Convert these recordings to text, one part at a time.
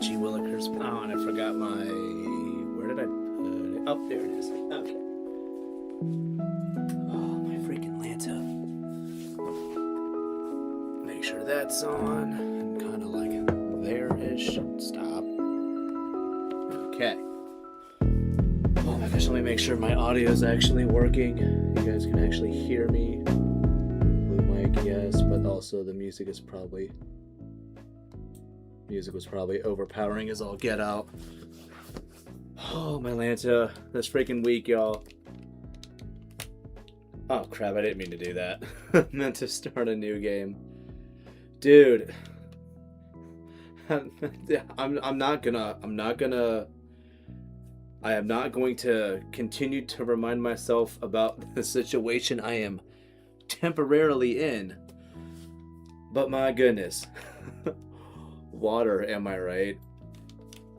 Gee Willikers. Oh, and I forgot my... Where did I put it? Oh, there it is. Okay. Oh, my freaking Lanta. Make sure that's on. And kind of like there-ish. Stop. Okay. Oh my gosh, let me make sure my audio is actually working. You guys can actually hear me. Blue mic, yes, but also the music was probably overpowering as all get out. Oh, my Lanta. This freaking week, y'all. Oh, crap, I didn't mean to do that. I meant to start a new game. Dude. I am not going to continue to remind myself about the situation I am temporarily in. But my goodness. Water, am I right?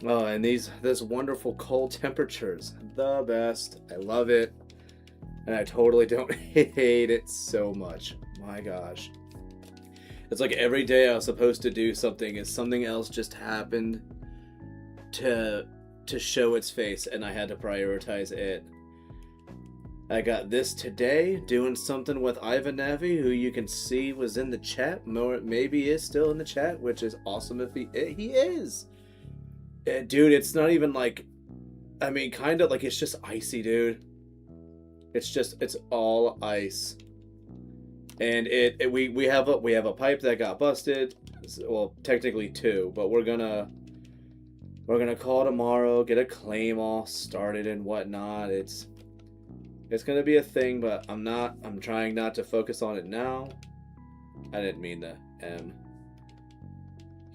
Oh, and this wonderful cold temperatures. The best. I love it. And I totally don't hate it so much. My gosh. It's like every day I was supposed to do something and something else just happened to show its face, and I had to prioritize it. I got this today, doing something with Ivan Navi, who you can see was in the chat, maybe is still in the chat, which is awesome if he is. Dude, it's not even like, I mean, kind of like it's just icy, dude. It's all ice. And we have a pipe that got busted. Well, technically two, but we're gonna call tomorrow, get a claim all started and whatnot. It's gonna be a thing, but I'm trying not to focus on it now. I didn't mean the M.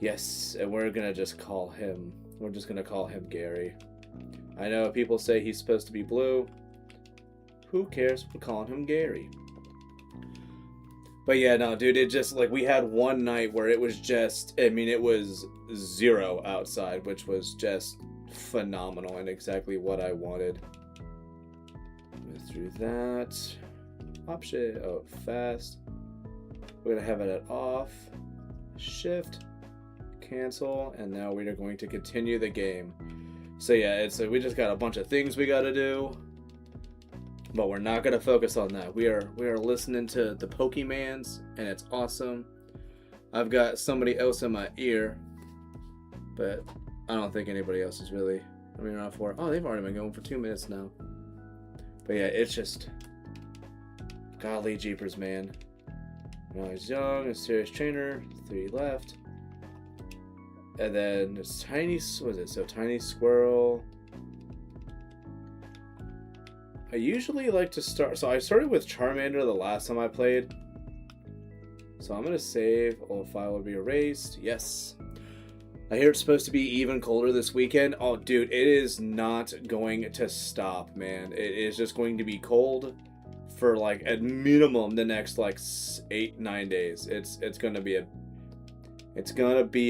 Yes, and we're just gonna call him Gary. I know people say he's supposed to be blue. Who cares? We're calling him Gary. But yeah, no, dude, it just, like, we had one night where it was just, I mean, it was 0 outside, which was just phenomenal and exactly what I wanted. Move through that. Option, oh, fast. We're going to have it at off. Shift. Cancel. And now we are going to continue the game. So yeah, we just got a bunch of things we got to do. But we're not going to focus on that. We are listening to the Pokemans, and it's awesome. I've got somebody else in my ear, but I don't think anybody else is really around for. Oh, they've already been going for 2 minutes now. But yeah, it's just, golly jeepers, man. When I was young, a serious trainer, 3 left. And then it's Tiny Squirrel. I usually like to start, so I started with Charmander the last time I played. So I'm going to save, old file will be erased, yes. I hear it's supposed to be even colder this weekend. Oh dude, it is not going to stop, man. It is just going to be cold for like at minimum the next like 8-9 days. It's going to be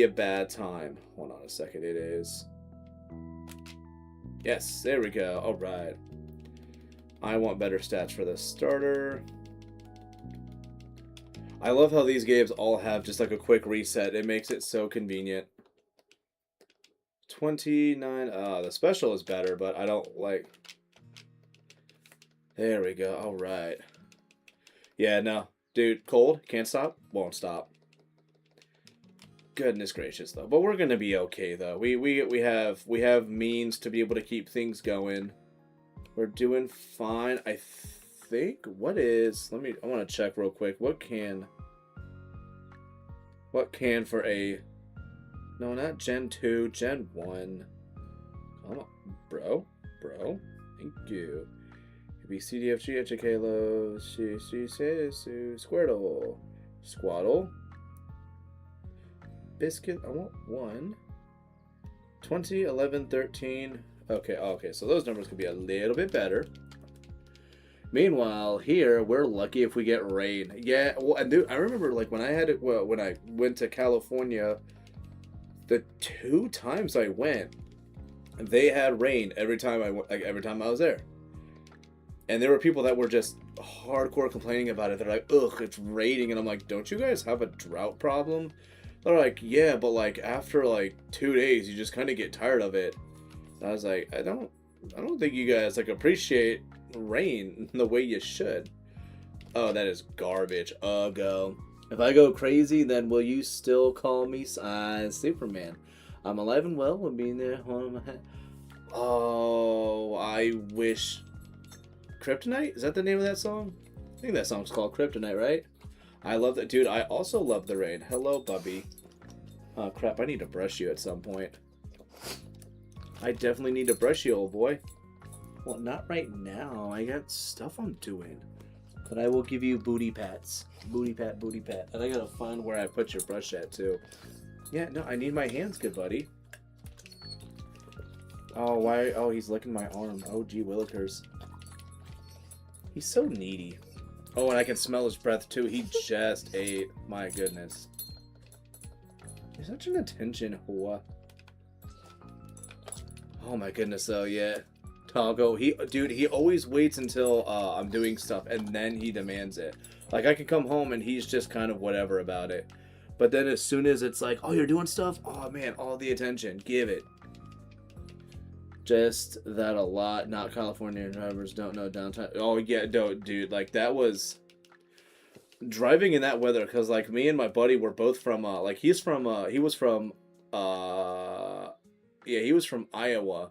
a bad time. Hold on a second, it is. Yes, there we go, alright. I want better stats for the starter. I love how these games all have just like a quick reset. It makes it so convenient. 29. The special is better, but I don't like. There we go. All right. Yeah, no, dude, cold, can't stop, won't stop. Goodness gracious, though. But we're gonna be okay, though. We have means to be able to keep things going. We're doing fine. I think, I want to check real quick. What can for a, no, not Gen 2, Gen 1. Come on, bro. Thank you. B, C, D, F, G, H, I, K, L, O, C, Squirtle. Squaddle. Biscuit, I want 1. 20, 11, 13. Okay, so those numbers could be a little bit better. Meanwhile, here, we're lucky if we get rain. Yeah, well, and dude, I remember, like, when I went to California, the 2 times I went, they had rain every time I was there. And there were people that were just hardcore complaining about it. They're like, ugh, it's raining. And I'm like, don't you guys have a drought problem? They're like, yeah, but like after like 2 days, you just kind of get tired of it. And I was like, I don't think you guys like appreciate rain the way you should. Oh, that is garbage. Go. If I go crazy, then will you still call me Superman? I'm alive and well and being there on my head. Oh, I wish. Kryptonite? Is that the name of that song? I think that song's called Kryptonite, right? I love that. Dude, I also love the rain. Hello, Bubby. Oh, crap. I need to brush you at some point. I definitely need to brush you, old boy. Well, not right now. I got stuff I'm doing. But I will give you booty pats. Booty pat, booty pat. And I gotta find where I put your brush at, too. Yeah, no, I need my hands, good buddy. Oh, why? Oh, he's licking my arm. Oh, gee willikers. He's so needy. Oh, and I can smell his breath, too. He just ate. My goodness. You're such an attention whore. Oh, my goodness, though, yeah. Taco, dude, he always waits until I'm doing stuff, and then he demands it. Like, I can come home, and he's just kind of whatever about it. But then as soon as it's like, oh, you're doing stuff? Oh, man, all the attention. Give it. Just that a lot. Not California drivers don't know downtown. Oh, yeah, no, dude. Like, that was... Driving in that weather, because, like, me and my buddy were both from, like, he was from, yeah, he was from Iowa.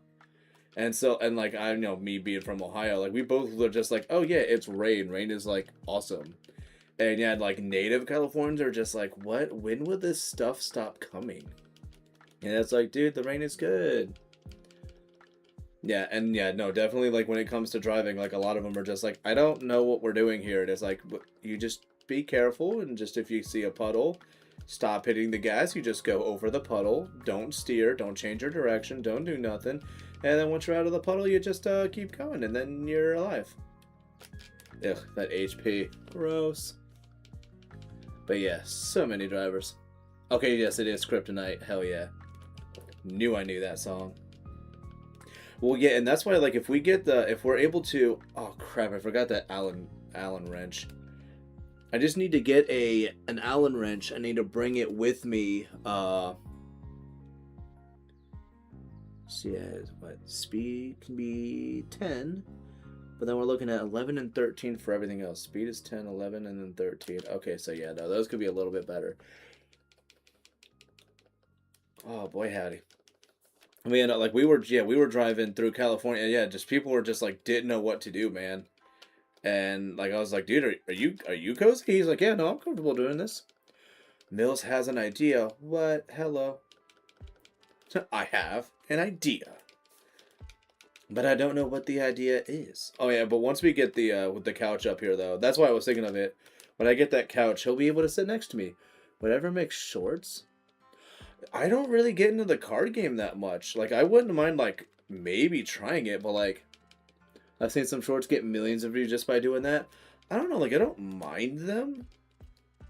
And so, and, like, I know, me being from Ohio, like, we both were just like, oh, yeah, it's rain. Rain is, like, awesome. And, yeah, like, native Californians are just like, what? When will this stuff stop coming? And it's like, dude, the rain is good. Yeah, and yeah, no, definitely, like, when it comes to driving, like, a lot of them are just like, I don't know what we're doing here. And it's like, you just be careful, and just if you see a puddle, stop hitting the gas. You just go over the puddle. Don't steer. Don't change your direction. Don't do nothing. And then once you're out of the puddle, you just keep going, and then you're alive. Ugh, that HP. Gross. But yeah, so many drivers. Okay, yes, it is Kryptonite. Hell yeah. Knew I knew that song. Well, yeah, and that's why, like, if we're able to... Oh, crap, I forgot that Allen wrench. I just need to get an Allen wrench. I need to bring it with me. So, yeah, what? Speed can be 10. But then we're looking at 11 and 13 for everything else. Speed is 10, 11, and then 13. Okay, so yeah, no, those could be a little bit better. Oh, boy, howdy. I mean, like, we were driving through California, and yeah, just people were just, like, didn't know what to do, man. And, like, I was like, dude, are you cozy? He's like, yeah, no, I'm comfortable doing this. Mills has an idea. What? Hello. I have an idea. But I don't know what the idea is. Oh, yeah, but once we get the with the couch up here, though, that's why I was thinking of it. When I get that couch, he'll be able to sit next to me. Whatever makes shorts. I don't really get into the card game that much. Like, I wouldn't mind, like, maybe trying it, but, like, I've seen some shorts get millions of views just by doing that. I don't know, like, I don't mind them.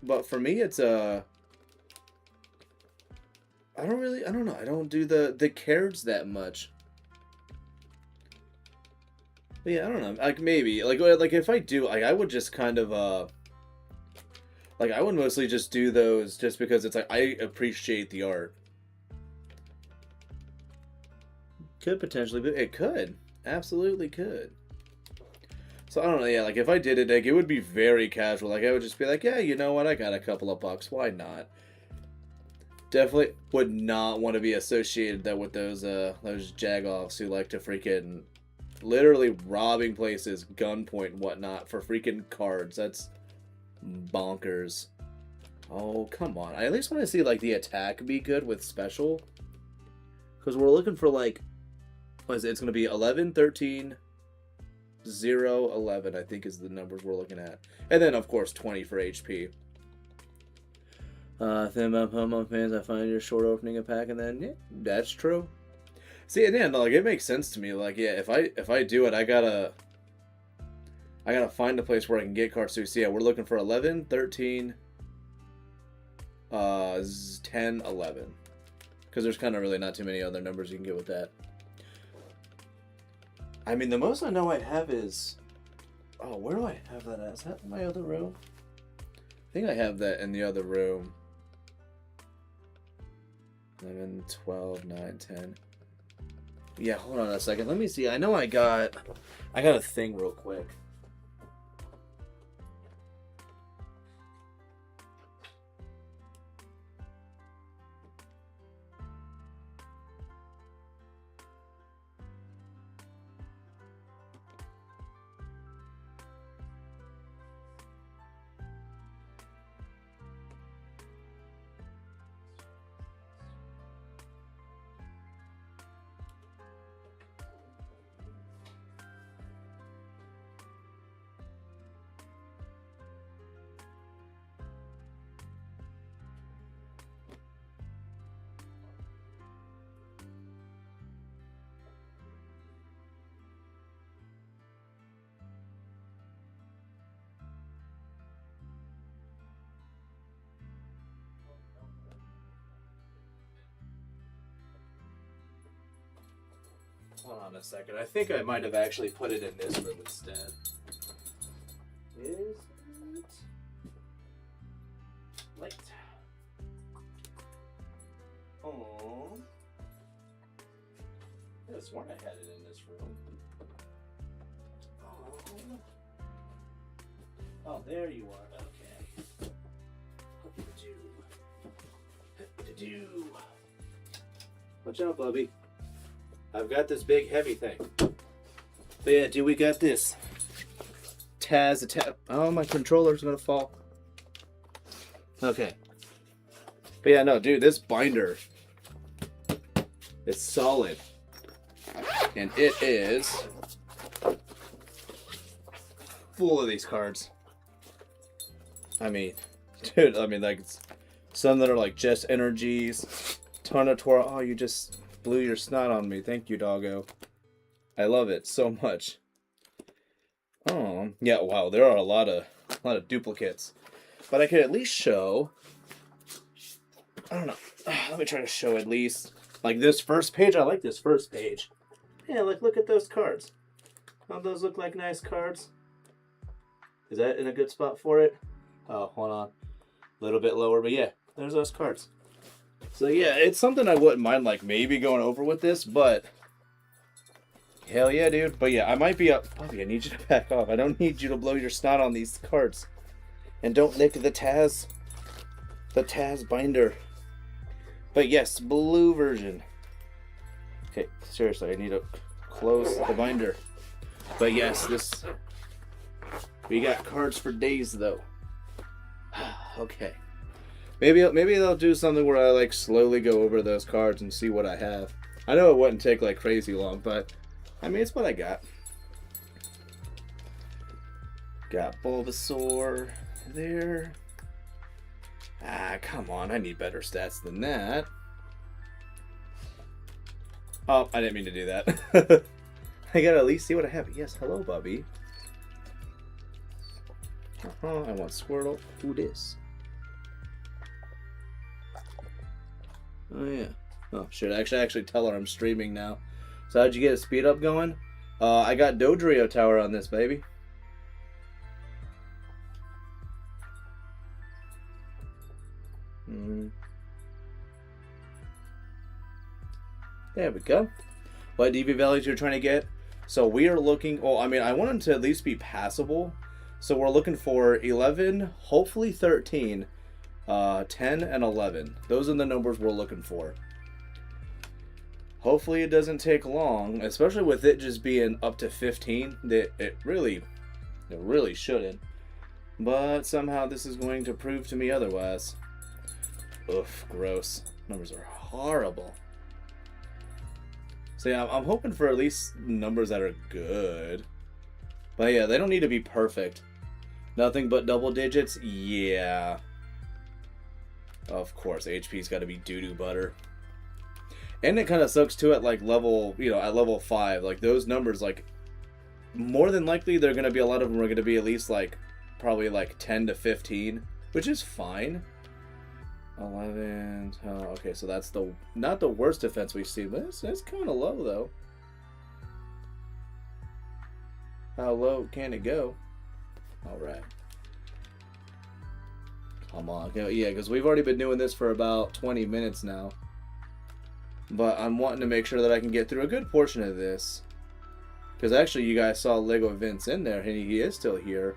But for me, it's, I don't know. I don't do the cards that much. But yeah, I don't know. Like, maybe. Like, if I do, like, I would just kind of, like, I would mostly just do those just because it's like, I appreciate the art. Could potentially be. It could. Absolutely could. So, I don't know, yeah, like, if I did it, like, it would be very casual. Like, I would just be like, yeah, you know what, I got a couple of bucks. Why not? Definitely would not want to be associated with those jagoffs who like to freaking literally robbing places, gunpoint and whatnot for freaking cards. That's bonkers. Oh, come on. I at least want to see, like, the attack be good with special. Because we're looking for, like, what is it? It's going to be 11, 13, 0, 11, I think is the numbers we're looking at. And then, of course, 20 for HP. Think about Pokemon fans, I find you're short opening a pack, and then, yeah, that's true. See, and yeah, no, like, it makes sense to me. Like, yeah, if I do it, I gotta find a place where I can get cards too. So yeah, we're looking for 11, 13, 10, 11. Because there's kind of really not too many other numbers you can get with that. I mean, the most I know I have is... Oh, where do I have that at? Is that in my other room? I think I have that in the other room. 11, 12, 9, 10. Yeah, hold on a second. Let me see. I know I got a thing real quick. Hold on a second. I think I might have actually put it in this room instead. Is it light? Oh, I could have sworn I had it in this room. Oh, there you are. Okay. Watch out, Bubby. I've got this big heavy thing. But yeah, dude, we got this. Oh, my controller's gonna fall. Okay. But yeah, no, dude, this binder is solid. And it is full of these cards. I mean, dude, like, some that are like just energies, ton of Tora. Oh, you just blew your snot on me. Thank you, doggo. I love it so much. Oh, yeah, wow, there are a lot of duplicates. But I could at least show, I don't know. Let me try to show at least like this first page. I like this first page. Yeah, like, look at those cards. Don't those look like nice cards? Is that in a good spot for it? Oh, hold on. A little bit lower, but yeah, there's those cards. So yeah, it's something I wouldn't mind, like, maybe going over with this, but hell yeah, dude. But yeah, I might be up. Bobby, I need you to back off. I don't need you to blow your snot on these cards. And don't lick the Taz binder. But yes, blue version. Okay, seriously, I need to close the binder. But yes, we got cards for days though. Okay. Maybe they'll do something where I like slowly go over those cards and see what I have. I know it wouldn't take like crazy long, but I mean, it's what I got. Got Bulbasaur there. Ah, come on, I need better stats than that. Oh, I didn't mean to do that. I gotta at least see what I have. Yes, hello, Bubby. I want Squirtle. Who this? Oh yeah. Oh shit! I actually tell her I'm streaming now. So how'd you get a speed up going? I got Dodrio Tower on this baby. There we go. What DB values you're trying to get? So we are looking. Oh, I mean, I want them to at least be passable. So we're looking for 11, hopefully 13, 10, and 11. Those are the numbers we're looking for. Hopefully it doesn't take long, especially with it just being up to 15. It really shouldn't. But somehow this is going to prove to me otherwise. Oof, gross. Numbers are horrible. So yeah, I'm hoping for at least numbers that are good. But yeah, they don't need to be perfect. Nothing but double digits? Yeah. Of course, HP's got to be doo-doo butter. And it kind of sucks too at like level, at level 5. Like those numbers, like, more than likely they're going to be, a lot of them are going to be at least like, probably like 10 to 15. Which is fine. 11, oh, okay, so that's not the worst defense we've seen, but it's kind of low though. How low can it go? Alright. Come on, yeah, because we've already been doing this for about 20 minutes now. But I'm wanting to make sure that I can get through a good portion of this. Because actually, you guys saw Lego Vince in there, and he is still here.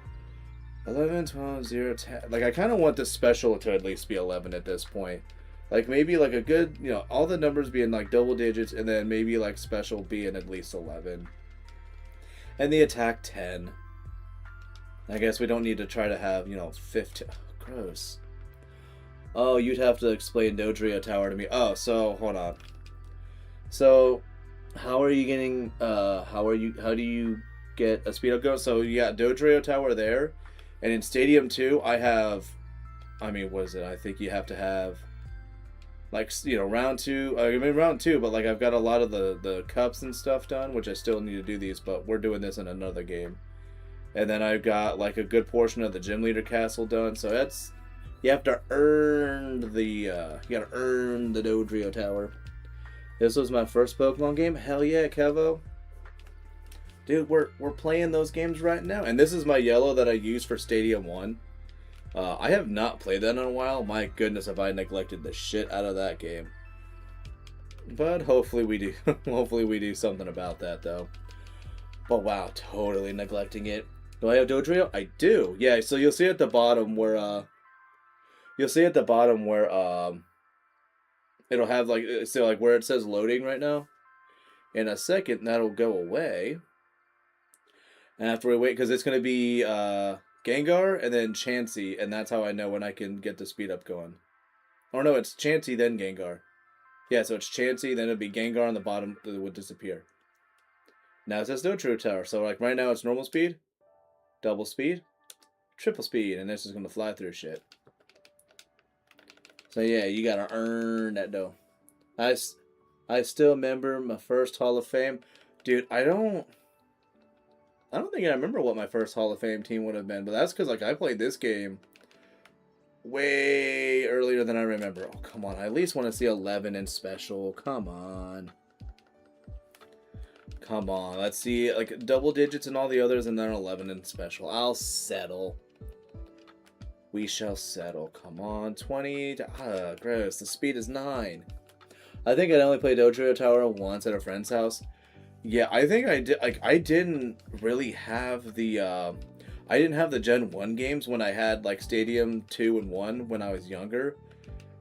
11, 12, 0, 10. Like, I kind of want the special to at least be 11 at this point. Like, maybe, like, a good, you know, all the numbers being, like, double digits, and then maybe, like, special being at least 11. And the attack 10. I guess we don't need to try to have, you know, 15. Oh, gross. Oh, you'd have to explain Dodrio Tower to me. Oh, so, hold on. So, how are you getting, how do you get a speed up go? So, you got Dodrio Tower there. And in Stadium 2, I have, I mean, what is it? I think you have to have, like, you know, round 2. I mean, round 2, but, like, I've got a lot of the cups and stuff done, which I still need to do these, but we're doing this in another game. And then I've got, like, a good portion of the Gym Leader Castle done, so that's, you have to earn the, you gotta earn the Dodrio Tower. This was my first Pokemon game? Hell yeah, Kevo. Dude, we're playing those games right now. And this is my yellow that I use for Stadium 1. I have not played that in a while. My goodness, have I neglected the shit out of that game. But hopefully we do. Hopefully we do something about that, though. But wow, totally neglecting it. Do I have Dodrio? I do. Yeah, so you'll see at the bottom where, it'll have, like, so, like, where it says loading right now. In a second, that'll go away. And after we wait, because it's going to be Gengar and then Chansey, and that's how I know when I can get the speed up going. Or no, it's Chansey, then Gengar. Yeah, so it's Chansey, then it'll be Gengar on the bottom that would disappear. Now it says no True Tower, so like right now it's normal speed, double speed, triple speed, and this is going to fly through shit. So yeah, you got to earn that dough. I still remember my first Hall of Fame. Dude, I don't think I remember what my first Hall of Fame team would have been, but that's because, like, I played this game way earlier than I remember. Oh, come on. I at least want to see 11 in special. Come on. Come on. Let's see, like, double digits and all the others, and then 11 in special. I'll settle. We shall settle. Come on. 20. Gross. The speed is 9. I think I'd only played Dodrio Tower once at a friend's house. Yeah, I think I did. Like, I didn't really have the, I didn't have the Gen 1 games when I had, like, Stadium 2 and 1 when I was younger.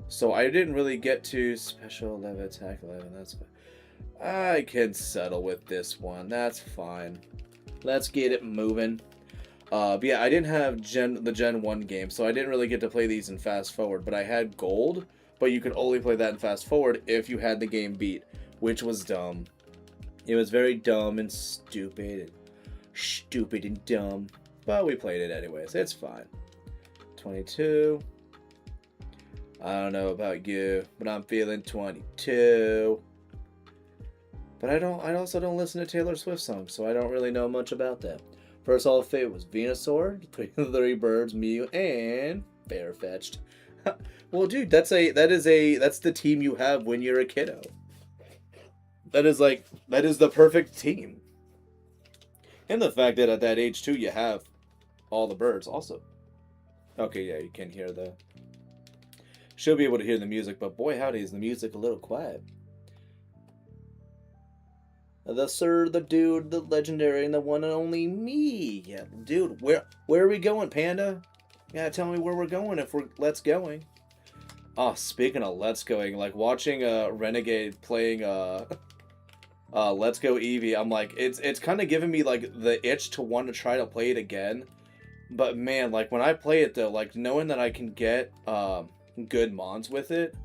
So I didn't really get to Special 11, Attack 11. That's fine. I can settle with this one. That's fine. Let's get it moving. But yeah, I didn't have the Gen 1 game, so I didn't really get to play these in Fast Forward. But I had Gold, but you could only play that in Fast Forward if you had the game beat, which was dumb. It was very dumb and stupid. Stupid and dumb. But we played it anyways. It's fine. 22. I don't know about you, but I'm feeling 22. But I also don't listen to Taylor Swift songs, so I don't really know much about that. First Hall of Fame was Venusaur, Three Birds, Mew, and Farfetch'd. Well, dude, that's the team you have when you're a kiddo. That is the perfect team. And the fact that at that age too, you have all the birds also. Okay, yeah, you can hear she'll be able to hear the music, but boy howdy, is the music a little quiet. The sir, the dude, the legendary, and the one and only me. Yeah, dude, where are we going, Panda? You gotta tell me where we're going if we're Let's Going. Oh, speaking of Let's Going, like watching Renegade playing Let's Go Eevee, I'm like, it's kind of giving me like the itch to want to try to play it again. But man, like when I play it though, like knowing that I can get good mons with it,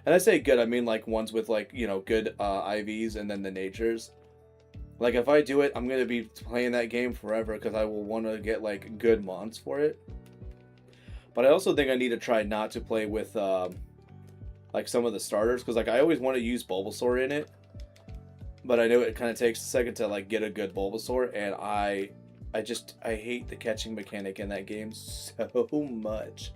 and I say good, I mean like ones with like, you know, good IVs and then the natures. Like if I do it, I'm gonna be playing that game forever because I will want to get like good mons for it. But I also think I need to try not to play with like some of the starters, because like I always want to use Bulbasaur in it. But I know it kind of takes a second to like get a good Bulbasaur, and I hate the catching mechanic in that game so much.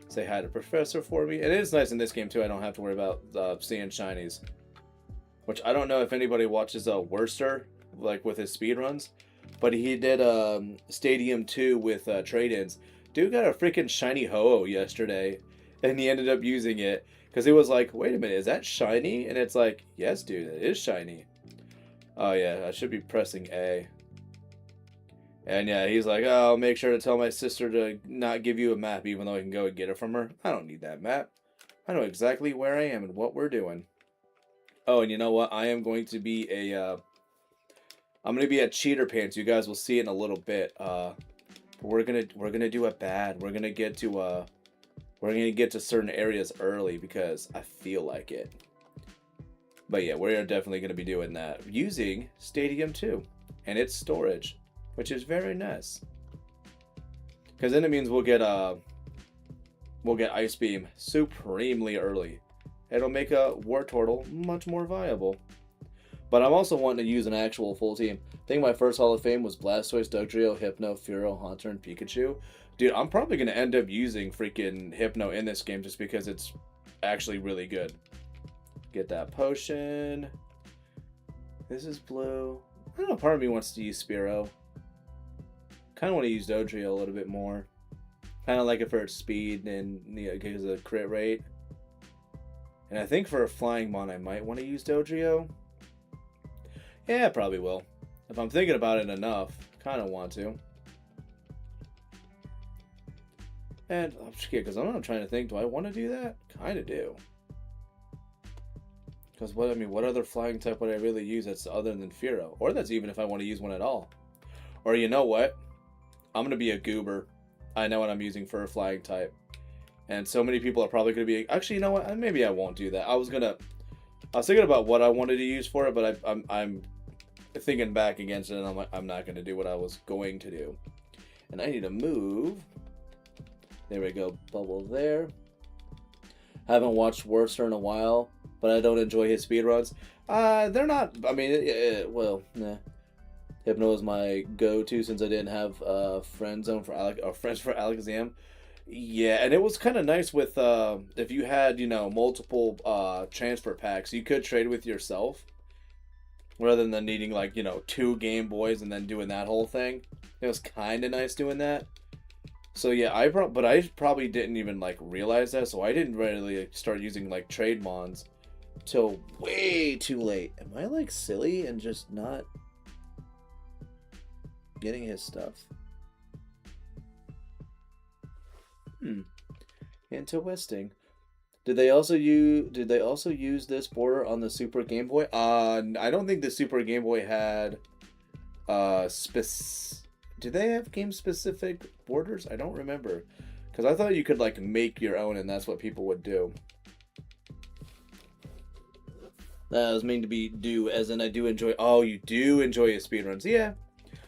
Say hi to Professor for me. And it is nice in this game too, I don't have to worry about seeing shinies. Which I don't know if anybody watches Worcester, like with his speedruns, but he did Stadium 2 with trade-ins. Dude got a freaking shiny Ho-Oh yesterday, and he ended up using it. Because he was like, wait a minute, is that shiny? And it's like, yes, dude, it is shiny. Oh, yeah, I should be pressing A. And yeah, he's like, oh, I'll make sure to tell my sister to not give you a map, even though I can go and get it from her. I don't need that map. I know exactly where I am and what we're doing. Oh, and you know what? I am going to be I'm gonna be a cheater pants. You guys will see it in a little bit. But we're gonna do it bad. We're gonna get to certain areas early because I feel like it. But yeah, we're definitely gonna be doing that using Stadium 2 and its storage, which is very nice. Because then it means we'll get Ice Beam supremely early. It'll make a War Turtle much more viable. But I'm also wanting to use an actual full team. I think my first Hall of Fame was Blastoise, Dugtrio, Hypno, Fearow, Haunter, and Pikachu. Dude, I'm probably going to end up using freaking Hypno in this game just because it's actually really good. Get that potion. This is blue. I don't know, part of me wants to use Spearow. Kind of want to use Dugtrio a little bit more. Kind of like it for its speed and because of the crit rate. And I think for a Flying Mon, I might want to use Dugtrio. Yeah, I probably will. If I'm thinking about it enough, kind of want to. And I'm just kidding, because I'm not trying to think, do I want to do that? Kind of do. Because what other flying type would I really use that's other than Fearow? Or that's even if I want to use one at all. Or you know what? I'm going to be a goober. I know what I'm using for a flying type. And so many people are probably going to be... Actually, you know what? Maybe I won't do that. I was thinking about what I wanted to use for it, but I'm thinking back against it, and I'm like, I'm not going to do what I was going to do. And I need to move. There we go. Bubble there. Haven't watched Worcester in a while, but I don't enjoy his speedruns. They're not... I mean, well, nah. Hypno is my go-to since I didn't have Friends for Alakazam. Yeah, and it was kind of nice with if you had, multiple transfer packs, you could trade with yourself rather than needing 2 Game Boys and then doing that whole thing. It was kind of nice doing that. So yeah, I probably didn't even realize that, so I didn't really start using trade mons till way too late. Am I silly and just not getting his stuff? Interesting. Did they also use this border on the Super Game Boy? I don't think the Super Game Boy had do they have game specific borders? I don't remember. Because I thought you could make your own and that's what people would do. That was meant to be do, as in I do enjoy. Oh, you do enjoy his speedruns. Yeah.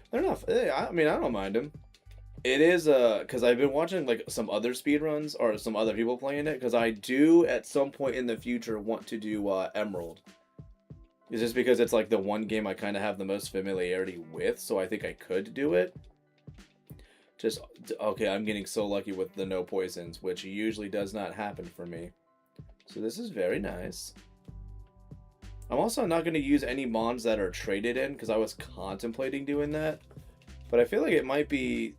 They're not. I mean, I don't mind them. It is because I've been watching some other speedruns or some other people playing it, because I do at some point in the future want to do Emerald. It's just because it's the one game I kind of have the most familiarity with, so I think I could do it. Just okay, I'm getting so lucky with the no poisons, which usually does not happen for me. So this is very nice. I'm also not going to use any mons that are traded in, because I was contemplating doing that. But I feel like it might be,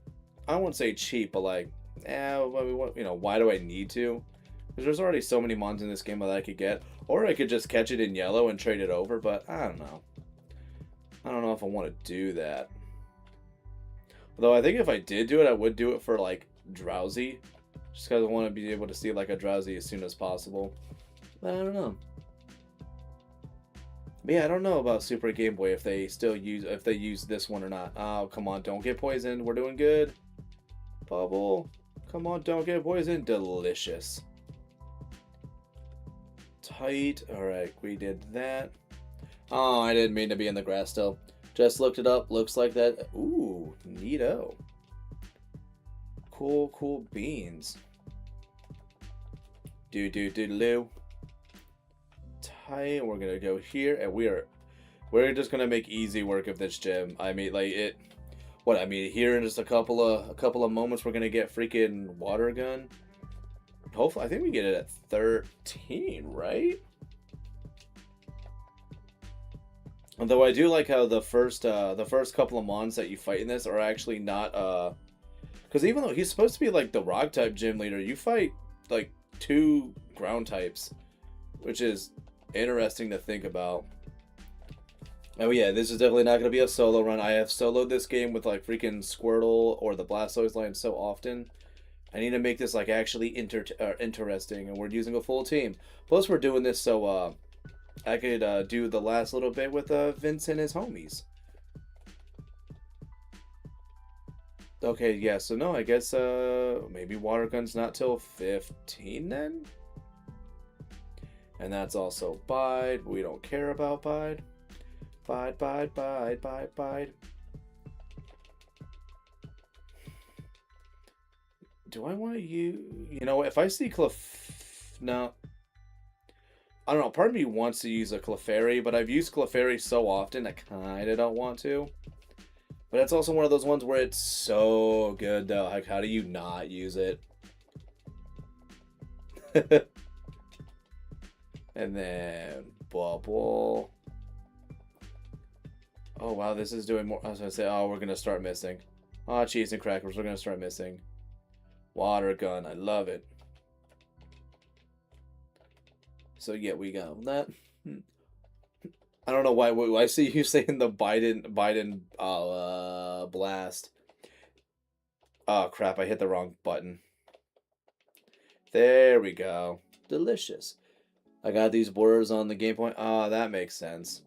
I won't say cheap, but why do I need to? Because there's already so many mons in this game that I could get. Or I could just catch it in yellow and trade it over, but I don't know. I don't know if I want to do that. Although I think if I did do it, I would do it for Drowsy. Just because I want to be able to see a Drowsy as soon as possible. But I don't know. But yeah, I don't know about Super Game Boy if they use this one or not. Oh, come on, don't get poisoned. We're doing good. Bubble. Come on, don't get poisoned. Delicious. Tight. Alright, we did that. Oh, I didn't mean to be in the grass still. Just looked it up. Looks like that. Ooh, neato. Cool beans. Do. Tight. We're gonna go here, and we're just gonna make easy work of this gym. I mean, here in just a couple of moments, we're gonna get freaking water gun. Hopefully, I think we get it at 13, right? Although I do like how the first couple of mons that you fight in this are actually not because even though he's supposed to be the rock type gym leader, you fight 2 ground types, which is interesting to think about. Oh yeah, this is definitely not going to be a solo run. I have soloed this game with like freaking Squirtle or the Blastoise line so often. I need to make this like actually interesting, and we're using a full team. Plus, we're doing this so I could do the last little bit with Vince and his homies. Okay, yeah, so no, I guess maybe Water Gun's not till 15 then? And that's also Bide. We don't care about Bide. Bide, Bide, Bide, Bide, Bide. Do I want to use... You know, if I see No. I don't know, part of me wants to use a Clefairy, but I've used Clefairy so often I kind of don't want to. But it's also one of those ones where it's so good, though. Like, how do you not use it? And then Bubble. Oh, wow, this is doing more. I was going to say, oh, we're going to start missing. Oh, cheese and crackers, we're going to start missing. Water Gun, I love it. So, yeah, we got that. I don't know why I see you saying the Biden blast. Oh, crap, I hit the wrong button. There we go. Delicious. I got these borders on the game point. Oh, that makes sense.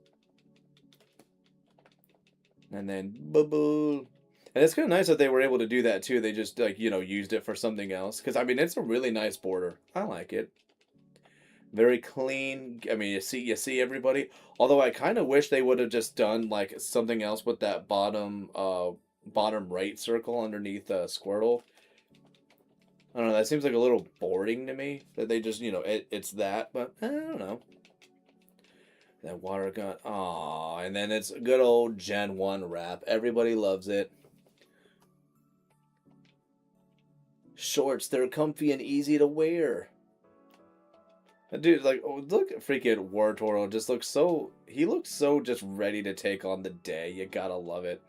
And then bubble. And it's kind of nice that they were able to do that too. They just like, you know, used it for something else. Because I mean, it's a really nice border. I like it. Very clean. I mean, you see everybody. Although I kind of wish they would have just done like something else with that bottom right circle underneath Squirtle. I don't know, that seems like a little boring to me. That they just, you know, it's that, but I don't know. That Water Gun. Aw, and then it's good old Gen 1 wrap. Everybody loves it. Shorts, they're comfy and easy to wear. Dude, like, oh, look at freaking Wartortle. Just looks so... He looks so just ready to take on the day. You gotta love it.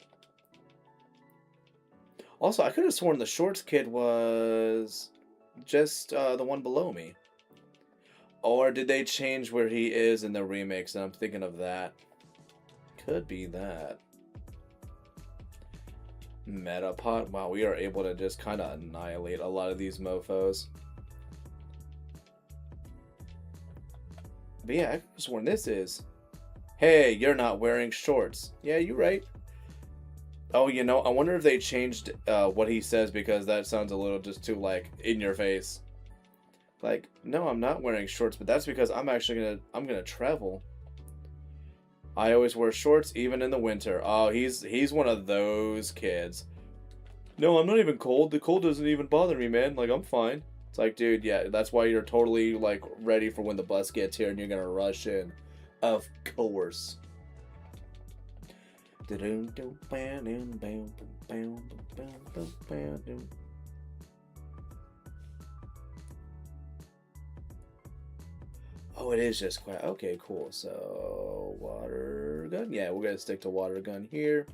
Also, I could have sworn the Shorts kid was just the one below me. Or did they change where he is in the remakes and I'm thinking of that? Could be that. Metapod. Wow, we are able to just kind of annihilate a lot of these mofos. But yeah, I could have sworn this is... Hey, you're not wearing shorts. Yeah, you're right. Oh, you know, I wonder if they changed what he says because that sounds a little just too, like, in your face. Like, no, I'm not wearing shorts, but that's because I'm gonna travel. I always wear shorts, even in the winter. Oh, he's one of those kids. No, I'm not even cold. The cold doesn't even bother me, man. Like, I'm fine. It's like, dude, yeah, that's why you're totally, like, ready for when the bus gets here and you're gonna rush in. Of course. Oh, it is just quiet. Okay, cool. So, Water Gun. Yeah, we're going to stick to Water Gun here.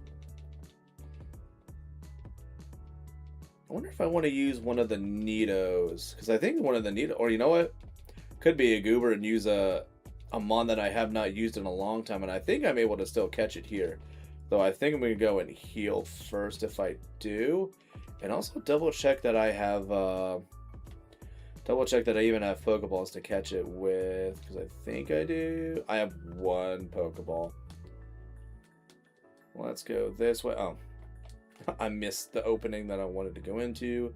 I wonder if I want to use one of the Nidos. Because I think one of the Nidos... Or you know what? Could be a goober and use a Mon that I have not used in a long time. And I think I'm able to still catch it here. Though I think I'm going to go and heal first if I do. And also double check that I have... Double check that I even have Pokeballs to catch it with, because I think I do. I have one Pokeball. Let's go this way. Oh, I missed the opening that I wanted to go into.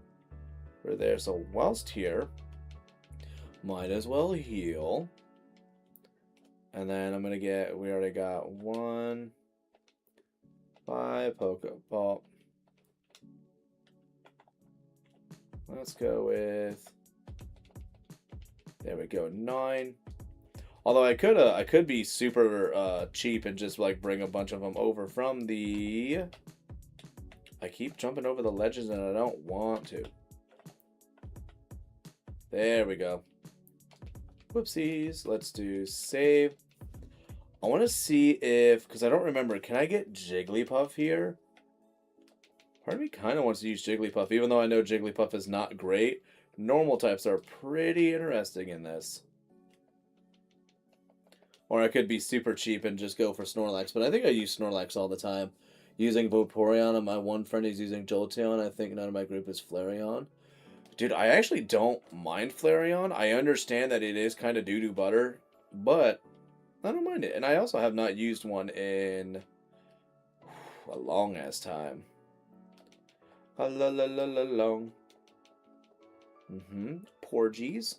We're there, so whilst here, might as well heal. And then I'm going to get, we already got 5 Pokeball. Let's go with... There we go, 9. Although I could be super cheap and just like bring a bunch of them over from the... I keep jumping over the ledges and I don't want to. There we go. Whoopsies. Let's do save. I want to see if, because I don't remember, can I get Jigglypuff here? Part of me kind of wants to use Jigglypuff, even though I know Jigglypuff is not great. Normal types are pretty interesting in this. Or I could be super cheap and just go for Snorlax, but I think I use Snorlax all the time. Using Vaporeon, and my one friend is using Jolteon. I think none of my group is Flareon. Dude, I actually don't mind Flareon. I understand that it is kind of doo-doo butter, but I don't mind it. And I also have not used one in a long-ass time. A long. Porgies.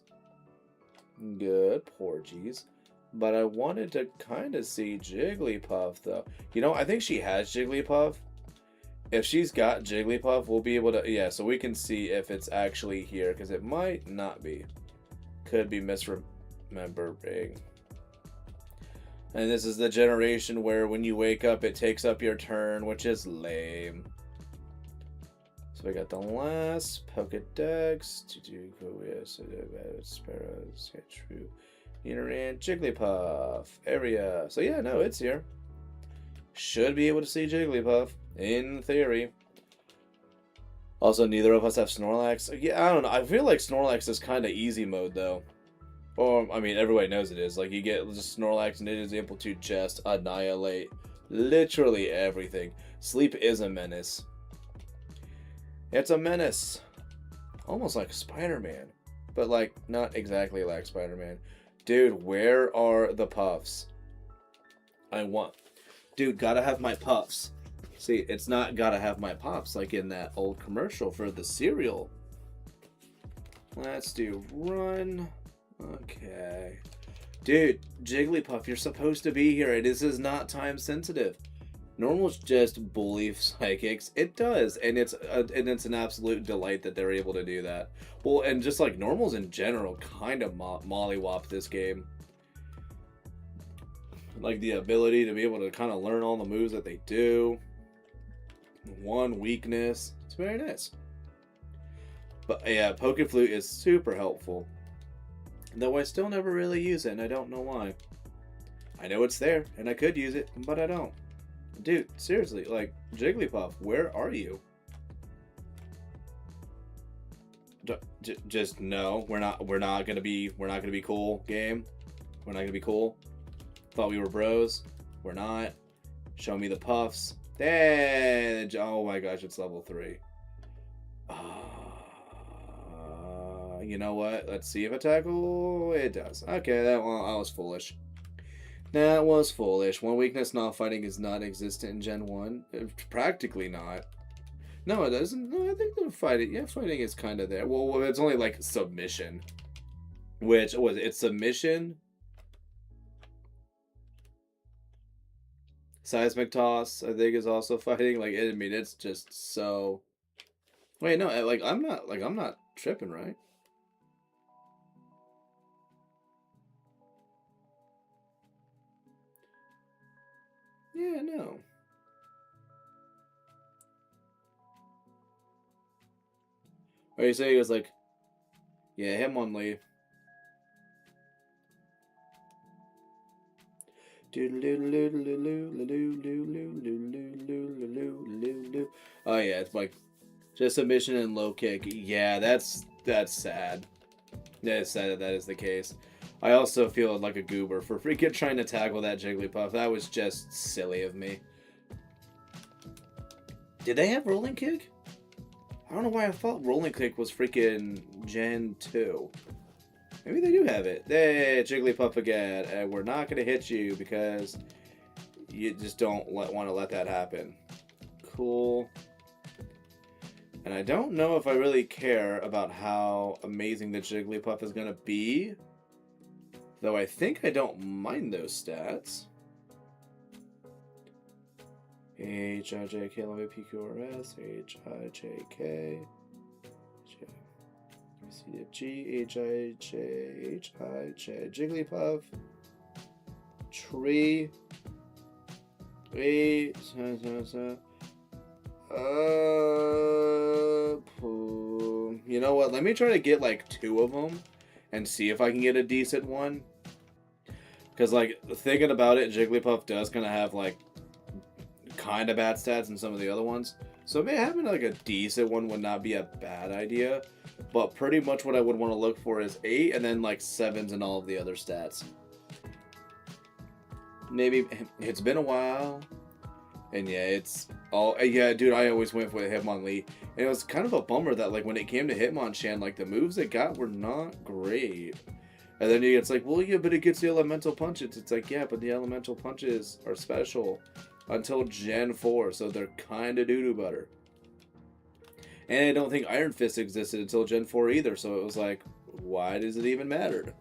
Good, Porgies. But I wanted to kind of see Jigglypuff, though. You know, I think she has Jigglypuff. If she's got Jigglypuff, we'll be able to... Yeah, so we can see if it's actually here, because it might not be. Could be misremembering. And this is the generation where when you wake up, it takes up your turn, which is lame. So we got the last Pokedex. Sparrows. True. Nidoran, Jigglypuff. Area. So yeah, no, it's here. Should be able to see Jigglypuff. In theory. Also, neither of us have Snorlax. Yeah, I don't know. I feel like Snorlax is kind of easy mode, though. Or, I mean, everybody knows it is. Like, you get just Snorlax and it is able to just annihilate literally everything. Sleep is a menace. It's a menace. Almost like Spider-Man. But, like, not exactly like Spider-Man. Dude, where are the puffs? I want... Dude, gotta have my puffs. See, it's not gotta have my pops like in that old commercial for the cereal. Let's do run. Okay. Dude, Jigglypuff, you're supposed to be here. This is not time sensitive. Normal's just bully psychics. It does, and it's an absolute delight that they're able to do that. Well, and just like normals in general kind of mollywop this game. Like the ability to be able to kind of learn all the moves that they do. One weakness. It's very nice. But yeah, Pokeflute is super helpful. Though I still never really use it, and I don't know why. I know it's there, and I could use it, but I don't. Dude, seriously, like, Jigglypuff, where are you? Just no, we're not gonna be cool, game. We're not gonna be cool. Thought we were bros. We're not. Show me the puffs. Oh my gosh, it's level 3. You know what? Let's see if it tackle. It does. Okay, that was foolish. That was foolish. One weakness, not fighting, is not existent in Gen 1. Practically not. No, it doesn't. No, I think the fighting. Yeah, fighting is kind of there. Well, it's only like submission. Which was it? Submission. Seismic toss, I think, is also fighting. Like, I mean, it's just so. Wait, no, I'm not tripping, right? Yeah, no. Or you say he was like, yeah, him on leave. Oh yeah, it's like just submission and low kick. Yeah, that's sad. That is sad that is the case. I also feel like a goober for freaking trying to tackle that Jigglypuff. That was just silly of me. Did they have rolling kick? I don't know why I thought rolling kick was freaking Gen 2. Maybe they do have it. Hey, Jigglypuff again. And we're not going to hit you because you just don't want to let that happen. Cool. And I don't know if I really care about how amazing the Jigglypuff is going to be. Though I think I don't mind those stats. H-I-J-K, let me P-Q-R-S, H-I-J-K, C-G, H-I-J, H-I-J, Jigglypuff, Tree, you know what, let me try to get like 2 of them and see if I can get a decent one. Because, like, thinking about it, Jigglypuff does kind of have, like, kind of bad stats in some of the other ones. So maybe having like a decent one would not be a bad idea. But pretty much what I would want to look for is 8 and then like 7s and all of the other stats. Maybe it's been a while. And yeah, it's all yeah, dude. I always went with Hitmonlee, and it was kind of a bummer that like when it came to Hitmonchan, like the moves it got were not great. And then it's like, well, yeah, but it gets the elemental punches. It's like, yeah, but the elemental punches are special until Gen 4, so they're kind of doo-doo butter. And I don't think Iron Fist existed until Gen 4 either, so it was like, why does it even matter?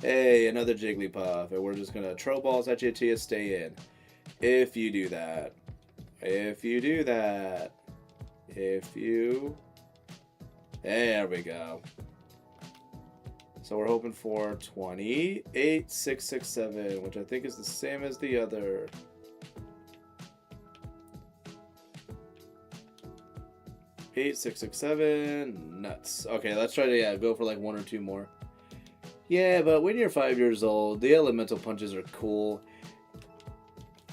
Hey, another Jigglypuff, and we're just gonna throw balls at you till you stay in. If you do that. If you do that. If you... There we go. So we're hoping for 28667, which I think is the same as the other. Eight, 6, 6, 7. Nuts. Okay, let's try to go for like 1 or 2 more. Yeah, but when you're 5 years old, the elemental punches are cool.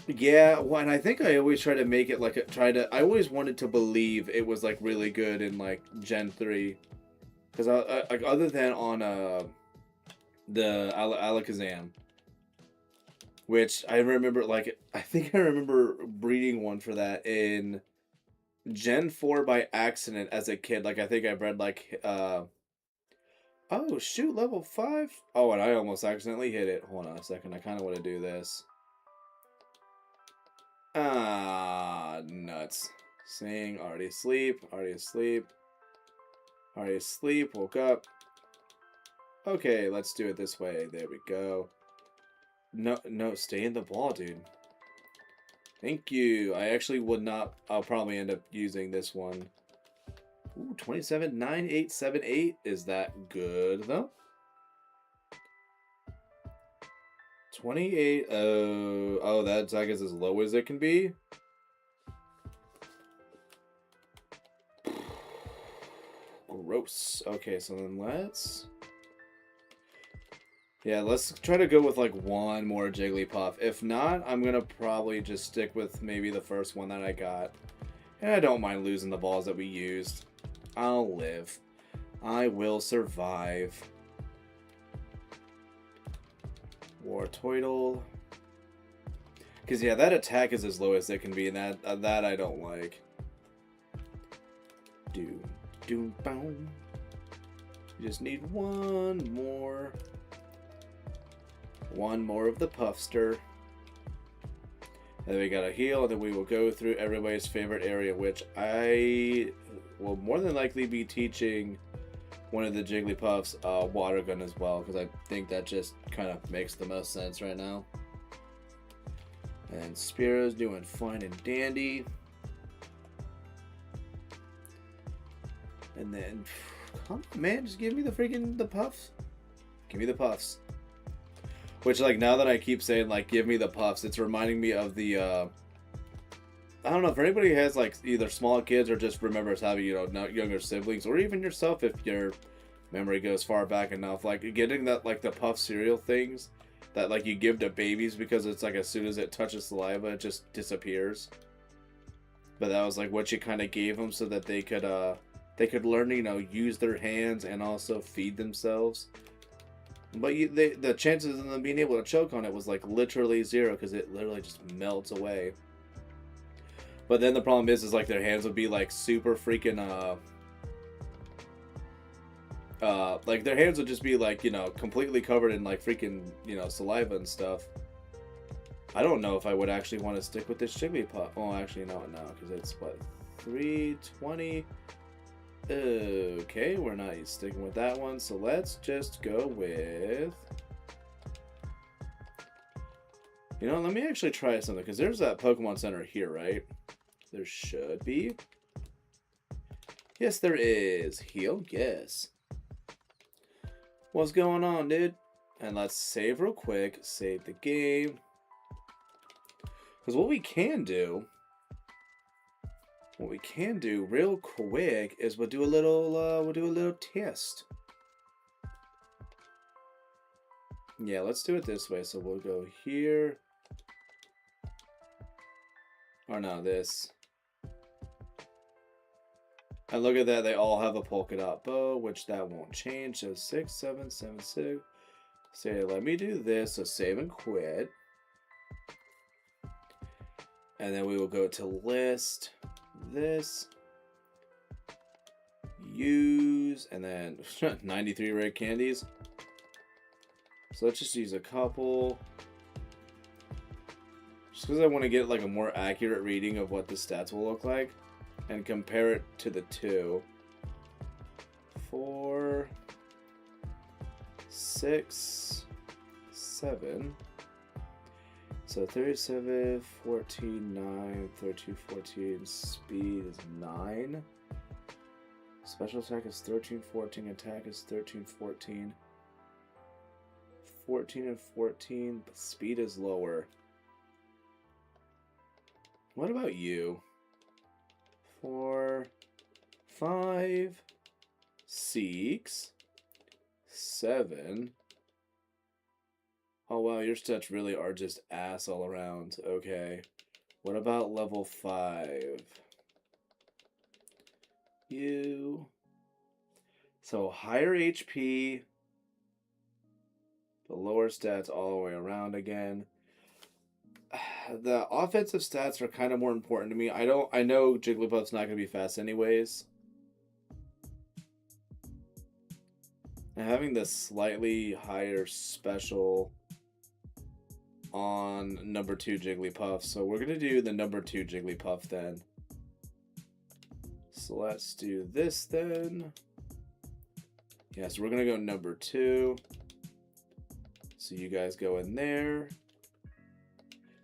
Yeah, well, and I think I always try to make it like I always wanted to believe it was like really good in like Gen 3. Because like other than on the Alakazam, which I remember like I think I remember breeding one for that in Gen 4 by accident as a kid. Like I think I bred like oh shoot, level 5. Oh, and I almost accidentally hit it. Hold on a second. I kind of want to do this. Ah, nuts. Saying already asleep, already asleep. Already asleep, woke up. Okay, let's do it this way. There we go. No, stay in the ball, dude. Thank you. I actually would not. I'll probably end up using this one. Ooh, 279878. Is that good, though? 28. Oh, that's, I guess, as low as it can be. Gross. Okay, so then let's... Yeah, let's try to go with like 1 more Jigglypuff. If not, I'm gonna probably just stick with maybe the first one that I got. And I don't mind losing the balls that we used. I'll live. I will survive. Wartortle. Because yeah, that attack is as low as it can be, and that I don't like. Doom, doom, boom. You just need 1 more. 1 more of the Puffster. And then we got a heal, and then we will go through everybody's favorite area, which I will more than likely be teaching one of the Jigglypuffs water gun as well, because I think that just kind of makes the most sense right now. And Spearo's doing fine and dandy. And then, come on, man, just give me the puffs. Give me the puffs. Which, like, now that I keep saying, like, give me the puffs, it's reminding me of the, I don't know, if anybody has, like, either small kids or just remembers having, you know, younger siblings, or even yourself if your memory goes far back enough, like, getting that, like, the puff cereal things that, like, you give to babies because it's, like, as soon as it touches saliva, it just disappears. But that was, like, what you kind of gave them so that they could learn, you know, use their hands and also feed themselves. But the chances of them being able to choke on it was like literally 0 because it literally just melts away. But then the problem is like their hands would be like super freaking like their hands would just be like, you know, completely covered in like freaking, you know, saliva and stuff. I don't know if I would actually want to stick with this Jigglypuff. Oh, actually no, because it's what, 320. Okay, we're not sticking with that one, so let's just go with... You know, let me actually try something, because there's that Pokemon Center here, right? There should be. Yes, there is. Heal, yes. What's going on, dude? And let's save real quick, save the game. Because what we can do real quick is we'll do a little test. Yeah, let's do it this way. So we'll go here. Or no, this. And look at that, they all have a polka dot bow, which that won't change. So 6, 7, 7, 6. Say, let me do this. So save and quit. And then we will go to list, this, use, and then 93 rare candies. So let's just use a couple. Just because I want to get like a more accurate reading of what the stats will look like. And compare it to the 2. 4, 6, 7. So 37, 14, 9, 13, 14. Speed is 9. Special attack is 13, 14. Attack is 13, 14. 14 and 14. But speed is lower. What about you? 4, 5, 6, 7. Oh wow, your stats really are just ass all around. Okay. What about level 5? You. So higher HP. The lower stats all the way around again. The offensive stats are kind of more important to me. I know Jigglypuff's not going to be fast anyways. And having the slightly higher special on number 2 Jigglypuff. So we're going to do the number 2 Jigglypuff then. So let's do this then. Yeah, so we're going to go number 2. So you guys go in there.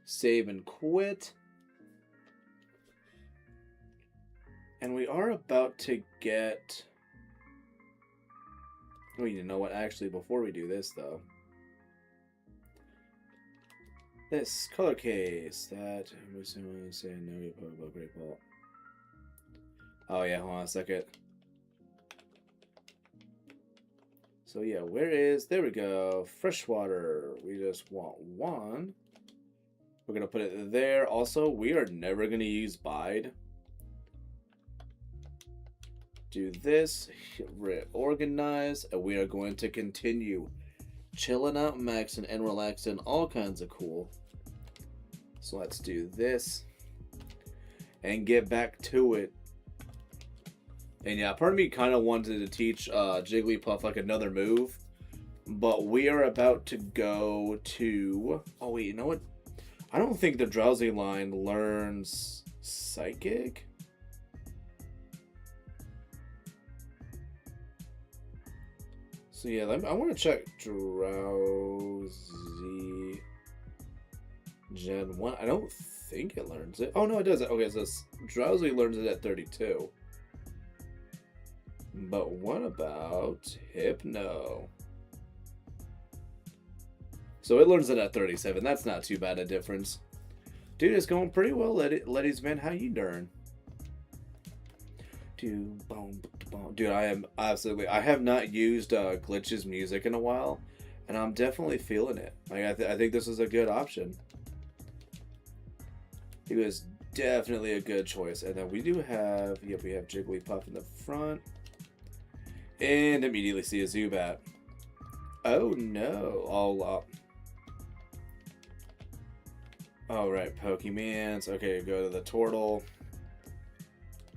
Save and quit. And we are about to get... Oh, you know what? Actually, before we do this, though. This color case. That... I'm assuming saying no, you Pokeball Great Ball. Oh, yeah. Hold on a second. So, yeah. Where is... There we go. Freshwater. We just want 1. We're going to put it there. Also, we are never going to use Bide. Do this. Reorganize. And we are going to continue chilling out, maxing, and relaxing. All kinds of cool. So let's do this. And get back to it. And yeah, part of me kind of wanted to teach Jigglypuff like another move. But we are about to go to... Oh, wait, you know what? I don't think the Drowsy line learns Psychic. So yeah, I want to check Drowsy Gen 1. I don't think it learns it. Oh no, it doesn't. Okay, so Drowsy learns it at 32. But what about Hypno? So it learns it at 37. That's not too bad a difference. Dude, it's going pretty well, Letty's man. How you doing? Dude, I am absolutely... I have not used Glitch's music in a while, and I'm definitely feeling it. Like I think this is a good option. He was definitely a good choice. And then we do have... Yep, we have Jigglypuff in the front. And immediately see a Zubat. Oh, no. All right, Pokemans. Okay, go to the Tortle.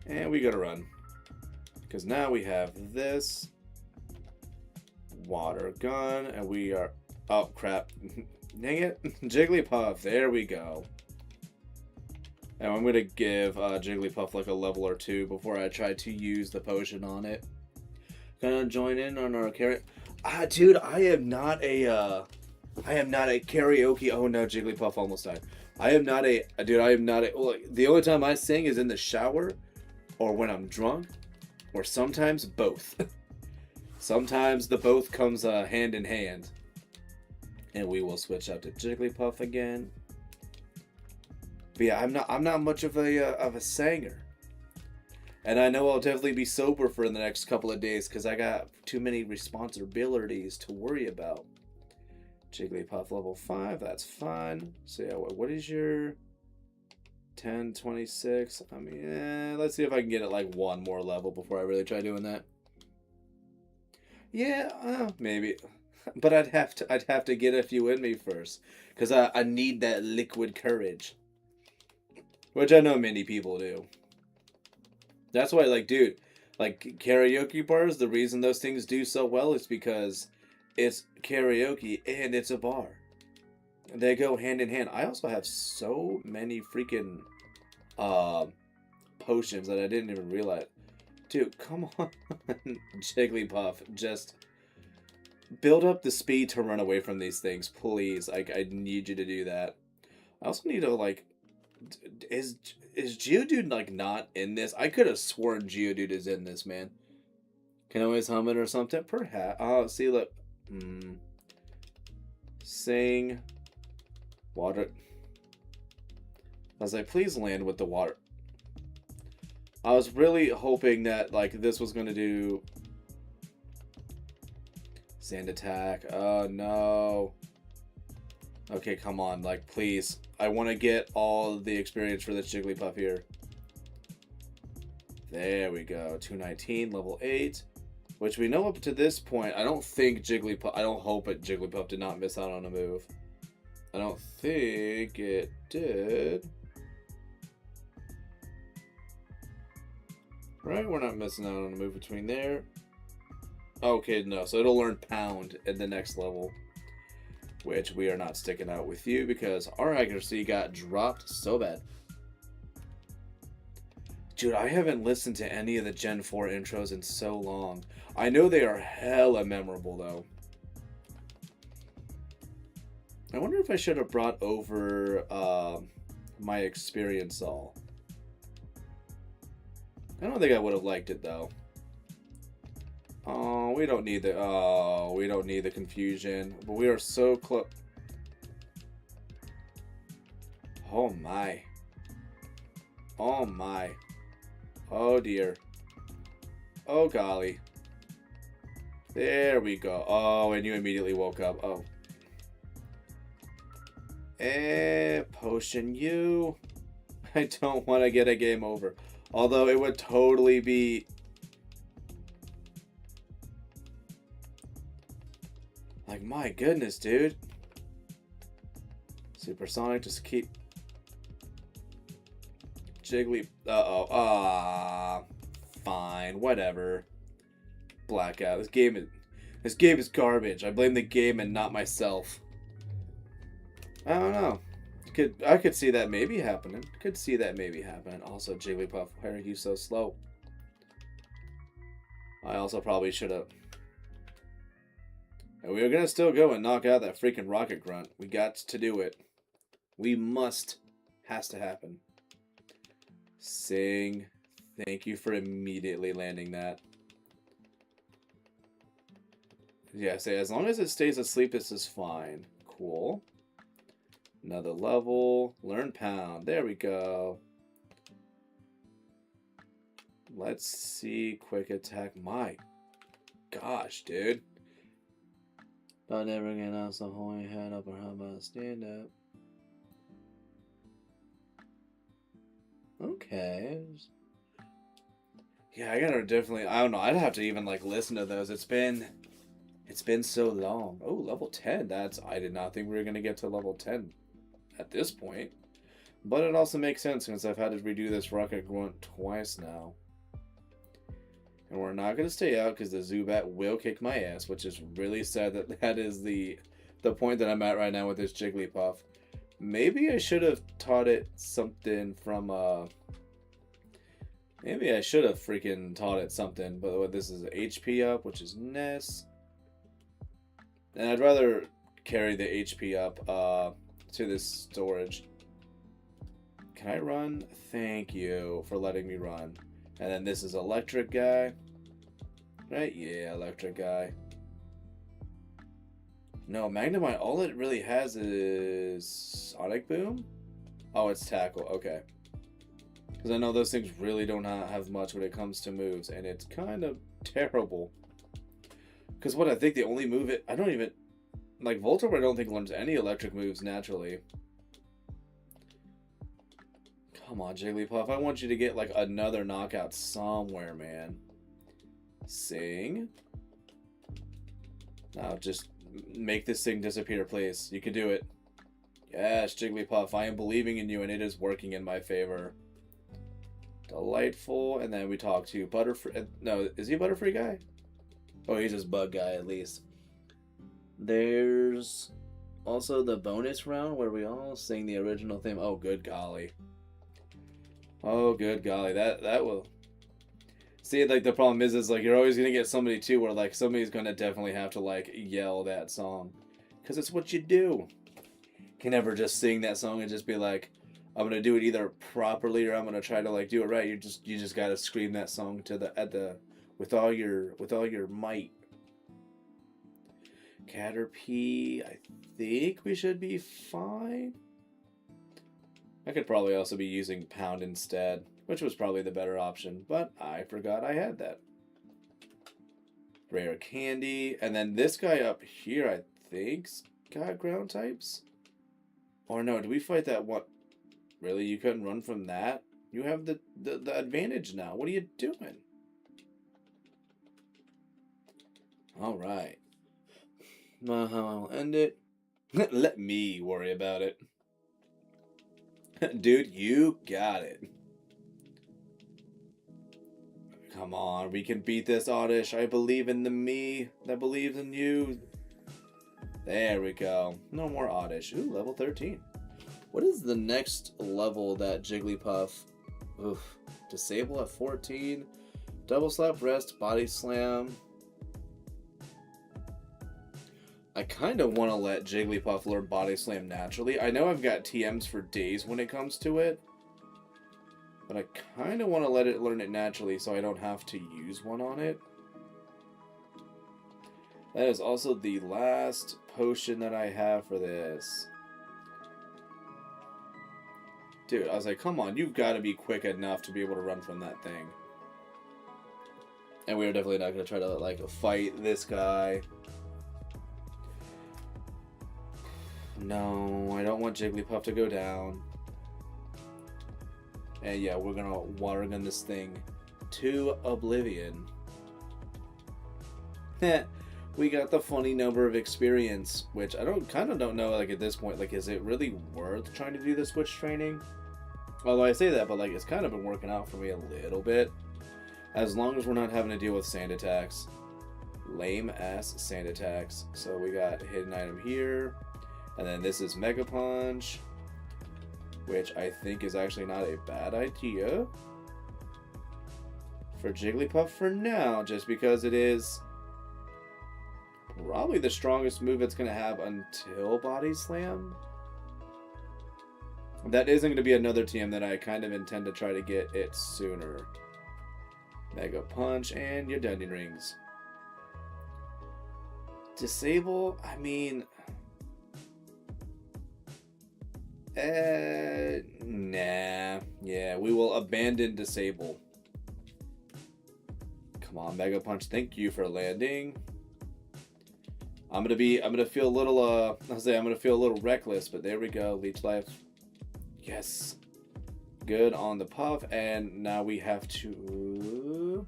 And we gotta run. Because now we have this. Water gun. And we are... Oh, crap. Dang it. Jigglypuff. There we go. And I'm gonna give Jigglypuff like a level or 2 before I try to use the potion on it. Gonna join in on our karaoke. Dude, I am not a karaoke. Oh no, Jigglypuff almost died. I am not a well, the only time I sing is in the shower or when I'm drunk or sometimes both. Sometimes the both comes hand in hand. And we will switch out to Jigglypuff again. But yeah, I'm not much of a singer. And I know I'll definitely be sober for the next couple of days because I got too many responsibilities to worry about. Jigglypuff level 5, that's fine. So yeah, what is your 10, 26. I mean, let's see if I can get it like one more level before I really try doing that. Yeah, maybe. But I'd have to get a few in me first. Because I need that liquid courage. Which I know many people do. That's why, like, dude, like karaoke bars, the reason those things do so well is because it's karaoke and it's a bar. They go hand in hand. I also have so many freaking potions that I didn't even realize. Dude, come on. Jigglypuff, just build up the speed to run away from these things, please. Like, I need you to do that. I also need to, like, is Geodude, like, not in this? I could have sworn Geodude is in this, man. Can I always hum it or something? Perhaps. Oh, see, look. Sing. Water. I was like, please land with the water. I was really hoping that, like, this was going to do... Sand attack. Oh, no. Okay, come on. Like, please. I want to get all the experience for this Jigglypuff here. There we go. 219, level 8. Which we know up to this point, I don't think Jigglypuff... I don't hope it Jigglypuff did not miss out on a move. I don't think it did. Right? We're not missing out on a move between there. Okay, no. So it'll learn Pound at the next level. Which we are not sticking out with you because our accuracy got dropped so bad. Dude, I haven't listened to any of the Gen 4 intros in so long. I know they are hella memorable, though. I wonder if I should have brought over my experience all. I don't think I would have liked it, though. Oh, we don't need the confusion. But we are so close. Oh my. Oh my. Oh dear. Oh golly. There we go. Oh, and you immediately woke up. Oh. Potion you. I don't want to get a game over. Although it would totally be... Like, my goodness, dude. Supersonic, just keep... Jiggly... Uh-oh. Ah, fine. Whatever. Blackout. This game is garbage. I blame the game and not myself. I don't know. I could see that maybe happening. Could see that maybe happening. Also, Jigglypuff, why are you so slow? I also probably should have... And we are going to still go and knock out that freaking rocket grunt. We got to do it. We must. Has to happen. Sing. Thank you for immediately landing that. Yeah, say as long as it stays asleep, this is fine. Cool. Another level. Learn Pound. There we go. Let's see. Quick attack. My gosh, dude. About never again, also hold your head up or how about stand up? Okay. Yeah, I gotta definitely, I don't know, I'd have to even like listen to those. It's been so long. Oh, level 10. I did not think we were gonna get to level 10 at this point. But it also makes sense since I've had to redo this rocket grunt twice now. And we're not going to stay out because the Zubat will kick my ass, which is really sad that is the point that I'm at right now with this Jigglypuff. Maybe I should have taught it something from, maybe I should have freaking taught it something. But this is HP up, which is Ness. And I'd rather carry the HP up to this storage. Can I run? Thank you for letting me run. And then this is electric guy. Right? Yeah, electric guy. No, Magnemite, all it really has is Sonic Boom? Oh, it's Tackle. Okay. Because I know those things really don't have much when it comes to moves. And it's kind of terrible. Because what I think the only move I don't even... Like, Voltorb I don't think learns any electric moves naturally. Come on, Jigglypuff. I want you to get like another knockout somewhere, man. Sing. Now just make this thing disappear, please. You can do it. Yes, Jigglypuff. I am believing in you, and it is working in my favor. Delightful. And then we talk to Butterfree. No, is he a Butterfree guy? Oh, he's just Bug guy at least. There's also the bonus round where we all sing the original theme. Oh, good golly. Oh, good golly. That will... See, like, the problem is like, you're always going to get somebody, too, where, like, somebody's going to definitely have to, like, yell that song. Because it's what you do. You can never just sing that song and just be like, I'm going to do it either properly or I'm going to try to, like, do it right. You just got to scream that song with all your might. Caterpie, I think we should be fine. I could probably also be using Pound instead, which was probably the better option, but I forgot I had that. Rare Candy, and then this guy up here, I think's got ground types? Or no, do we fight that one? Really, you couldn't run from that? You have the advantage now. What are you doing? Alright. I'll end it. Let me worry about it. Dude, you got it. Come on, we can beat this, Oddish. I believe in the me that believes in you. There we go. No more Oddish. Ooh, level 13. What is the next level that Jigglypuff... Oof. Disable at 14. Double slap, rest, body slam. I kind of want to let Jigglypuff learn Body Slam naturally. I know I've got TMs for days when it comes to it. But I kind of want to let it learn it naturally so I don't have to use one on it. That is also the last potion that I have for this. Dude, I was like, come on, you've got to be quick enough to be able to run from that thing. And we are definitely not going to try to, like, fight this guy. No, I don't want Jigglypuff to go down. And yeah, we're gonna water gun this thing to oblivion. We got the funny number of experience, which I kind of don't know, like, at this point, like, is it really worth trying to do the switch training? Although I say that, but, like, it's kind of been working out for me a little bit. As long as we're not having to deal with sand attacks. Lame ass sand attacks. So we got hidden item here. And then this is Mega Punch, which I think is actually not a bad idea for Jigglypuff for now, just because it is probably the strongest move it's going to have until Body Slam. That isn't going to be another TM that I kind of intend to try to get it sooner. Mega Punch and your Dungeon Rings. Disable, I mean... Nah. Yeah, we will abandon Disable. Come on, Mega Punch. Thank you for landing. I'm gonna feel a little, I'm gonna feel a little reckless, but there we go. Leech Life. Yes. Good on the Puff, and now we have to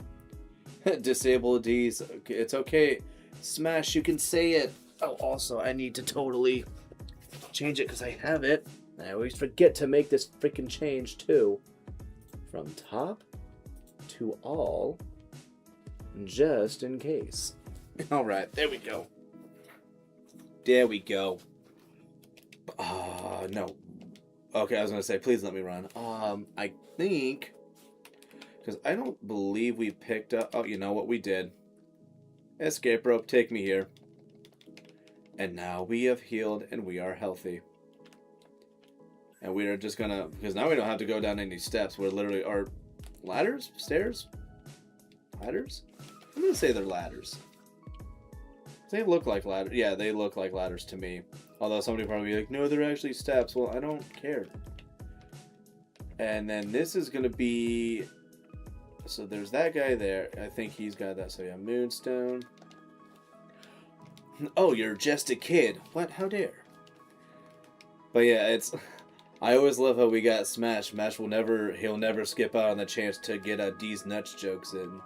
disable D's. It's okay. Smash, you can say it. Oh, also, I need to totally change it because I have it. I always forget to make this freaking change too. From top to all, just in case. Alright, there we go. There we go. No. Okay, I was going to say, please let me run. I think, because I don't believe we picked up, oh, you know what we did. Escape rope, take me here. And now we have healed and we are healthy. And we are just gonna, because now we don't have to go down any steps. We're literally, or ladders? Stairs? Ladders? I'm gonna say they're ladders. They look like ladders. Yeah, they look like ladders to me. Although somebody probably be like, no, they're actually steps. Well, I don't care. And then this is gonna be, so there's that guy there. I think he's got that. So yeah, Moonstone. Oh, you're just a kid. What? How dare? But yeah, it's... I always love how we got Smash. He'll never skip out on the chance to get a D's nuts jokes in.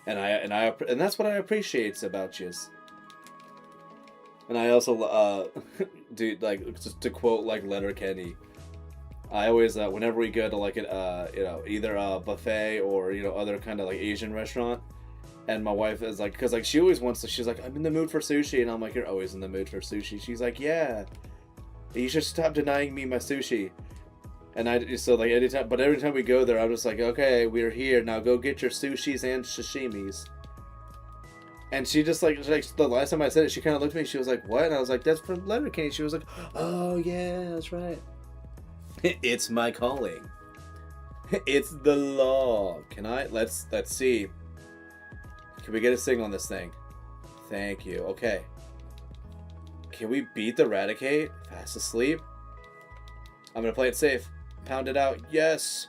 And that's what I appreciate about you. And I also, dude, like, just to quote, like, Letterkenny, I always, whenever we go to, like, either a buffet or, other kind of, like, Asian restaurant, and my wife is like, because, like, she always wants to, she's like, I'm in the mood for sushi, and I'm like, you're always in the mood for sushi. She's like, yeah, you should stop denying me my sushi. And every time we go there, I'm just like, okay, we're here, now go get your sushis and sashimis. And she just, like the last time I said it, she kind of looked at me, she was like, what? And I was like, that's from Letterkenny. She was like, oh, yeah, that's right. It's my calling. It's the law. Let's see. Can we get a sing on this thing? Thank you. Okay. Can we beat the Raticate? Fast asleep? I'm gonna play it safe. Pound it out. Yes!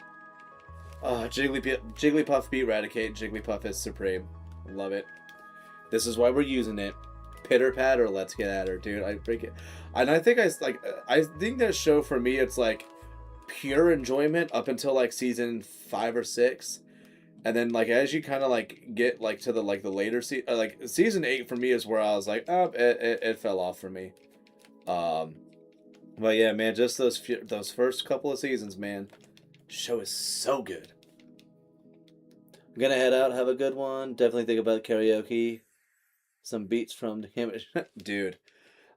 Jigglypuff beat Raticate. Jigglypuff is supreme. Love it. This is why we're using it. Pitter patter, let's get at her, dude. I break it. And I think I think that show for me, it's like pure enjoyment up until like season 5 or 6. And then like as you kind of like get like to the later like season 8 for me is where I was like, oh, it fell off for me. But yeah, man, just those first couple of seasons, man. Show is so good. I'm gonna head out, have a good one. Definitely think about karaoke. Some beats from him. Dude,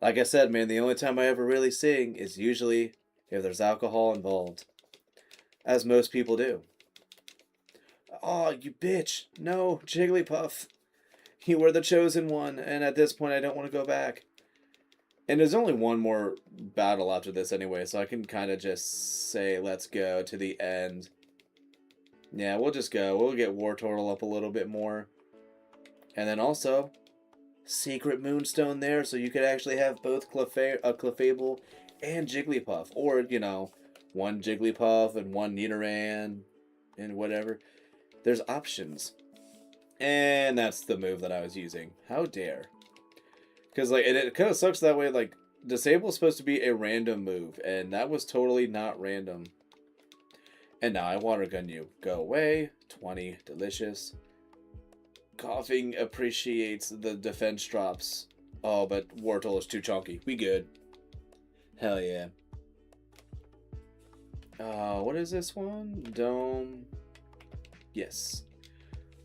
like I said, man, the only time I ever really sing is usually if there's alcohol involved. As most people do. Oh, you bitch. No, Jigglypuff. You were the chosen one, and at this point I don't want to go back. And there's only one more battle after this anyway, so I can kind of just say let's go to the end. Yeah, we'll just go. We'll get War Turtle up a little bit more. And then also, Secret Moonstone there, so you could actually have both Clefable and Jigglypuff. Or, one Jigglypuff and one Nidoran and whatever. There's options. And that's the move that I was using. How dare. Because, like, and it kind of sucks that way, like, Disable is supposed to be a random move, and that was totally not random. And now I Water Gun you. Go away. 20. Delicious. Coughing appreciates the defense drops. Oh, but Wartortle is too chunky. We good. Hell yeah. What is this one? Dome. Yes.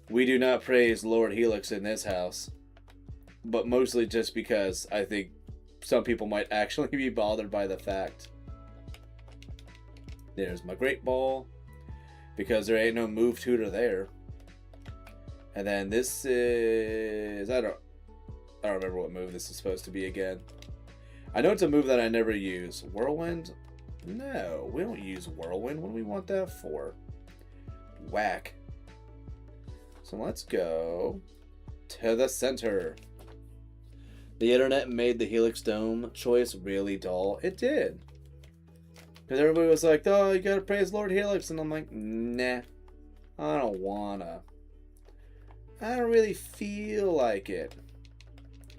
We do not praise Lord Helix in this house. But mostly just because I think some people might actually be bothered by the fact. There's my Great Ball. Because there ain't no move tutor there. And then this is... I don't remember what move this is supposed to be again. I know it's a move that I never use. Whirlwind? No, we don't use Whirlwind. What do we want that for? Whack. So let's go to the center. The internet made the Helix Dome choice really dull. It did. Because everybody was like, oh, you gotta praise Lord Helix. And I'm like, nah, I don't wanna. I don't really feel like it.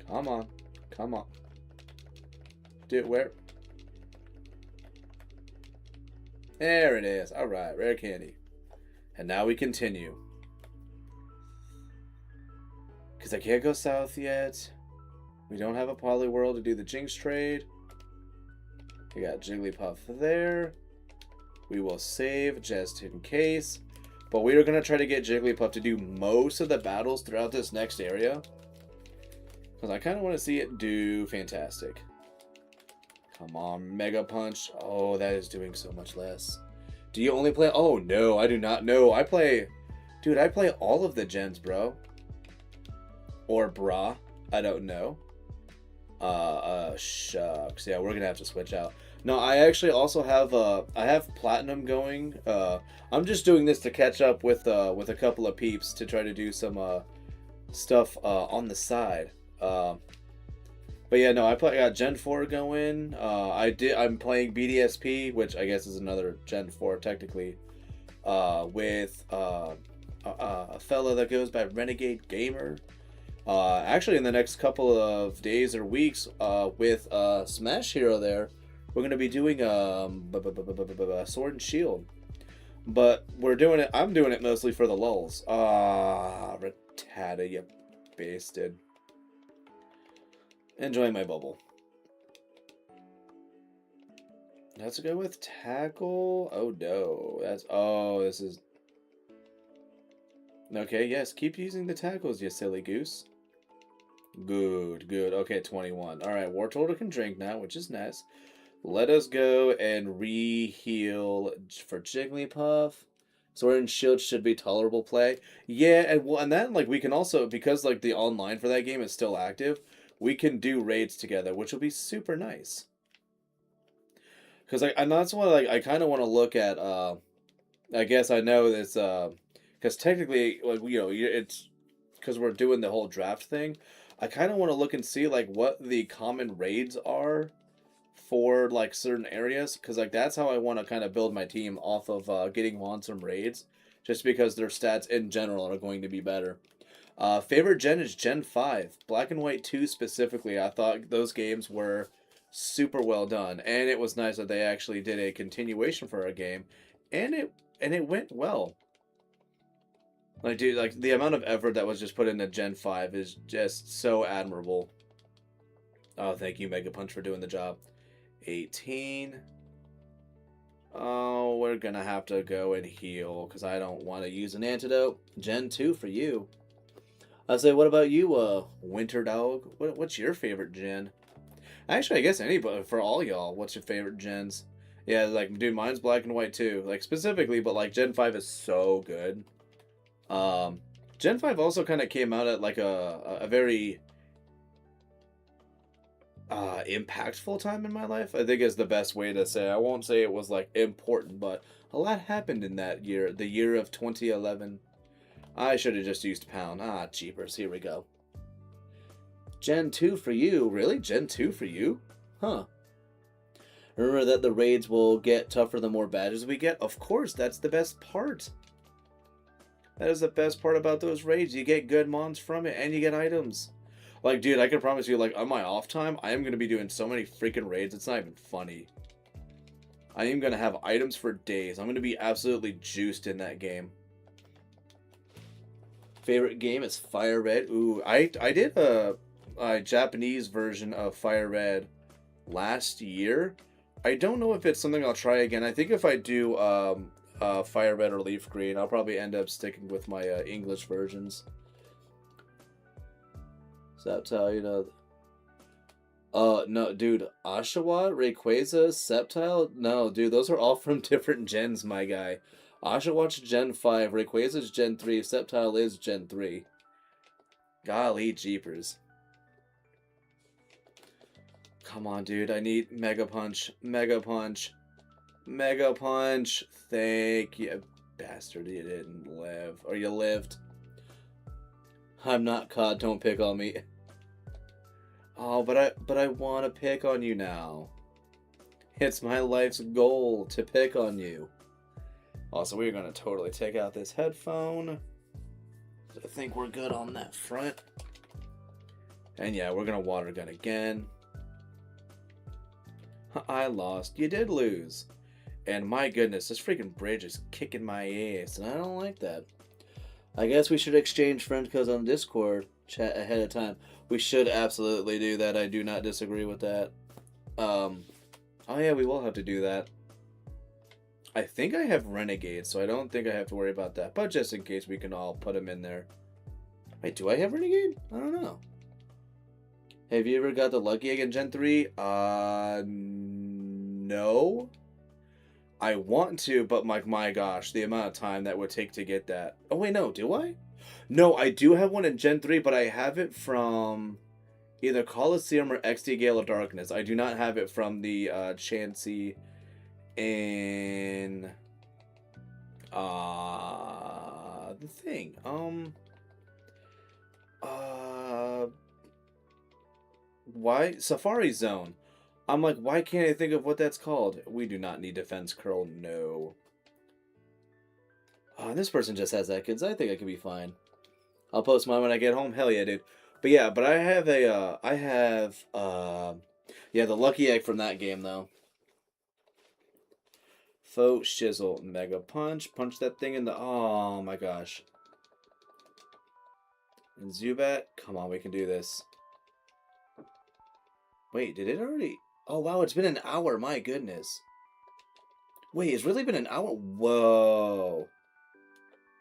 Come on. Come on. Do it where? There it is. Alright, rare candy. And now we continue. Because I can't go south yet. We don't have a Poliwhirl to do the Jinx trade. We got Jigglypuff there. We will save just in case. But we are going to try to get Jigglypuff to do most of the battles throughout this next area. Because I kind of want to see it do fantastic. Come on, Mega Punch. Oh, that is doing so much less. Do you only play... Oh, no, I do not know. I play... Dude, I play all of the gens, bro. Or brah. I don't know. Shucks. Yeah, we're going to have to switch out. No, I actually also have, I have Platinum going. I'm just doing this to catch up with a couple of peeps to try to do some, stuff, on the side. But yeah, no, I got Gen 4 going. I'm playing BDSP, which I guess is another Gen 4 technically, with, a fella that goes by Renegade Gamer. Actually in the next couple of days or weeks, with, Smash Hero there. we're gonna be doing Sword and Shield, but we're doing it. I'm doing it mostly for the lulz. Ah, Rattata, you bastard. Enjoying my bubble. Let's go with tackle. Oh no, this is. Okay, yes, keep using the tackles, you silly goose. Good, good. Okay, 21. All right, War Turtle can drink now, which is nice. Let us go and re-heal for Jigglypuff. Sword and Shield should be tolerable play. Yeah, and then like we can also, because like the online for that game is still active, we can do raids together, which will be super nice. Because and that's what I kind of want to look at. I guess I know this because technically, like it's because we're doing the whole draft thing. I kind of want to look and see like what the common raids are for like certain areas, because like that's how I want to kind of build my team off of getting on some raids, just because their stats in general are going to be better. Favorite gen is Gen 5. Black and White 2 specifically, I thought those games were super well done, and it was nice that they actually did a continuation for a game, and it went well. Like, dude, like the amount of effort that was just put into Gen 5 is just so admirable. Oh, thank you, Mega Punch, for doing the job. 18. Oh, we're gonna have to go and heal because I don't want to use an antidote. Gen 2 for you. I say, what about you, Winter Dog? What's your favorite gen? Actually, I guess anybody, for all y'all, what's your favorite gens? Yeah, like, dude, mine's Black and White too. Like, specifically, but like Gen 5 is so good. Gen 5 also kind of came out at like a very impactful time in my life, I think, is the best way to say. I won't say it was like important, but a lot happened in that year, the year of 2011. I should have just used pound. Ah, cheapers. Here we go. Gen 2 for you. Really? Gen 2 for you? Huh. Remember that the raids will get tougher the more badges we get? Of course, that's the best part. That is the best part about those raids. You get good mons from it, and you get items. Like, dude, I can promise you, like, on my off time, I am going to be doing so many freaking raids, it's not even funny. I am going to have items for days. I'm going to be absolutely juiced in that game. Favorite game is Fire Red. Ooh, I did a Japanese version of Fire Red last year. I don't know if it's something I'll try again. I think if I do Fire Red or Leaf Green, I'll probably end up sticking with my English versions. Sceptile, you know. No, dude. Oshawa, Rayquaza, Sceptile? No, dude, those are all from different gens, my guy. Oshawat's Gen 5, Rayquaza's Gen 3, Sceptile is Gen 3. Golly jeepers. Come on, dude, I need Mega Punch. Mega Punch. Mega Punch. Thank you. Bastard, you didn't live. Or you lived. I'm not caught, don't pick on me. Oh, but I want to pick on you now. It's my life's goal to pick on you. Also, we're going to totally take out this headphone. I think we're good on that front. And yeah, we're going to water gun again. I lost. You did lose. And my goodness, this freaking bridge is kicking my ass. And I don't like that. I guess we should exchange friend codes on Discord chat ahead of time. We should absolutely do that. I do not disagree with that. Oh yeah, we will have to do that. I think I have Renegade, so I don't think I have to worry about that. But just in case, we can all put them in there. Wait, do I have Renegade? I don't know. Have you ever got the Lucky Egg in Gen 3? No. I want to, but my gosh, the amount of time that would take to get that. Oh wait, no, do I? No, I do have one in Gen 3, but I have it from either Coliseum or XD Gale of Darkness. I do not have it from the Chansey in the thing. Why Safari Zone? I'm like, why can't I think of what that's called? We do not need defense curl, no. This person just has that, kids. I think I could be fine. I'll post mine when I get home. Hell yeah, dude. But yeah, but I have a, yeah, the Lucky Egg from that game, though. Faux shizzle. Mega punch. Punch that thing in the... Oh my gosh. And Zubat. Come on, we can do this. Wait, did it already... Oh wow, it's been an hour. My goodness. Wait, it's really been an hour? Whoa.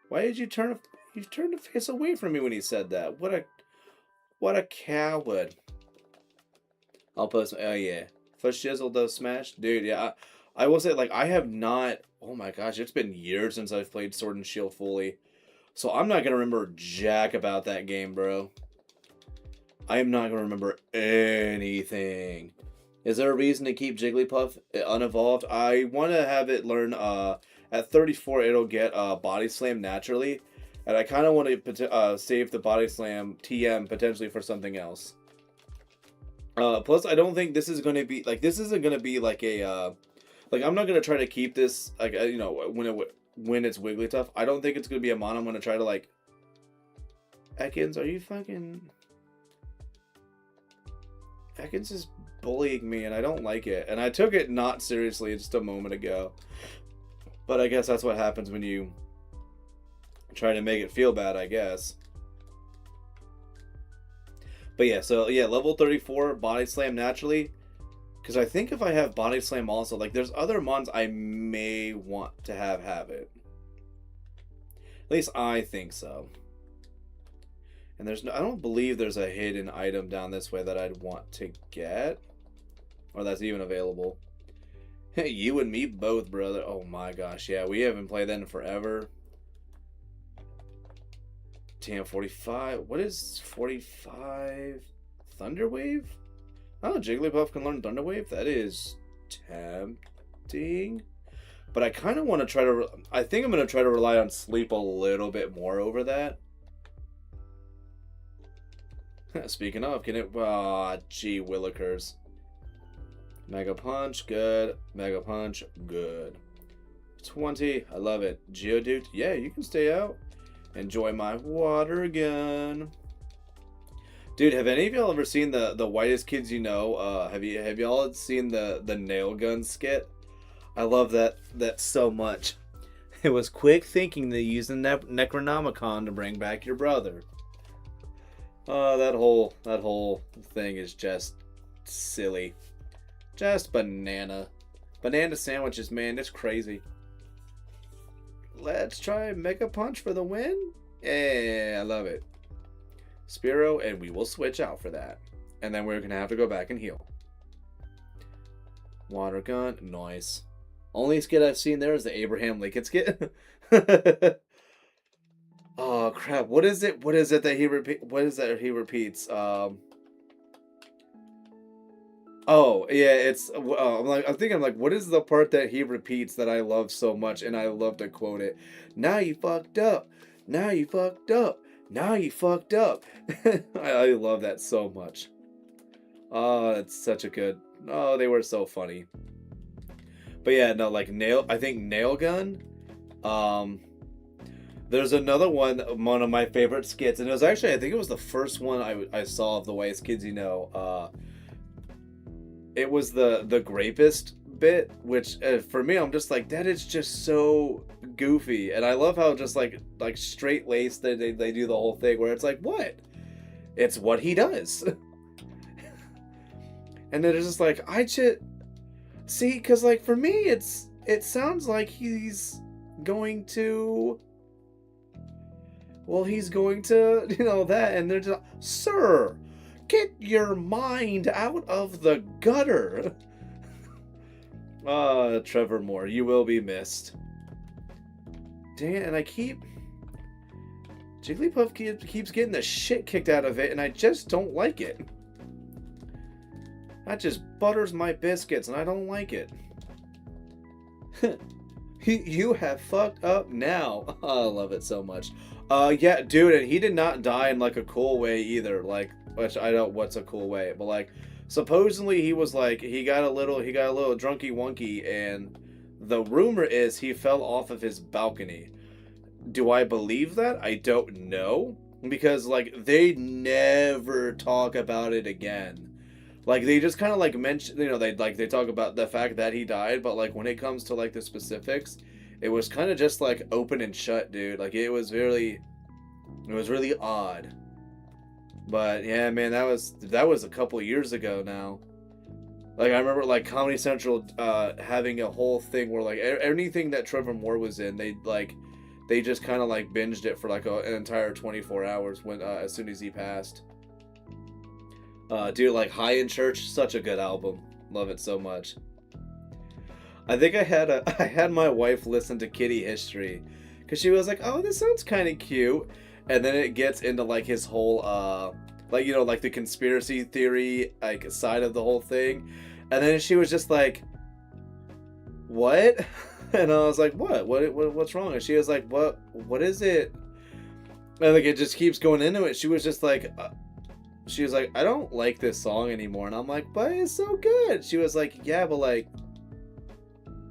Why did you turn... You turned the face away from me when he said that. What a coward. I'll post... Oh yeah. First Shizzle does Smash? Dude, yeah. I will say, like, I have not... Oh my gosh, it's been years since I've played Sword and Shield fully. So I'm not going to remember jack about that game, bro. I am not going to remember anything. Is there a reason to keep Jigglypuff unevolved? I want to have it learn, at 34, it'll get Body Slam naturally. And I kind of want to save the Body Slam TM potentially for something else. Plus, I don't think this is going to be, like, this isn't going to be like a, like, I'm not going to try to keep this, like, you know, when it's Wigglytuff. I don't think it's going to be a mon I'm going to try to, like, Ekans, are you fucking... Ekans is bullying me, and I don't like it. And I took it not seriously just a moment ago. But I guess that's what happens when you try to make it feel bad, I guess. But yeah, so yeah, level 34, Body Slam naturally. Because I think if I have Body Slam also, like, there's other mons I may want to have it. At least I think so. And there's no, I don't believe there's a hidden item down this way that I'd want to get. Or that's even available. Hey, you and me both, brother. Oh my gosh, yeah, we haven't played that in forever. Damn, 45. What is 45? Thunder Wave? Oh, Jigglypuff can learn Thunder Wave? That is tempting. But I kind of want to try to... I think I'm going to try to rely on Sleep a little bit more over that. Speaking of, can it... Ah, gee willikers. Mega Punch, good. Mega Punch, good. 20, I love it. Geodude, yeah, you can stay out. Enjoy my water gun. Dude, have any of y'all ever seen the Whitest Kids You Know? Have y'all seen the nail gun skit? I love that so much. It was quick thinking to use the Necronomicon to bring back your brother. That whole thing is just silly. Just banana. Banana sandwiches, man, it's crazy. Let's try Mega Punch for the win. Yeah, I love it. Spearow, and we will switch out for that. And then we're going to have to go back and heal. Water gun, nice. Only skit I've seen there is the Abraham Lincoln skit. Oh, crap. What is it? What is it that he repeats? Oh, yeah, it's, I'm thinking, what is the part that he repeats that I love so much, and I love to quote it? Now you fucked up. Now you fucked up. Now you fucked up. I love that so much. Oh, it's such a good, oh, they were so funny. But yeah, no, like, I think Nail Gun, there's another one of my favorite skits, and it was actually, I think it was the first one I saw of the Whitest Kids You Know. It was the Grapist bit, which for me, I'm just like, that is just so goofy. And I love how just like straight laced they do the whole thing where it's like, what? It's what he does. And then it's just like, see, because like for me, it sounds like he's going to, well, he's going to, you know, that, and they're just, sir, get your mind out of the gutter. Trevor Moore, you will be missed. Dang it, and Jigglypuff keeps getting the shit kicked out of it, and I just don't like it. That just butters my biscuits, and I don't like it. You have fucked up now. Oh, I love it so much. Yeah, dude, and he did not die in like a cool way either. Like, which I don't. What's a cool way? But like, supposedly he was like he got a little drunky wonky, and the rumor is he fell off of his balcony. Do I believe that? I don't know, because like they never talk about it again. Like they just kind of like mention, they talk about the fact that he died, but like when it comes to like the specifics, it was kind of just like open and shut, dude. Like it was really odd. But yeah, man, that was a couple of years ago now. Like I remember like Comedy Central having a whole thing where like anything that Trevor Moore was in, they just kind of like binged it for like an entire 24 hours when as soon as he passed. Dude, like High in Church, such a good album. Love it so much. I think I had my wife listen to Kitty History because she was like, "Oh, this sounds kind of cute," and then it gets into like his whole like the conspiracy theory like side of the whole thing, and then she was just like, "What?" And I was like, What's wrong?" And she was like, What is it?" And like it just keeps going into it. She was just like. She was like, "I don't like this song anymore," and I'm like, "But it's so good." She was like, "Yeah, but like,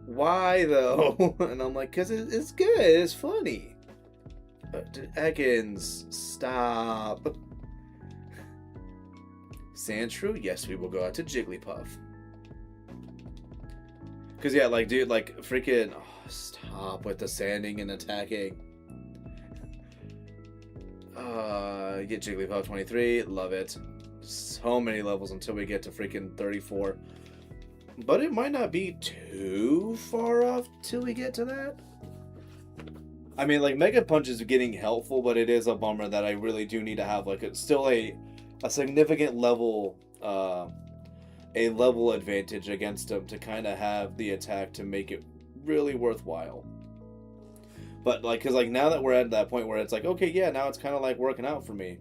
why though?" And I'm like, "Cause it's good. It's funny." Ekans, stop. Sandshrew, yes, we will go out to Jigglypuff. Cause yeah, like, dude, like, freaking, stop with the sanding and attacking. Get Jigglypuff 23, love it. So many levels until we get to freaking 34. But it might not be too far off till we get to that. I mean, like, Mega Punch is getting helpful, but it is a bummer that I really do need to have, like, still a significant level, a level advantage against him to kind of have the attack to make it really worthwhile. But, like, because, like, now that we're at that point where it's like, okay, yeah, now it's kind of, like, working out for me.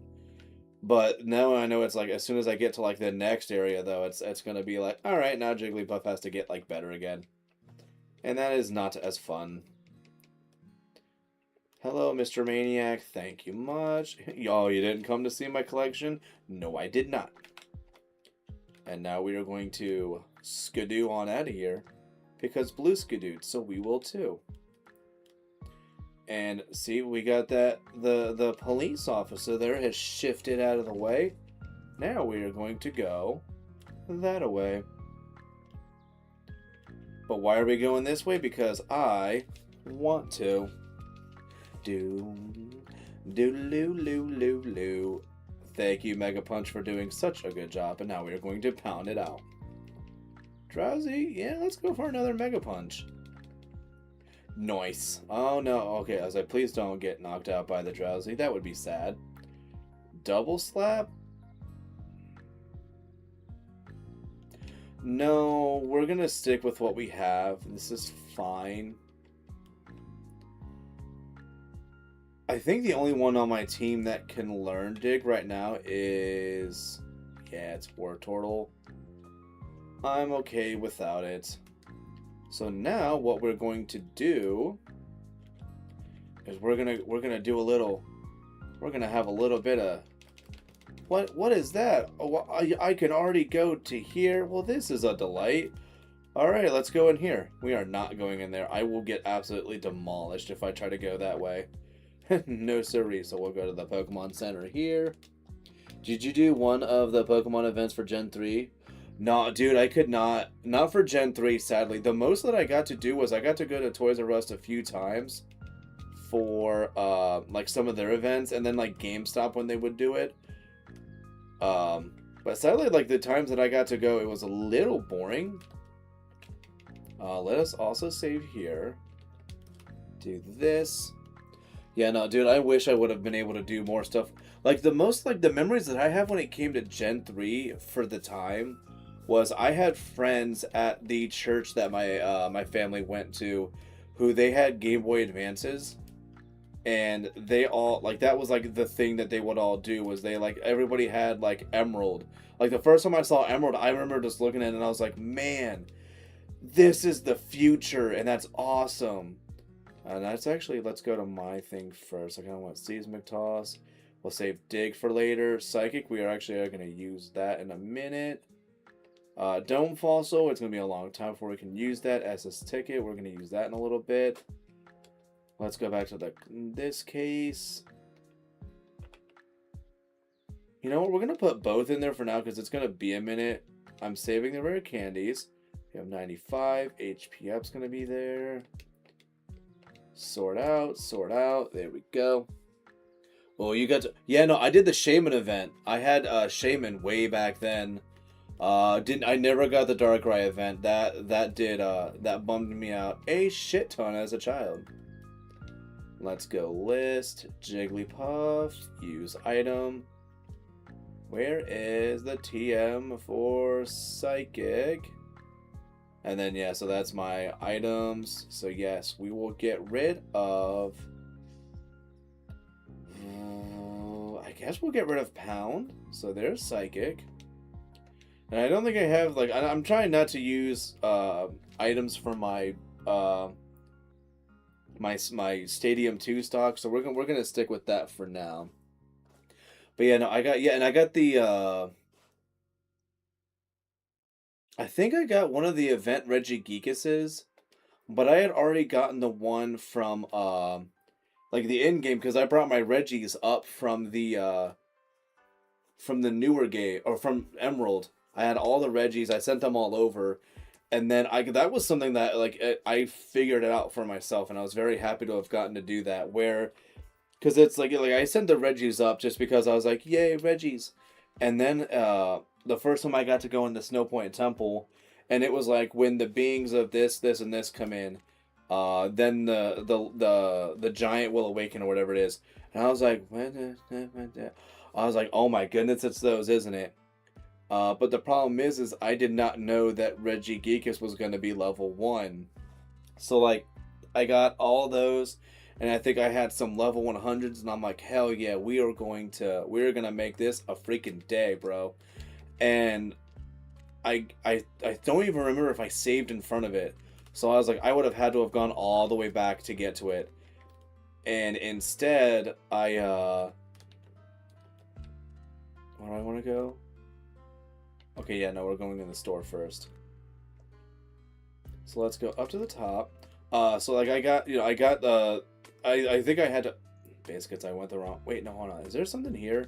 But now I know it's, like, as soon as I get to, like, the next area, though, it's going to be like, all right, now Jigglypuff has to get, like, better again. And that is not as fun. Hello, Mr. Maniac. Thank you much. Y'all, you didn't come to see my collection? No, I did not. And now we are going to skidoo on out of here. Because Blue skidooed, so we will too. And see, we got that the police officer there has shifted out of the way. Now we are going to go that away. But why are we going this way? Because I want to. Do-do-do-do-do-do. Thank you, Mega Punch, for doing such a good job. And now we are going to pound it out. Drowsy? Yeah, let's go for another Mega Punch. Nice. Oh no, okay, I was like, please don't get knocked out by the Drowsy. That would be sad. Double slap? No, we're gonna stick with what we have. This is fine. I think the only one on my team that can learn Dig right now is... yeah, it's Wartortle. I'm okay without it. So now what we're going to do is we're gonna do a little. We're gonna have a little bit of. What is that? Oh, I can already go to here. Well, this is a delight. All right, let's go in here. We are not going in there. I will get absolutely demolished if I try to go that way. No siree. So we'll go to the Pokemon Center here. Did you do one of the Pokemon events for Gen 3? No, dude, I could not. Not for Gen 3, sadly. The most that I got to do was I got to go to Toys R Us a few times for, like, some of their events, and then, like, GameStop when they would do it. But sadly, like, the times that I got to go, it was a little boring. Let us also save here. Do this. Yeah, no, dude, I wish I would have been able to do more stuff. Like, the memories that I have when it came to Gen 3 for the time was I had friends at the church that my family went to who they had Game Boy Advances, and they all, like, that was, like, the thing that they would all do was they, like, everybody had, like, Emerald. Like, the first time I saw Emerald, I remember just looking at it and I was like, man, this is the future, and that's awesome. And that's actually, let's go to my thing first. I kind of want Seismic Toss. We'll save Dig for later. Psychic, we are actually going to use that in a minute. Dome Fossil, it's going to be a long time before we can use that. SS Ticket, we're going to use that in a little bit. Let's go back to this case. You know what, we're going to put both in there for now because it's going to be a minute. I'm saving the rare candies. We have 95. HP up's going to be there. Sort out. There we go. Well, you got to... Yeah, no, I did the Shaman event. I had Shaman way back then. I never got the Darkrai event. That bummed me out a shit ton as a child. Let's go list. Jigglypuff. Use item. Where is the TM for Psychic? And then, yeah, so that's my items. So, yes, we will get rid of... I guess we'll get rid of Pound. So there's Psychic. And I don't think I have, like... I'm trying not to use items for my... my Stadium 2 stock. So we're gonna stick with that for now. But yeah, no, I got the... I think I got one of the event Regigigas, but I had already gotten the one from like the end game because I brought my Regis up from the newer game or from Emerald. I had all the Regis. I sent them all over, and then that was something that like I figured it out for myself, and I was very happy to have gotten to do that. Where, because it's like I sent the Regis up just because I was like, yay Regis, and then the first time I got to go in the Snow Point Temple, and it was like when the beings of this, and this come in, then the giant will awaken or whatever it is, and I was like, oh my goodness, it's those, isn't it? But the problem is I did not know that Regigigas was going to be level 1, so like I got all those, and I think I had some level 100s, and I'm like, hell yeah, we're gonna make this a freaking day, bro. And I don't even remember if I saved in front of it. So I was like, I would have had to have gone all the way back to get to it. And instead, where do I want to go? Okay, yeah, no, we're going in the store first. So let's go up to the top. So like I think I had to... Biscuits, I went the wrong... Wait, no, hold on. Is there something here?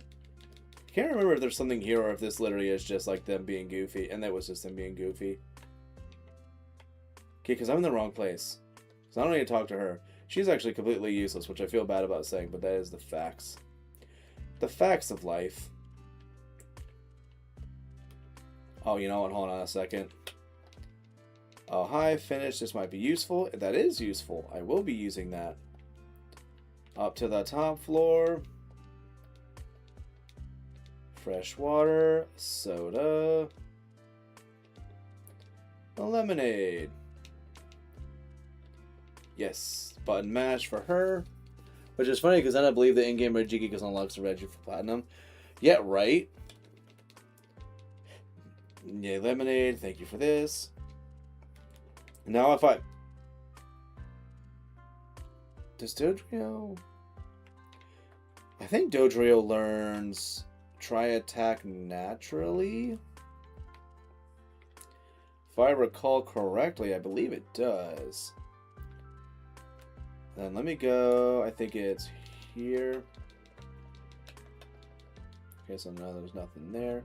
I can't remember if there's something here or if this literally is just like them being goofy. And that was just them being goofy. Okay, because I'm in the wrong place. So I don't need to talk to her. She's actually completely useless, which I feel bad about saying, but that is the facts. The facts of life. Oh, you know what? Hold on a second. Oh, hi, finish. This might be useful. That is useful. I will be using that. Up to the top floor. Fresh water, soda, a lemonade. Yes, button mash for her. Which is funny because then I believe the in-game Regigigas unlocks the Regi for Platinum. Yeah, right. Yay, lemonade. Thank you for this. Now if I... Does Dodrio... I think Dodrio learns... Try attack naturally? If I recall correctly, I believe it does. Then let me go. I think it's here. Okay, so no, there's nothing there.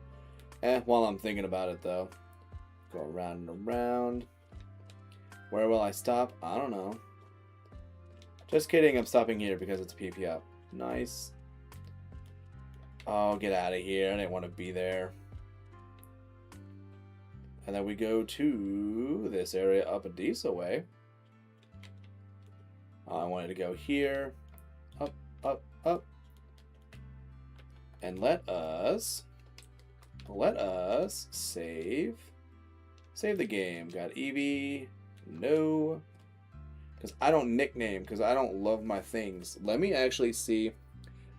While I'm thinking about it though. Go around and around. Where will I stop? I don't know. Just kidding, I'm stopping here because it's PP up. Nice. Oh, get out of here. I didn't want to be there. And then we go to this area up a decent way. I wanted to go here. Up, up, up. And let us save the game. Got Eevee. No. Because I don't nickname, because I don't love my things. Let me actually see.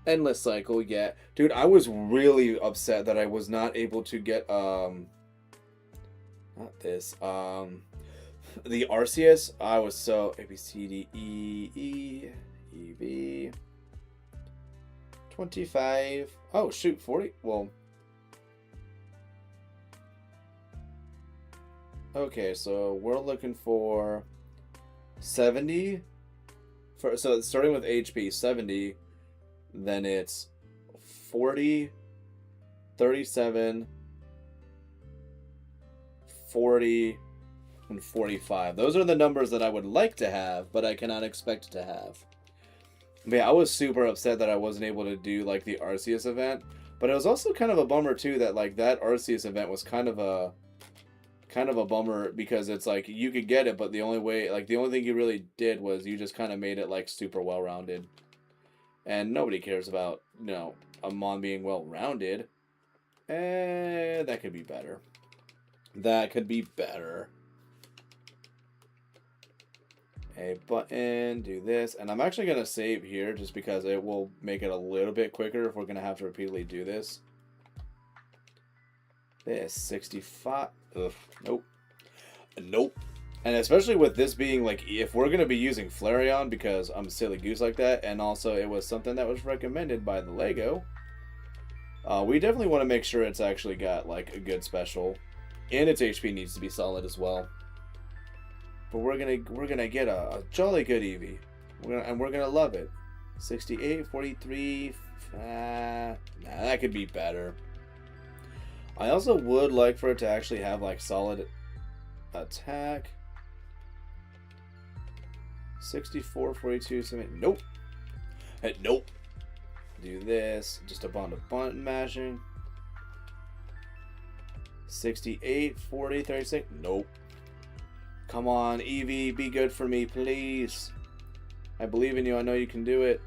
Endless cycle, yeah. Dude, I was really upset that I was not able to get, not this, the Arceus. I was so, A, B, C, D, E, E, E, V, 25, oh, shoot, 40, well, okay, so we're looking for 70, so starting with HP, 70, then it's 40, 37, 40, and 45. Those are the numbers that I would like to have, but I cannot expect to have. But yeah, I was super upset that I wasn't able to do like the Arceus event, but it was also kind of a bummer too that like that Arceus event was kind of a bummer because it's like you could get it, but the only way, like the only thing you really did was you just kind of made it like super well rounded, and nobody cares about, you know, a mon being well rounded. That could be better. That could be better. A button, do this, and I'm actually going to save here just because it will make it a little bit quicker if we're going to have to repeatedly do this. This, 65, ugh, nope, nope. And especially with this being, like, if we're going to be using Flareon, because I'm a silly goose like that, and also it was something that was recommended by the Lego, we definitely want to make sure it's actually got, like, a good special, and its HP needs to be solid as well. But we're gonna get a jolly good Eevee, we're gonna love it. 68, 43. Nah, that could be better. I also would like for it to actually have like solid attack. 64, 42, 70. Nope. Nope. Do this. Just a bunch of button mashing. 68, 40, 36. Nope. Come on, Eevee, be good for me, please. I believe in you. I know you can do it.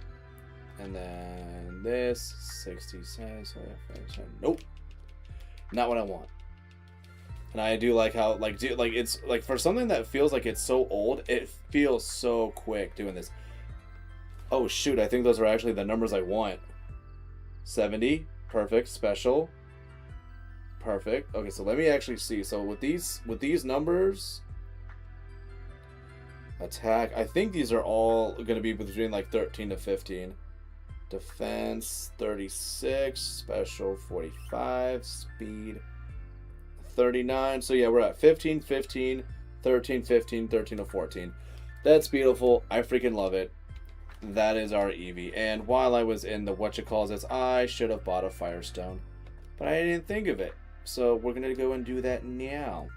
And then this, 67, nope. Not what I want. And I do like how, like, it's, like, for something that feels like it's so old, it feels so quick doing this. Oh, shoot, I think those are actually the numbers I want. 70, perfect, special. Perfect. Okay, so let me actually see. So with these numbers... Attack. I think these are all going to be between like 13 to 15. Defense 36. Special 45. Speed 39. So yeah, we're at 15, 15, 13, 15, 13 to 14. That's beautiful. I freaking love it. That is our Eevee. And while I was in the whatchamacallits, I should have bought a Firestone. But I didn't think of it. So we're going to go and do that now.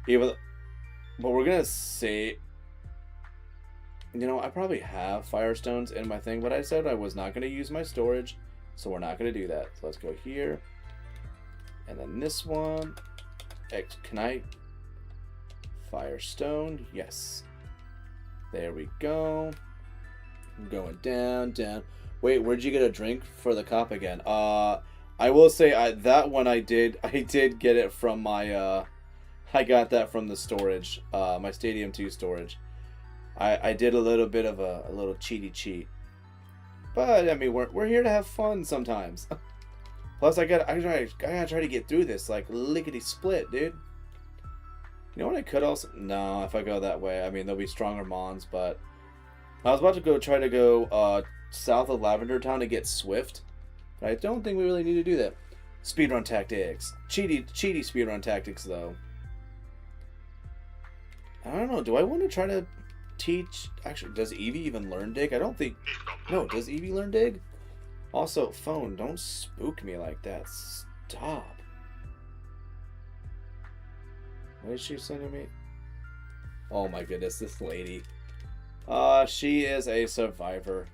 But we're going to say... You know, I probably have Firestones in my thing, but I said I was not going to use my storage, so we're not going to do that. So let's go here. And then this one. Can I? Firestone. Yes. There we go. I'm going down, down. Wait, where'd you get a drink for the cop again? I will say that one I did get it from my, I got that from the storage, my Stadium 2 storage. I did a little bit of a little cheaty cheat, but I mean we're here to have fun sometimes. Plus I gotta try to get through this like lickety split, dude. You know what I could also if I go that way, I mean there'll be stronger mons, but I was about to try to go south of Lavender Town to get Swift, but I don't think we really need to do that. Speedrun tactics, cheaty speedrun tactics though. I don't know. Do I want to try to teach? Actually, does Eevee even learn dig? I don't think. No, does Eevee learn dig? Also, phone, don't spook me like that. Stop. What is she sending me? Oh my goodness, this lady. She is a survivor.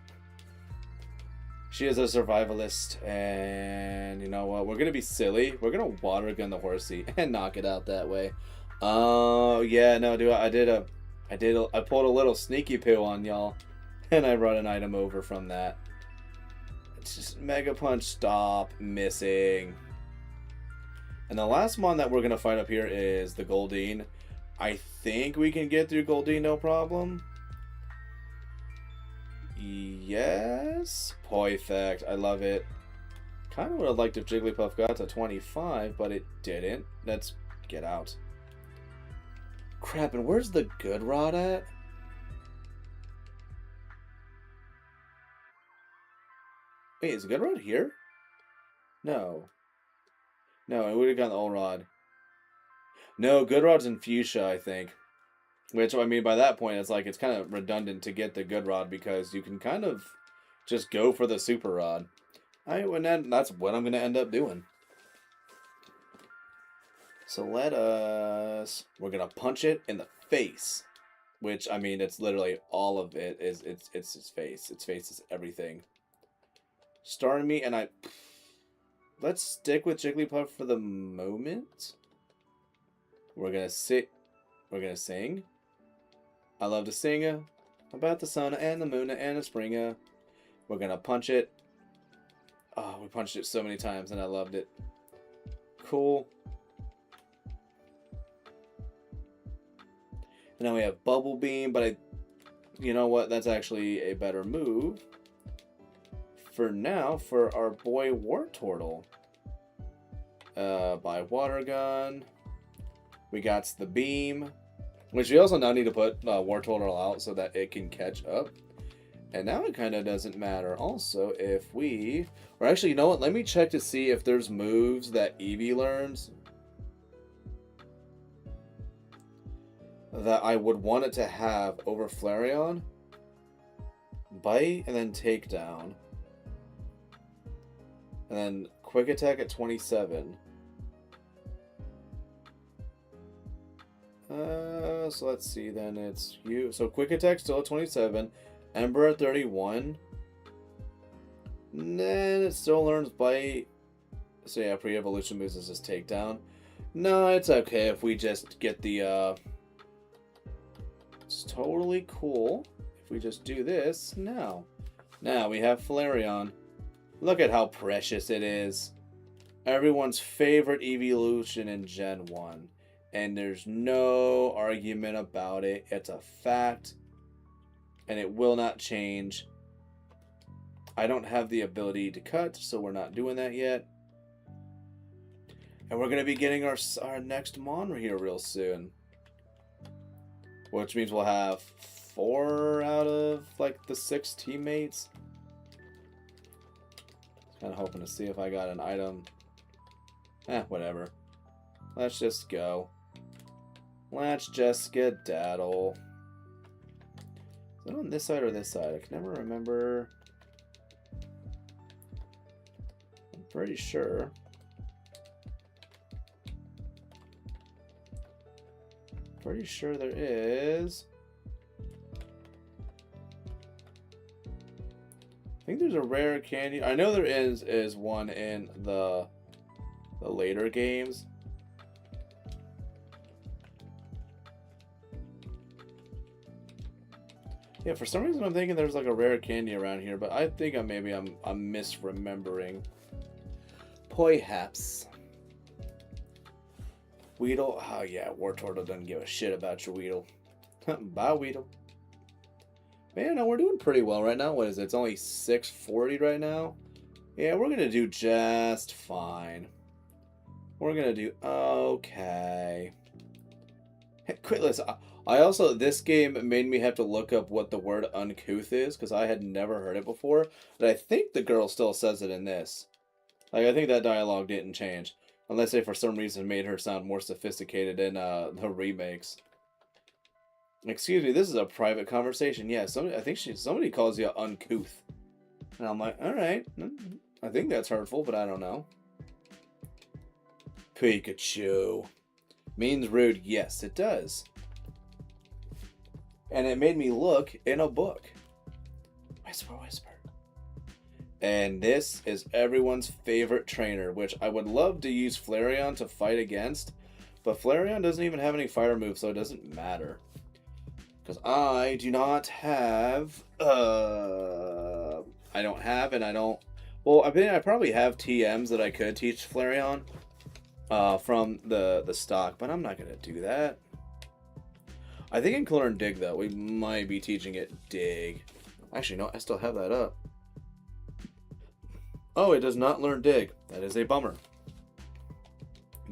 She is a survivalist, and you know what? We're gonna be silly. We're gonna water gun the horsey and knock it out that way. Oh yeah, no, dude, I pulled a little sneaky poo on y'all, and I brought an item over from that. It's just Mega Punch, stop missing. And the last mon that we're going to fight up here is the Goldeen. I think we can get through Goldeen no problem. Yes. Perfect. I love it. Kind of would have liked if Jigglypuff got to 25, but it didn't. Let's get out. Crap, and where's the good rod at? Wait, is the good rod here? No. No, it would have gotten the old rod. No, good rod's in Fuchsia, I think. Which, I mean, by that point, it's like, it's kind of redundant to get the good rod because you can kind of just go for the super rod. That's what I'm going to end up doing. So we're gonna punch it in the face. Which, I mean, it's literally all of it is, it's his face. Its face is everything. Starting me, and let's stick with Jigglypuff for the moment. We're gonna sing. I love to sing about the sun and the moon and the spring. We're gonna punch it. Oh, we punched it so many times and I loved it. Cool. And now we have Bubble Beam, but you know what? That's actually a better move. For now, for our boy Wartortle. By Water Gun. We got the Beam. Which we also now need to put Wartortle out so that it can catch up. And now it kind of doesn't matter. Also, if we... Or actually, you know what? Let me check to see if there's moves that Eevee learns that I would want it to have over Flareon. Bite and then Takedown. And then Quick Attack at 27. So let's see then. It's you. So Quick Attack still at 27. Ember at 31. And then it still learns Bite. So yeah, pre-evolution moves is just Takedown. No, it's okay if we just get the it's totally cool if we just do this now. Now we have Flareon. Look at how precious it is. Everyone's favorite evolution in Gen 1. And there's no argument about it. It's a fact. And it will not change. I don't have the ability to cut, so we're not doing that yet. And we're going to be getting our next Mon here real soon. Which means we'll have 4 out of, like, the 6 teammates. Kind of hoping to see if I got an item. Whatever. Let's just go. Let's just skedaddle. Is it on this side or this side? I can never remember. I'm pretty sure. Pretty sure there is. I think there's a rare candy. I know there is one in the later games. Yeah, for some reason I'm thinking there's like a rare candy around here, but I think I'm misremembering. Perhaps. Weedle. Oh yeah, Wartortle doesn't give a shit about your Weedle. Bye, Weedle. Man, no, we're doing pretty well right now. What is it? It's only 6:40 right now. Yeah, we're gonna do just fine. We're gonna do okay. Hey, quit, listen. I also, this game made me have to look up what the word uncouth is, because I had never heard it before. But I think the girl still says it in this. Like, I think that dialogue didn't change. Unless they, for some reason, made her sound more sophisticated in the remakes. Excuse me, this is a private conversation. Yeah, somebody calls you uncouth. And I'm like, alright. I think that's hurtful, but I don't know. Pikachu. Means rude. Yes, it does. And it made me look in a book. Whisper, whisper. And this is everyone's favorite trainer, which I would love to use Flareon to fight against. But Flareon doesn't even have any fire moves, so it doesn't matter. Because I do not have... I don't have, and I don't... Well, I probably have TMs that I could teach Flareon from the stock, but I'm not going to do that. I think I can learn Dig, though. We might be teaching it Dig. Actually, no, I still have that up. Oh, it does not learn Dig. That is a bummer.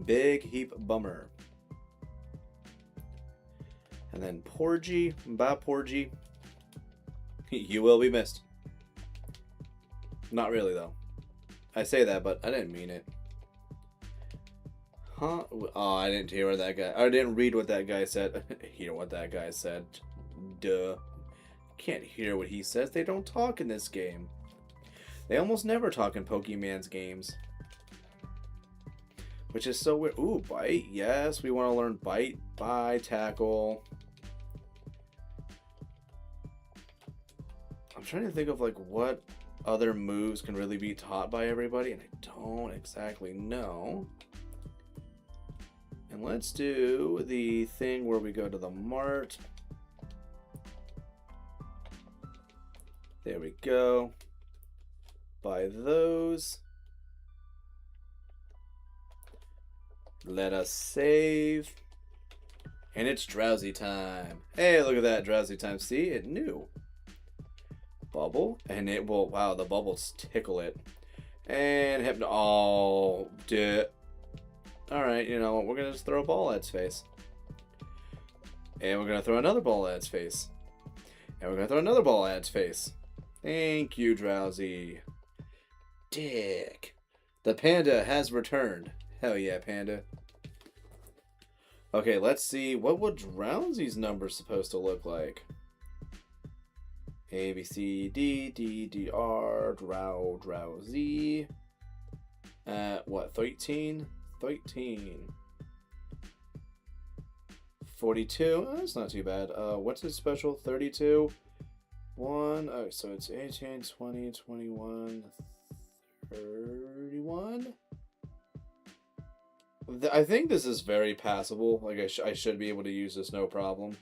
Big heap bummer. And then Porgy. Bye, Porgy. You will be missed. Not really, though. I say that, but I didn't mean it. Huh? Oh, I didn't hear what that guy... I didn't read what that guy said. Hear what that guy said. Duh. Can't hear what he says. They don't talk in this game. They almost never talk in Pokemon's games. Which is so weird. Ooh, bite. Yes, we want to learn bite, bye, tackle. I'm trying to think of like what other moves can really be taught by everybody, and I don't exactly know. And let's do the thing where we go to the mart. There we go. Buy those. Let us save. And it's drowsy time. Hey, look at that, drowsy time. See, it knew. Bubble, and it will, wow, the bubbles tickle it. And hypno, oh, alright, you know what, we're gonna just throw a ball at its face. And we're gonna throw another ball at its face. And we're gonna throw another ball at its face. Thank you, Drowsy. Dick. The panda has returned. Hell yeah, panda. Okay, let's see. What would Drowsy's number supposed to look like? A, B, C, D, D, D, R, Drowsy. What, 13? 13. 42. Oh, that's not too bad. What's his special? 32. 1. Oh, so it's 18, 20, 21, 31. I think this is very passable. Like, I should be able to use this no problem.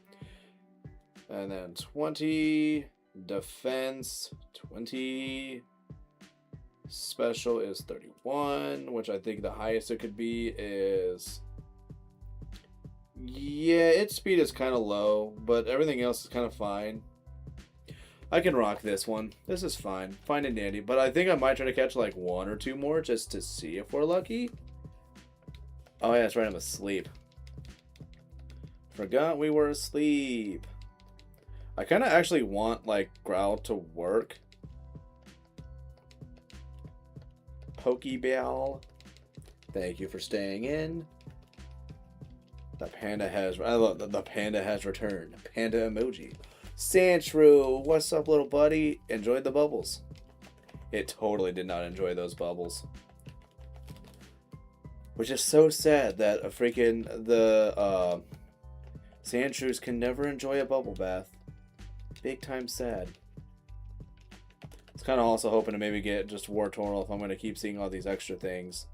And then 20. Defense 20. Special is 31, which I think the highest it could be is, yeah, its speed is kind of low, but everything else is kind of fine. I can rock this one. This is fine. Fine and dandy. But I think I might try to catch like 1 or 2 more just to see if we're lucky. Oh yeah, that's right, I'm asleep. Forgot we were asleep. I kind of actually want, like, Growl to work. Pokeball. Thank you for staying in. The panda has... I love the panda has returned. Panda emoji. Sandshrew, what's up, little buddy? Enjoyed the bubbles. It totally did not enjoy those bubbles. Which is so sad that a freaking... The, Sandshrews can never enjoy a bubble bath. Big time sad. It's kind of also hoping to maybe get just Wartortle if I'm going to keep seeing all these extra things.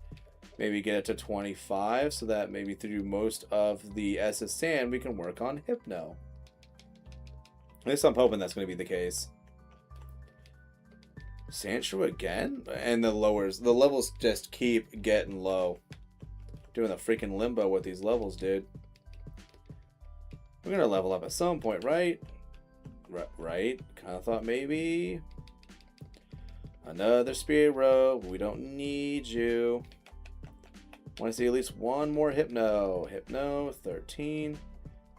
Maybe get it to 25 so that maybe through most of the SS Sand we can work on Hypno. At least I'm hoping that's going to be the case. Sandshrew again? And the levels just keep getting low. Doing the freaking limbo with these levels, dude. We're going to level up at some point, right? Right? Kind of thought maybe. Another Spearow. We don't need you. Want to see at least one more Hypno. Hypno, 13.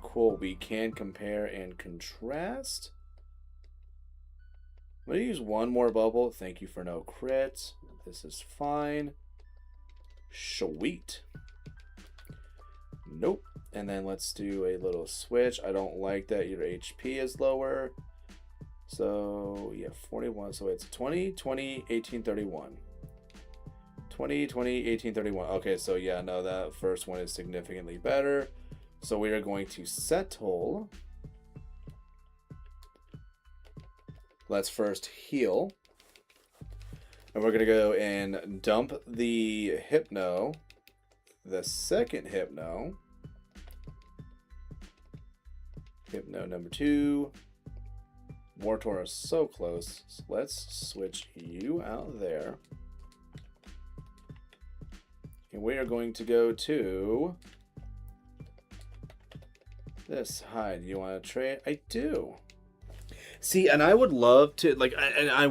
Cool. We can compare and contrast. I'm going to use one more bubble. Thank you for no crit. This is fine. Sweet. Nope. And then let's do a little switch. I don't like that your HP is lower. So, yeah, 41. So it's 20, 20, 18, 31. 20, 20, 18, 31. Okay, so yeah, no, that first one is significantly better. So we are going to settle. Let's first heal. And we're going to go and dump the Hypno. The second Hypno. Hypno number 2. Wartortle is so close. So let's switch you out there. And we are going to go to this. Hi, do you want to trade? I do. See, and I would love to, like,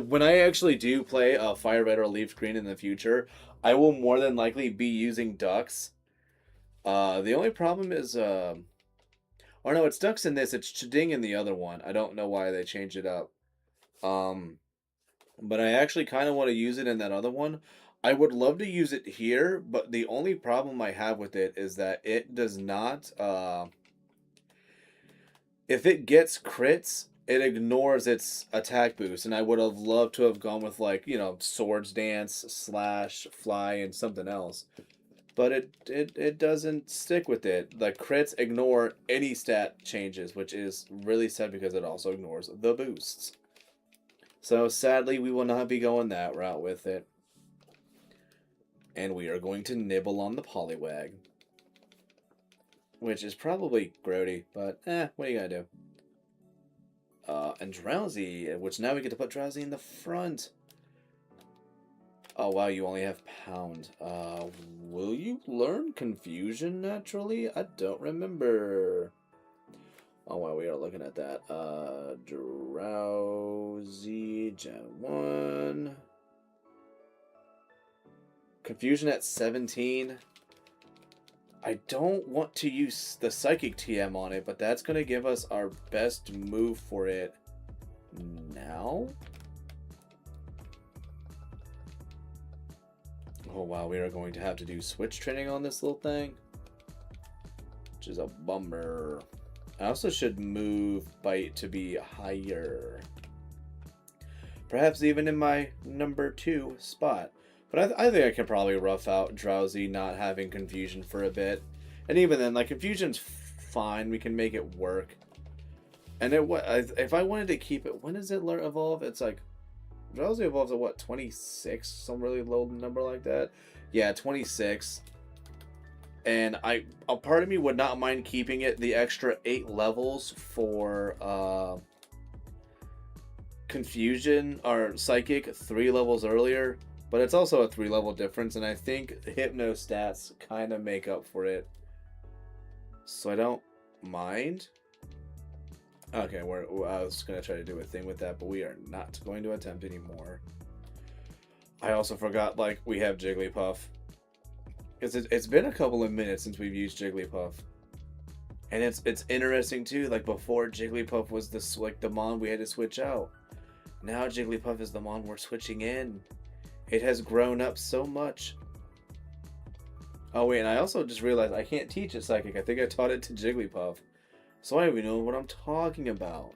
when I actually do play Fire Red or Leaf Green in the future, I will more than likely be using Ducks. The only problem is, or no, it's Ducks in this. It's Chiding in the other one. I don't know why they changed it up. But I actually kind of want to use it in that other one. I would love to use it here, but the only problem I have with it is that it does not, if it gets crits, it ignores its attack boost. And I would have loved to have gone with, like, you know, Swords Dance, Slash, Fly, and something else. but it doesn't stick with it. The crits ignore any stat changes, which is really sad because it also ignores the boosts. So sadly, we will not be going that route with it. And we are going to nibble on the Poliwag. Which is probably grody, but what are you gonna do? And Drowsy, which now we get to put Drowsy in the front. Oh wow, you only have Pound. Will you learn Confusion naturally? I don't remember. Oh wow, we are looking at that. Drowsy, Gen 1. Confusion at 17. I don't want to use the Psychic TM on it, but that's going to give us our best move for it now. Oh wow, we are going to have to do switch training on this little thing, which is a bummer. I also should move Bite to be higher. Perhaps even in my number 2 spot. But I think I can probably rough out Drowsy not having Confusion for a bit. And even then, like, Confusion's fine. We can make it work. And if I wanted to keep it, when does it evolve? It's like, Drowsy evolves at what, 26? Some really low number like that? Yeah, 26. And a part of me would not mind keeping it the extra 8 levels for Confusion or Psychic 3 levels earlier. But it's also a 3-level difference, and I think Hypno stats kind of make up for it. So I don't mind. Okay, I was going to try to do a thing with that, but we are not going to attempt anymore. I also forgot, like, we have Jigglypuff. It's been a couple of minutes since we've used Jigglypuff. And it's interesting, too. Like, before Jigglypuff was the Mon we had to switch out. Now Jigglypuff is the Mon we're switching in. It has grown up so much. Oh wait, and I also just realized I can't teach it Psychic. I think I taught it to Jigglypuff. So I don't even know what I'm talking about.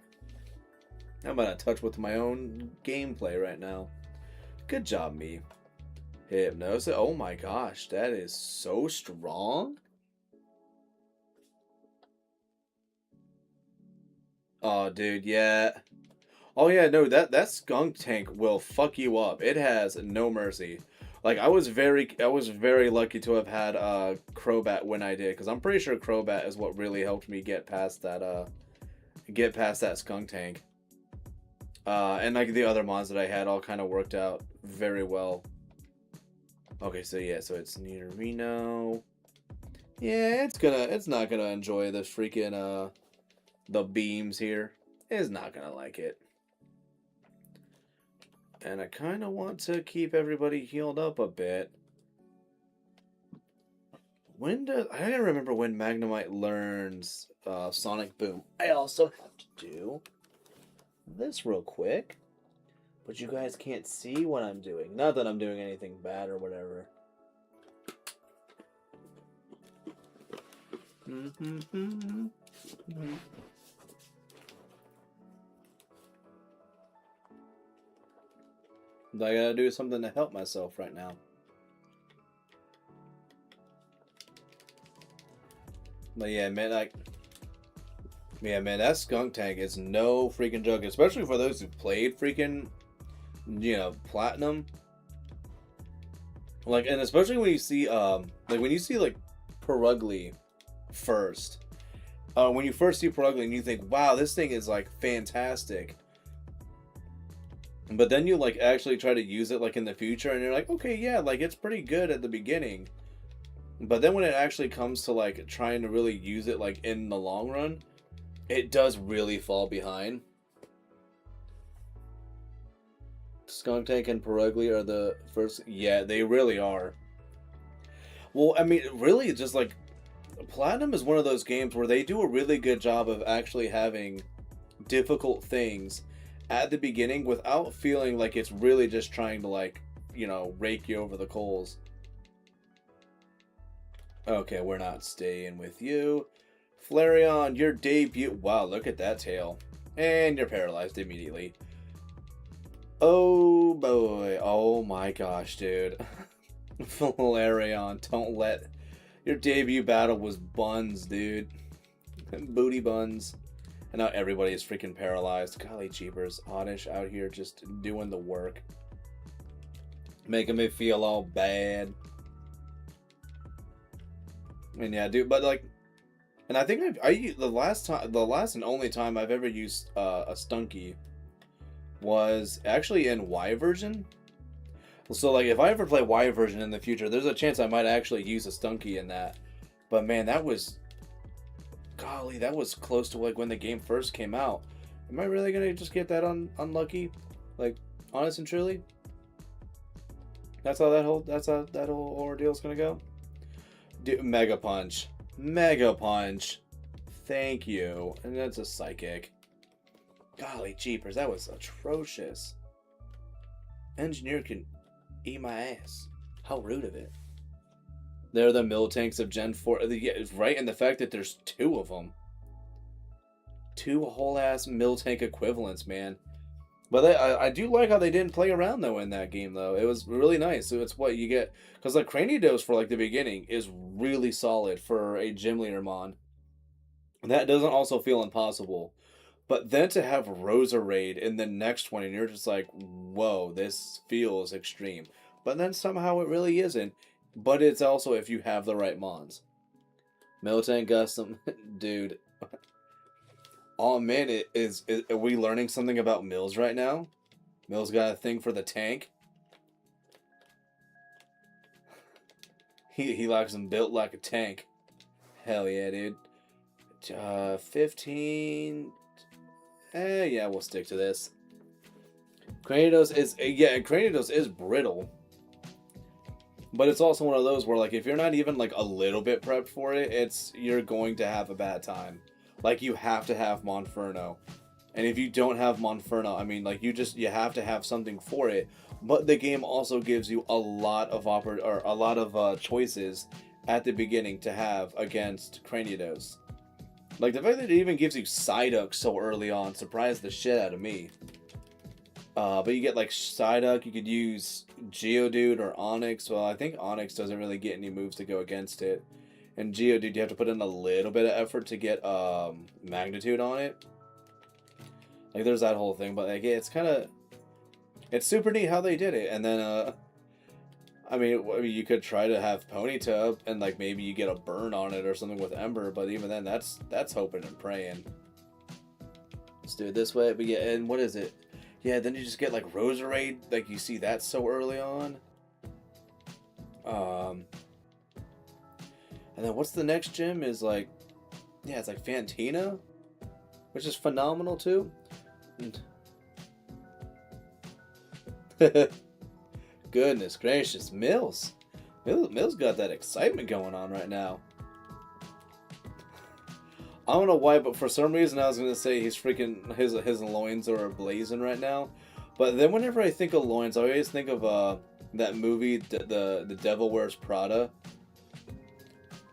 I'm out of touch with my own gameplay right now. Good job, me. Hypnosis. Oh my gosh, that is so strong. Oh, dude, yeah. Oh yeah, no, that skunk tank will fuck you up. It has no mercy. Like I was very lucky to have had Crobat when I did, because I'm pretty sure Crobat is what really helped me get past that skunk tank. And like the other mons that I had all kind of worked out very well. Okay, so yeah, so it's Nidorino. Yeah, it's not gonna enjoy the freaking the beams here. It's not gonna like it. And I kind of want to keep everybody healed up a bit. I don't remember when Magnemite learns Sonic Boom. I also have to do this real quick. But you guys can't see what I'm doing. Not that I'm doing anything bad or whatever. I gotta do something to help myself right now. But yeah, man, that skunk tank is no freaking joke, especially for those who played freaking, platinum. Like, and especially when you see, like Perugly first. When you first see Perugly and you think, wow, this thing is like fantastic. But then you like actually try to use it like in the future and you're like, okay, yeah, like it's pretty good at the beginning. But then when it actually comes to like trying to really use it like in the long run, it does really fall behind. Skunk Tank and Perugly are the first. Yeah, they really are. Well, I mean, really, just like Platinum is one of those games where they do a really good job of actually having difficult things at the beginning without feeling like it's really just trying to like, rake you over the coals. Okay, we're not staying with you. Flareon, your debut. Wow, look at that tail. And you're paralyzed immediately. Oh boy. Oh my gosh, dude. Flareon, don't let... Your debut battle was buns, dude. Booty buns. And now everybody is freaking paralyzed. Golly jeepers. Oddish out here just doing the work. Making me feel all bad. And yeah, dude, but like... And I think the last and only time I've ever used a Stunky was actually in Y version. So like if I ever play Y version in the future, there's a chance I might actually use a Stunky in that. But man, that was, golly, that was close to like when the game first came out. Am I really gonna just get that unlucky? Like, honest and truly? That's how that whole ordeal's gonna go? Dude, Mega Punch. Mega Punch. Thank you. And that's a Psychic. Golly jeepers, that was atrocious. Engineer can eat my ass. How rude of it. They're the Miltanks of Gen 4. Right, and the fact that there's 2 of them. 2 whole-ass Miltank equivalents, man. But I do like how they didn't play around, though, in that game, though. It was really nice. So it's what you get. Because, like, Cranidos for, like, the beginning is really solid for a Gym Leader Mon. And that doesn't also feel impossible. But then to have Roserade in the next one, and you're just like, whoa, this feels extreme. But then somehow it really isn't. But it's also if you have the right Mons. Miltank Custom, dude. Oh man, are we learning something about Mills right now? Mills got a thing for the tank. He likes him built like a tank. Hell yeah, dude. 15. Yeah, we'll stick to this. Cranidos is brittle. But it's also one of those where, like, if you're not even, like, a little bit prepped for it, you're going to have a bad time. Like, you have to have Monferno. And if you don't have Monferno, I mean, like, you have to have something for it. But the game also gives you a lot of choices at the beginning to have against Cranidos. Like, the fact that it even gives you Psyduck so early on surprised the shit out of me. But you get, like, Psyduck, you could use Geodude or Onix. Well, I think Onix doesn't really get any moves to go against it. And Geodude, you have to put in a little bit of effort to get Magnitude on it. Like, there's that whole thing. But, like, it's kind of... It's super neat how they did it. And then, I mean, you could try to have Ponyta, and, like, maybe you get a burn on it or something with Ember. But even then, that's hoping and praying. Let's do it this way. But yeah, and what is it? Yeah, then you just get, like, Roserade. Like, you see that so early on. And then what's the next gym is, like... Yeah, it's, like, Fantina. Which is phenomenal, too. Goodness gracious. Mills got that excitement going on right now. I don't know why, but for some reason I was gonna say he's freaking his loins are blazing right now. But then whenever I think of loins, I always think of that movie, the Devil Wears Prada,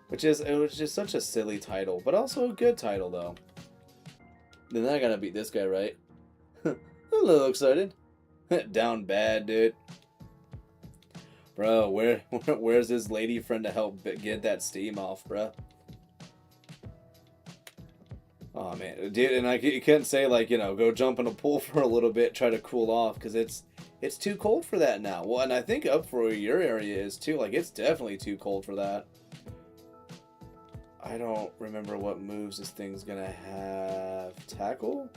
which is such a silly title, but also a good title though. Then I gotta beat this guy, right? I'm a little excited. Down bad, dude. Bro, where's his lady friend to help get that steam off, bro? Oh man, dude, and you can't say like, you know, go jump in a pool for a little bit, try to cool off, because it's too cold for that now. Well, and I think up for your area is too. Like, it's definitely too cold for that. I don't remember what moves this thing's gonna have. Tackle?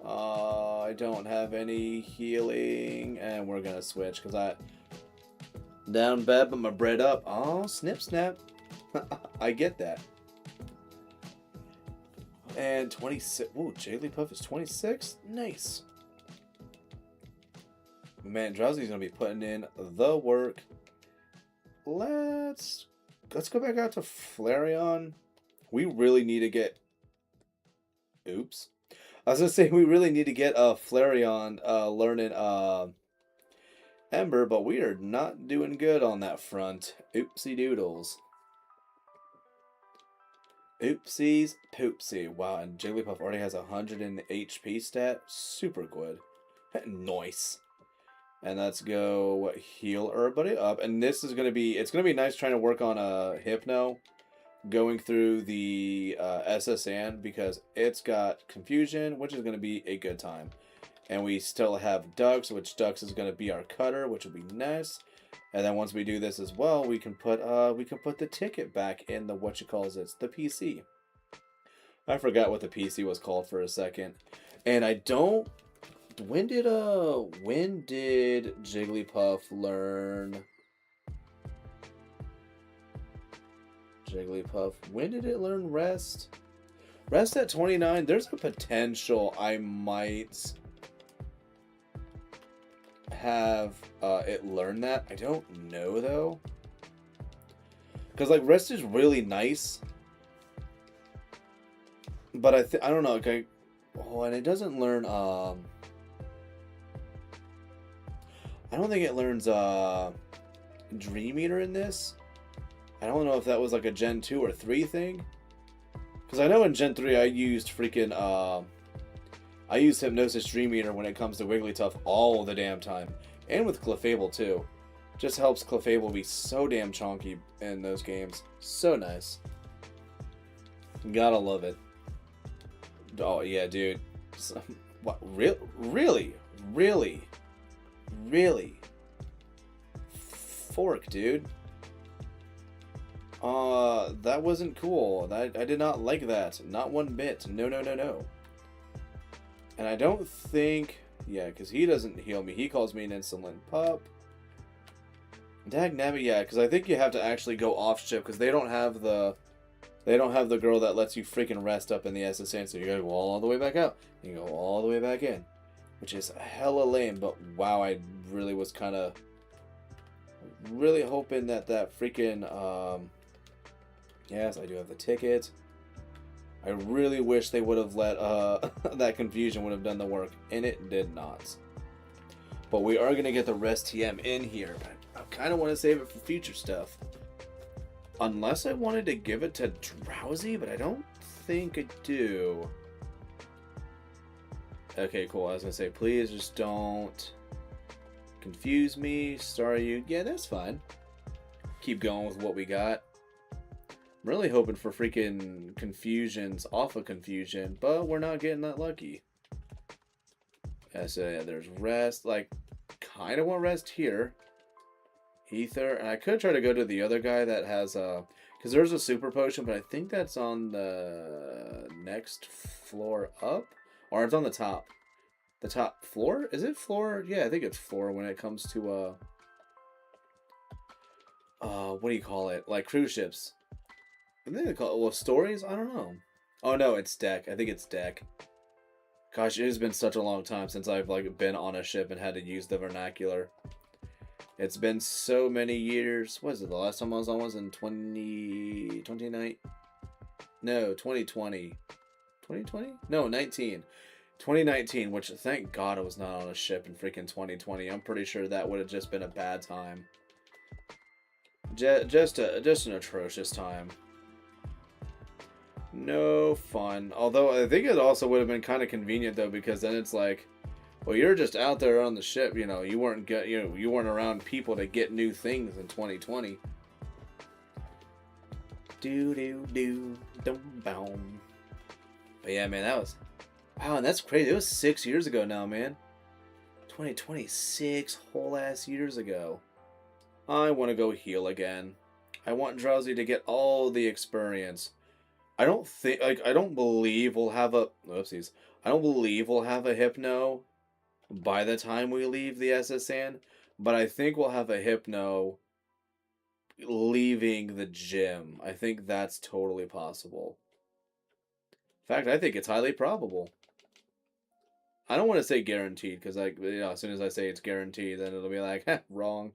I don't have any healing, and we're gonna switch because down bad, but my bread up. Oh, snip snap. I get that. And 26. Ooh, Jigglypuff is 26. Nice. Man, Drowsy's gonna be putting in the work. Let's go back out to Flareon. We really need to get. Oops. I was gonna say we really need to get Flareon learning Ember, but we are not doing good on that front. Oopsie doodles. Oopsies poopsie. Wow, and Jigglypuff already has 100 in HP stat. Super good. Nice. And let's go heal everybody up. And this is gonna be, it's gonna be nice trying to work on a Hypno going through the SSN, because it's got confusion, which is gonna be a good time. And we still have Ducks, which Ducks is gonna be our cutter, which will be nice. And then once we do this as well, we can put the ticket back in the the PC. I forgot what the PC was called for a second. And I don't, when did Jigglypuff learn? Jigglypuff, when did it learn rest? Rest at 29. There's a potential I might have it learn that. I don't know though, because like rest is really nice, but I don't know. Okay, oh, and it doesn't learn. I don't think it learns Dream Eater in this. I don't know if that was like a Gen 2 or 3 thing, because I know in Gen 3 I used freaking I use Hypnosis Dream Eater when it comes to Wigglytuff all the damn time. And with Clefable too. Just helps Clefable be so damn chonky in those games. So nice. Gotta love it. Oh yeah, dude. What? Really? Fork, dude. That wasn't cool. I did not like that. Not one bit. No. And I don't think, yeah, because he doesn't heal me. He calls me an insolent pup. Dagnabbit, yeah, because I think you have to actually go off ship, because they don't have the girl that lets you freaking rest up in the SSN, so you gotta go all the way back out. You go all the way back in, which is hella lame. But wow, I really was kind of really hoping that freaking yes, I do have the ticket. I really wish they would have let that confusion would have done the work, and it did not. But we are gonna get the rest TM in here. But I kind of want to save it for future stuff, unless I wanted to give it to Drowsy, but I don't think I do. Okay, cool. I was gonna say, please just don't confuse me. Sorry, you. Yeah, that's fine. Keep going with what we got. I'm really hoping for freaking confusions off of confusion, but we're not getting that lucky. Yeah, so yeah, there's rest. Like, kind of want rest here. Ether, and I could try to go to the other guy that has because there's a super potion, but I think that's on the next floor up, or it's on the top. The top floor? Is it floor? Yeah, I think it's floor when it comes to what do you call it? Like cruise ships. I think they call it, well, stories? I don't know. Oh no, it's deck. I think it's deck. Gosh, it has been such a long time since I've like been on a ship and had to use the vernacular. It's been so many years. What is it? The last time I was on was in 2020? No, 2020. 2020? No, 19. 2019, which thank God I was not on a ship in freaking 2020. I'm pretty sure that would have just been a bad time. Just an atrocious time. No fun. Although I think it also would have been kind of convenient though, because then it's like, well, you're just out there on the ship, you know. You weren't around people to get new things in 2020. Boom. But yeah, man, that was wow, and that's crazy. It was 6 years ago now, man. 2026 whole ass years ago. I want to go heal again. I want Drowsy to get all the experience. I don't believe we'll have a whoopsies. I don't believe we'll have a Hypno by the time we leave the SSN, but I think we'll have a Hypno leaving the gym. I think that's totally possible. In fact, I think it's highly probable. I don't want to say guaranteed, because like, you know, as soon as I say it's guaranteed, then it'll be like, wrong.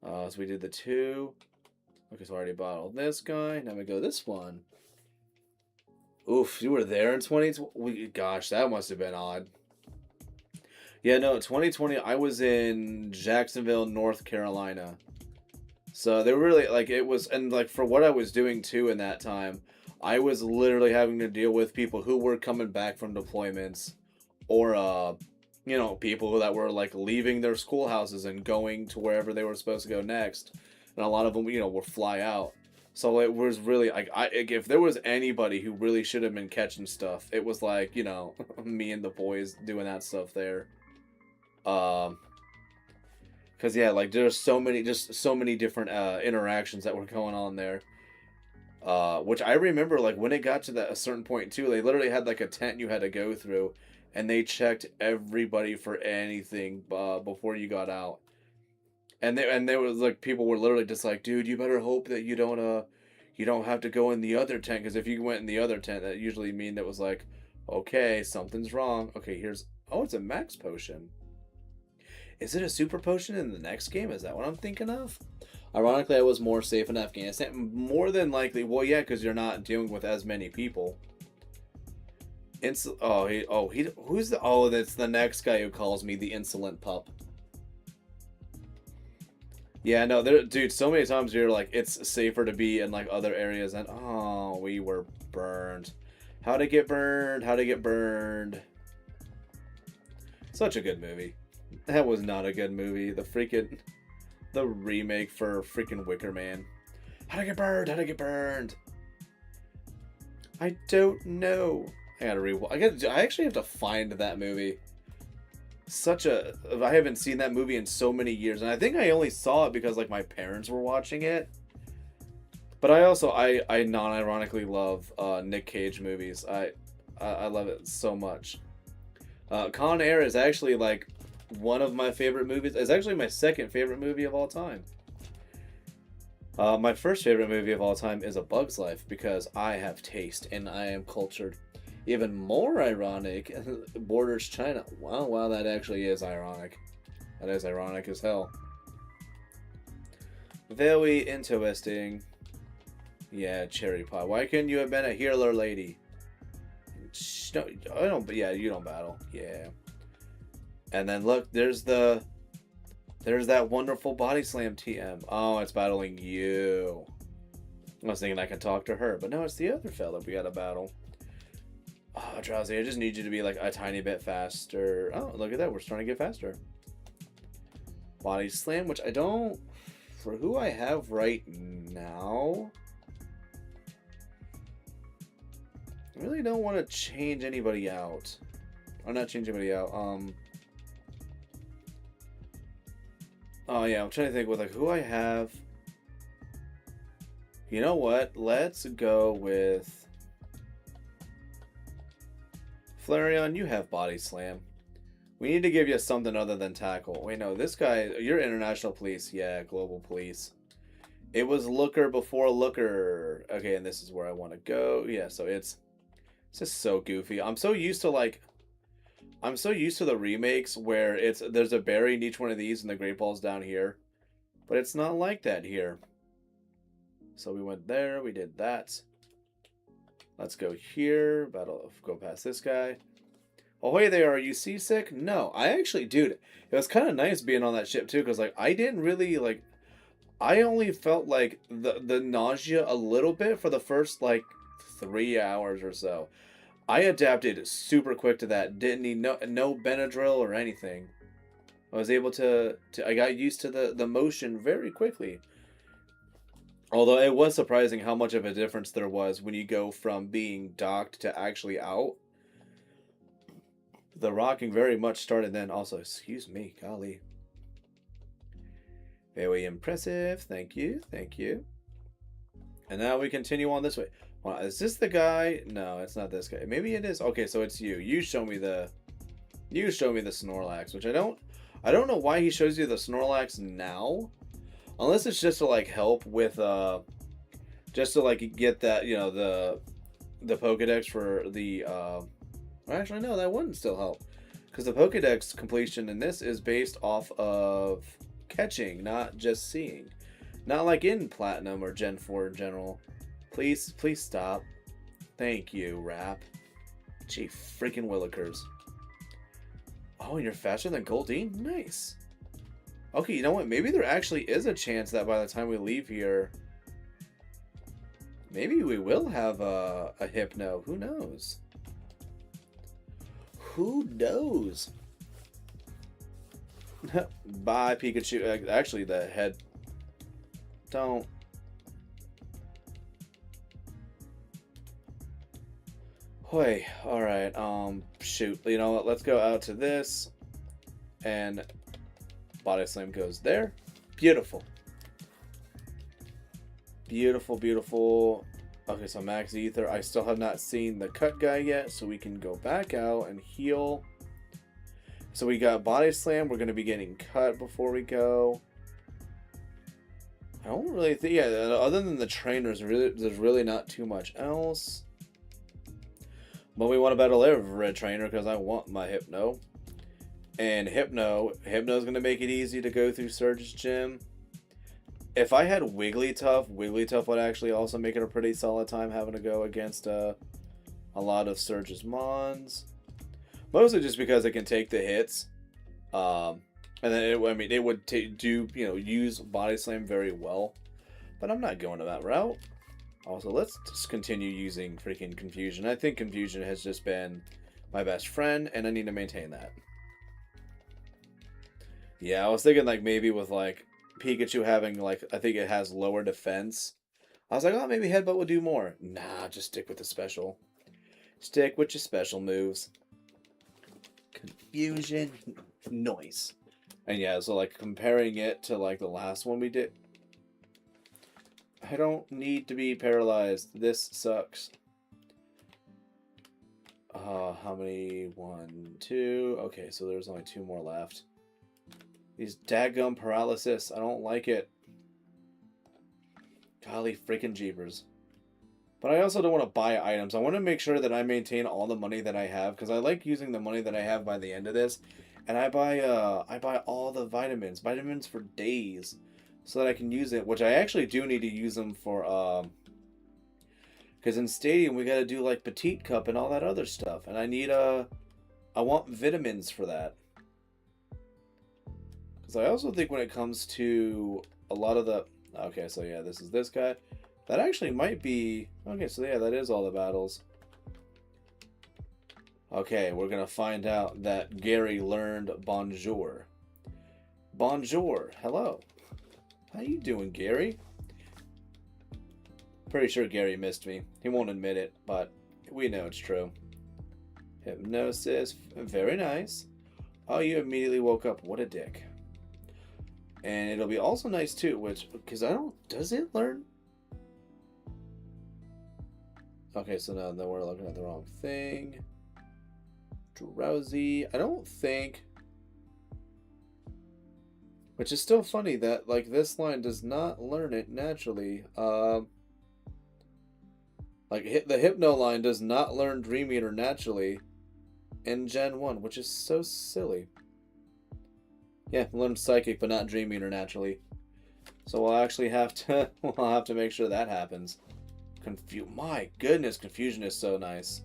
So we did the 2. Okay, so I already bottled this guy. Now we go this one. Oof, you were there in 2020? Gosh, that must have been odd. Yeah, no, 2020, I was in Jacksonville, North Carolina. So they were really, like, it was, and like for what I was doing too in that time, I was literally having to deal with people who were coming back from deployments, or you know, people that were like leaving their schoolhouses and going to wherever they were supposed to go next, and a lot of them, you know, would fly out. So it was really like if there was anybody who really should have been catching stuff, it was like, you know, me and the boys doing that stuff there. Um, because yeah, like there's so many, just so many different interactions that were going on there. Which I remember, like when it got to that a certain point too, they literally had like a tent you had to go through, and they checked everybody for anything before you got out. And there was like people were literally just like, dude, you better hope that you don't have to go in the other tent, because if you went in the other tent, that usually mean that was like, okay, something's wrong. Okay, here's, oh, it's a max potion. Is it a super potion in the next game? Is that what I'm thinking of? Ironically, I was more safe in Afghanistan. More than likely, well, yeah, because you're not dealing with as many people. Who's the, oh, that's the next guy who calls me the insolent pup. Yeah, no, there, dude, so many times you're like, it's safer to be in like other areas, and oh, we were burned. How to get burned, how to get burned. Such a good movie. That was not a good movie. The remake for freaking Wicker Man. How to get burned, how to get burned. I don't know. I actually have to find that movie. I haven't seen that movie in so many years, and I think I only saw it because like my parents were watching it. But I non-ironically love Nick Cage movies. I love it so much. Con Air is actually like one of my favorite movies. It's actually my second favorite movie of all time. My first favorite movie of all time is A Bug's Life, because I have taste and I am cultured. Even more ironic, Borders China. Wow, that actually is ironic. That is ironic as hell. Very interesting. Yeah, cherry pie. Why couldn't you have been a healer lady? No, I don't. Yeah, you don't battle. Yeah. And then look, there's that wonderful body slam TM. Oh, it's battling you. I was thinking I could talk to her, but no, it's the other fella we gotta battle. Oh, Drowsy, I just need you to be like a tiny bit faster. Oh, look at that. We're starting to get faster. Body slam, which I don't... For who I have right now... I really don't want to change anybody out. Or not change anybody out. Oh, yeah. I'm trying to think with like who I have. You know what? Let's go with... Flareon, you have body slam. We need to give you something other than tackle. Wait, no, this guy, you're international police. Yeah, global police. It was Looker before Looker. Okay, and this is where I want to go. Yeah, so it's just so goofy. I'm so used to the remakes where there's a berry in each one of these and the great ball's down here. But it's not like that here. So we went there, we did that. Let's go here. Go past this guy. Oh, hey there, are you seasick? No, I actually, dude, it was kind of nice being on that ship too, because like I didn't really like. I only felt like the nausea a little bit for the first like 3 hours or so. I adapted super quick to that. Didn't need no Benadryl or anything. I was able to I got used to the motion very quickly. Although it was surprising how much of a difference there was when you go from being docked to actually out. The rocking very much started then. Also, excuse me, golly. Very impressive. Thank you. Thank you. And now we continue on this way. Well, is this the guy? No, it's not this guy. Maybe it is. Okay, so it's you. You show me the Snorlax, which I don't know why he shows you the Snorlax now. Unless it's just to like help with just to like get that, you know, the Pokedex for the actually no, that wouldn't still help. Because the Pokedex completion in this is based off of catching, not just seeing. Not like in Platinum or Gen 4 in general. Please stop. Thank you, Rap. Gee, freaking Willikers. Oh, and you're faster than Goldeen? Nice. Okay, you know what? Maybe there actually is a chance that by the time we leave here, maybe we will have a Hypno. Who knows? Who knows? Bye, Pikachu. Actually, the head. Don't. Hoy. Alright, shoot. You know what? Let's go out to this. And Body Slam goes there. Beautiful. Beautiful, beautiful. Okay, so Max Ether. I still have not seen the cut guy yet, so we can go back out and heal. So we got Body Slam. We're going to be getting cut before we go. I don't really think... Yeah, other than the trainers, there's really not too much else. But we want to battle every red trainer because I want my Hypno. And Hypno's going to make it easy to go through Surge's Gym. If I had Wigglytuff would actually also make it a pretty solid time having to go against a lot of Surge's Mons. Mostly just because it can take the hits. And then it would use Body Slam very well. But I'm not going to that route. Also, let's just continue using freaking Confusion. I think Confusion has just been my best friend, and I need to maintain that. Yeah, I was thinking like maybe with like Pikachu having like, I think it has lower defense. I was like, oh, maybe Headbutt would do more. Nah, just stick with the special. Stick with your special moves. Confusion, noise. And yeah, so like comparing it to like the last one we did. I don't need to be paralyzed. This sucks. How many? 1, 2. Okay, so there's only 2 more left. These daggum paralysis. I don't like it. Golly freaking jeepers. But I also don't want to buy items. I want to make sure that I maintain all the money that I have, because I like using the money that I have by the end of this. And I buy all the vitamins. Vitamins for days. So that I can use it, which I actually do need to use them for, because in Stadium we gotta do like Petite Cup and all that other stuff. And I want vitamins for that. Because I also think when it comes to a lot of the, okay, so yeah, this is this guy. That actually might be, okay, so yeah, that is all the battles. Okay, we're gonna find out that Gary learned Bonjour. Bonjour, hello. How you doing, Gary? Pretty sure Gary missed me. He won't admit it, but we know it's true. Hypnosis, very nice. Oh, you immediately woke up. What a dick. And it'll be also nice too, which, because I don't, does it learn? Okay, so now we're looking at the wrong thing. Drowsy. I don't think. Which is still funny that, like, this line does not learn it naturally. Like, the Hypno line does not learn Dream Eater naturally in Gen 1, which is so silly. Yeah, learn Psychic, but not Dream Eater naturally. So we'll actually have to, we'll have to make sure that happens. My goodness, Confusion is so nice.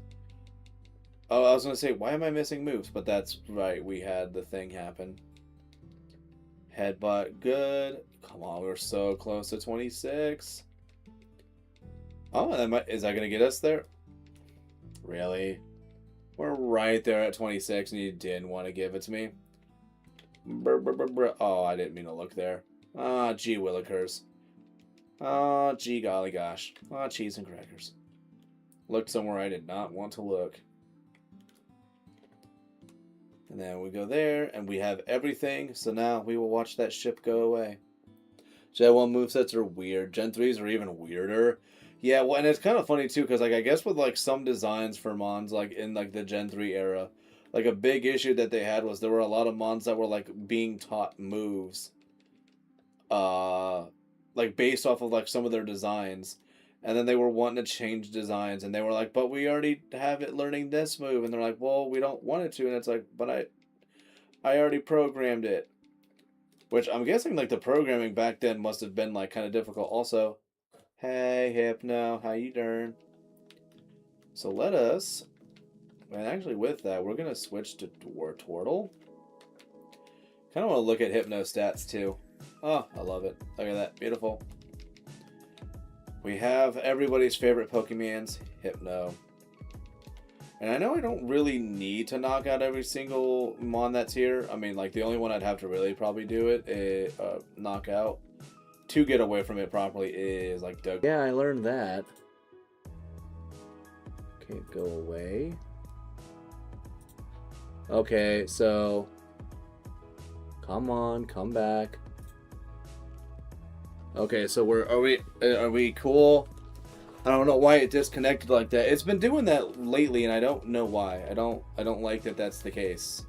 Oh, I was going to say, why am I missing moves? But that's right, we had the thing happen. Headbutt, good. Come on, we're so close to 26. Oh, is that going to get us there? Really? We're right there at 26 and you didn't want to give it to me? Oh, I didn't mean to look there. Ah, gee willikers. Ah, gee golly gosh. Ah, cheese and crackers. Looked somewhere I did not want to look. And then we go there, and we have everything, so now we will watch that ship go away. Gen 1 movesets are weird. Gen 3s are even weirder. Yeah, well, and it's kind of funny, too, because, like, I guess with, like, some designs for Mons, like, in, like, the Gen 3 era, like, a big issue that they had was there were a lot of Mons that were, like, being taught moves. Like, based off of, like, some of their designs. And then they were wanting to change designs, and they were like, but we already have it learning this move. And they're like, well, we don't want it to. And it's like, but I already programmed it. Which I'm guessing, like, the programming back then must have been, like, kind of difficult. Also, hey, Hypno, how you doing? So let us, and actually with that, we're going to switch to Wartortle. Kind of want to look at Hypno stats, too. Oh, I love it. Look at that. Beautiful. We have everybody's favorite Pokemons, Hypno. And I know I don't really need to knock out every single mon that's here. I mean, like, the only one I'd have to really probably do it is knock out to get away from it properly is, like, Doug. Yeah, I learned that. Okay, go away. Okay, so... Come on, come back. Okay, so are we cool? I don't know why it disconnected like that. It's been doing that lately, and I don't know why. I don't like that that's the case.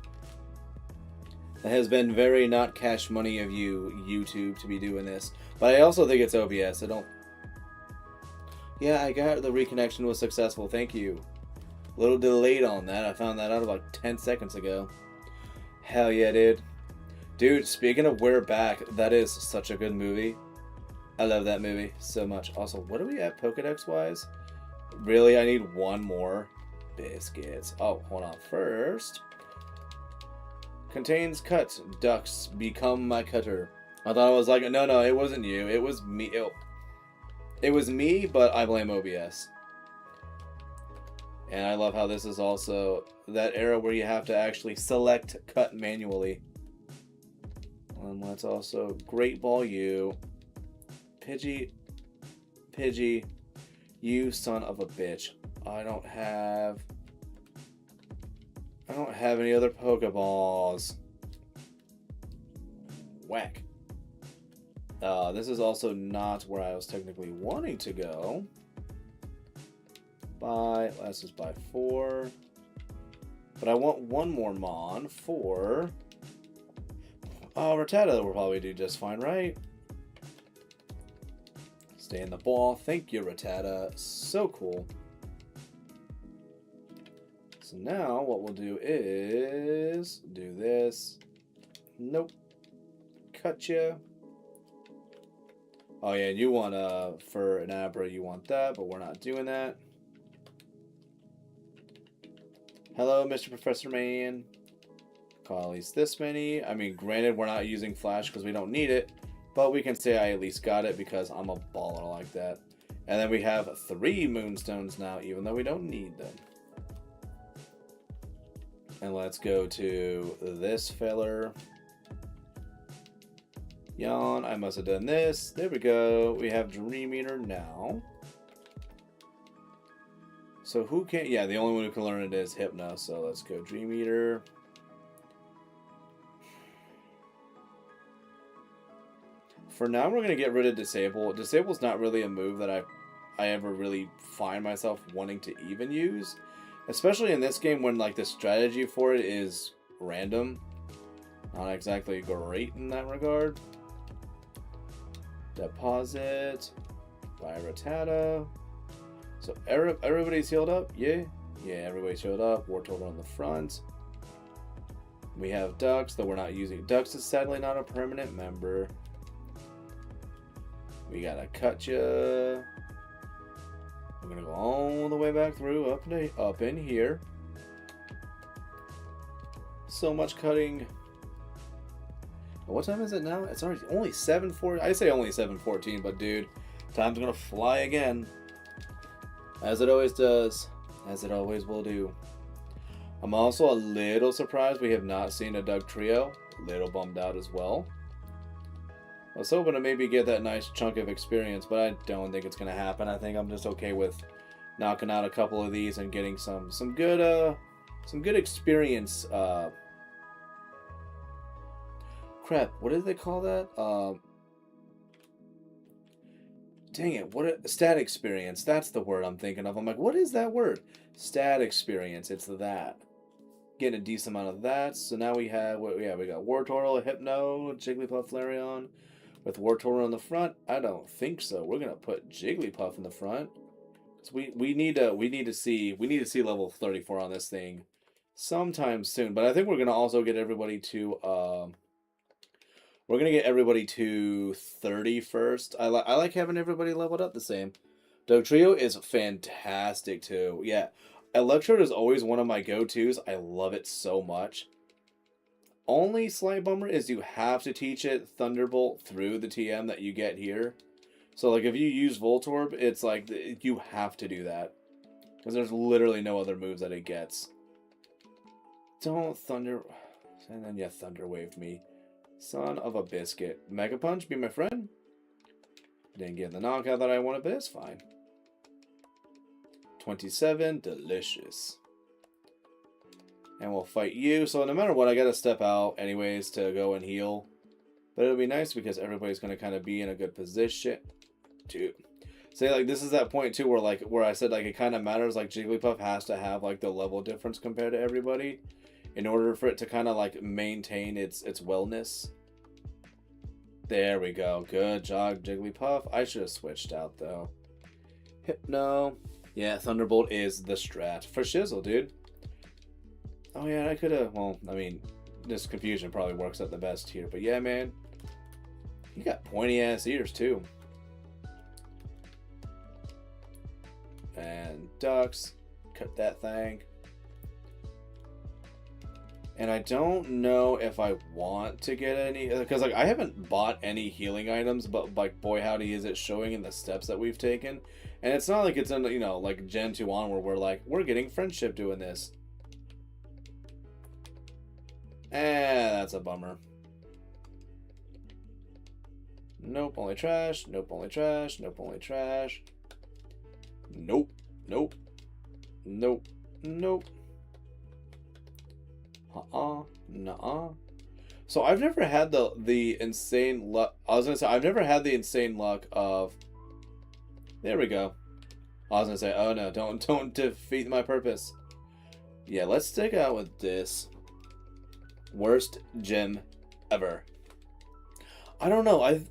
That has been very not cash money of you, YouTube, to be doing this. But I also think it's OBS. I don't... Yeah, I got the reconnection was successful. Thank you. A little delayed on that. I found that out about 10 seconds ago. Hell yeah, dude. Dude, speaking of We're Back, that is such a good movie. I love that movie so much. Also, what are we at Pokedex-wise? Really, I need one more. Biscuits. Oh, hold on. First, contains cut. Ducks become my cutter. I thought I was like, no, it wasn't you. It was me. It was me, but I blame OBS. And I love how this is also that era where you have to actually select cut manually. And let's also Great Ball you. Pidgey, you son of a bitch. I don't have any other Pokeballs. Whack. This is also not where I was technically wanting to go. This is by 4. But I want one more Mon for... Oh, Rattata will probably do just fine, right? Stay in the ball. Thank you, Rattata. So cool. So now what we'll do is do this. Nope. Cut you. Oh yeah, and you want for an Abra, you want that, but we're not doing that. Hello, Mr. Professor Man. Call at least this many. I mean, granted, we're not using Flash because we don't need it. But we can say I at least got it because I'm a baller like that. And then we have 3 Moonstones now, even though we don't need them. And let's go to this filler. Yawn, I must have done this. There we go. We have Dream Eater now. So who can... Yeah, the only one who can learn it is Hypno. So let's go Dream Eater. For now, we're going to get rid of Disable. Disable's not really a move that I ever really find myself wanting to even use. Especially in this game when like the strategy for it is random. Not exactly great in that regard. Deposit. By Rattata. So everybody's healed up? Yeah? Yeah, everybody's healed up. Wartortle on the front. We have Ducks, though we're not using... Ducks is sadly not a permanent member. We gotta cut ya. We're gonna go all the way back through, up in here. So much cutting. What time is it now? It's already only 7:14. I say only 7:14, but dude, time's gonna fly again. As it always does. As it always will do. I'm also a little surprised we have not seen a Doug Trio. A little bummed out as well. I was hoping to maybe get that nice chunk of experience, but I don't think it's going to happen. I think I'm just okay with knocking out a couple of these and getting some good experience. Crap, what did they call that? Dang it, stat experience. That's the word I'm thinking of. I'm like, what is that word? Stat experience. It's that. Getting a decent amount of that. So now we have, we got Wartortle, Hypno, Jigglypuff, Flareon. With Wartortle on the front, I don't think so. We're gonna put Jigglypuff in the front. So we need to see level 34 on this thing sometime soon. But I think we're gonna also get everybody to 30 first. I like having everybody leveled up the same. Dugtrio is fantastic too. Yeah, Electrode is always one of my go-tos. I love it so much. Only slight bummer is you have to teach it Thunderbolt through the TM that you get here. So like if you use Voltorb, it's like you have to do that. Because there's literally no other moves that it gets. Don't Thunder... And then, yeah, Thunder Wave me. Son of a biscuit. Mega Punch, be my friend. Didn't get the knockout that I wanted, but it's fine. 27, delicious. And we'll fight you. So no matter what, I gotta step out anyways to go and heal. But it'll be nice because everybody's gonna kind of be in a good position. Dude. Say, like, this is that point, too, where I said, like, it kind of matters. Like, Jigglypuff has to have, like, the level difference compared to everybody in order for it to kind of, like, maintain its wellness. There we go. Good job, Jigglypuff. I should have switched out, though. Hypno. Yeah, Thunderbolt is the strat. For shizzle, dude. Oh, yeah, I could have... Well, I mean, this confusion probably works out the best here. But, yeah, man. You got pointy-ass ears, too. And ducks. Cut that thing. And I don't know if I want to get any... Because, like, I haven't bought any healing items, but, like, boy, howdy is it showing in the steps that we've taken. And it's not like it's in, you know, like, Gen 2 on where we're like, we're getting friendship doing this. That's a bummer. Nope, only trash. Nope, only trash. Nope, only trash. Nope. Nope. Nope. Nope. Nuh-uh. So I've never had the insane luck. I was gonna say I've never had the insane luck of. There we go. I was gonna say, oh no, don't defeat my purpose. Yeah, let's stick out with this. Worst gym ever. I don't know.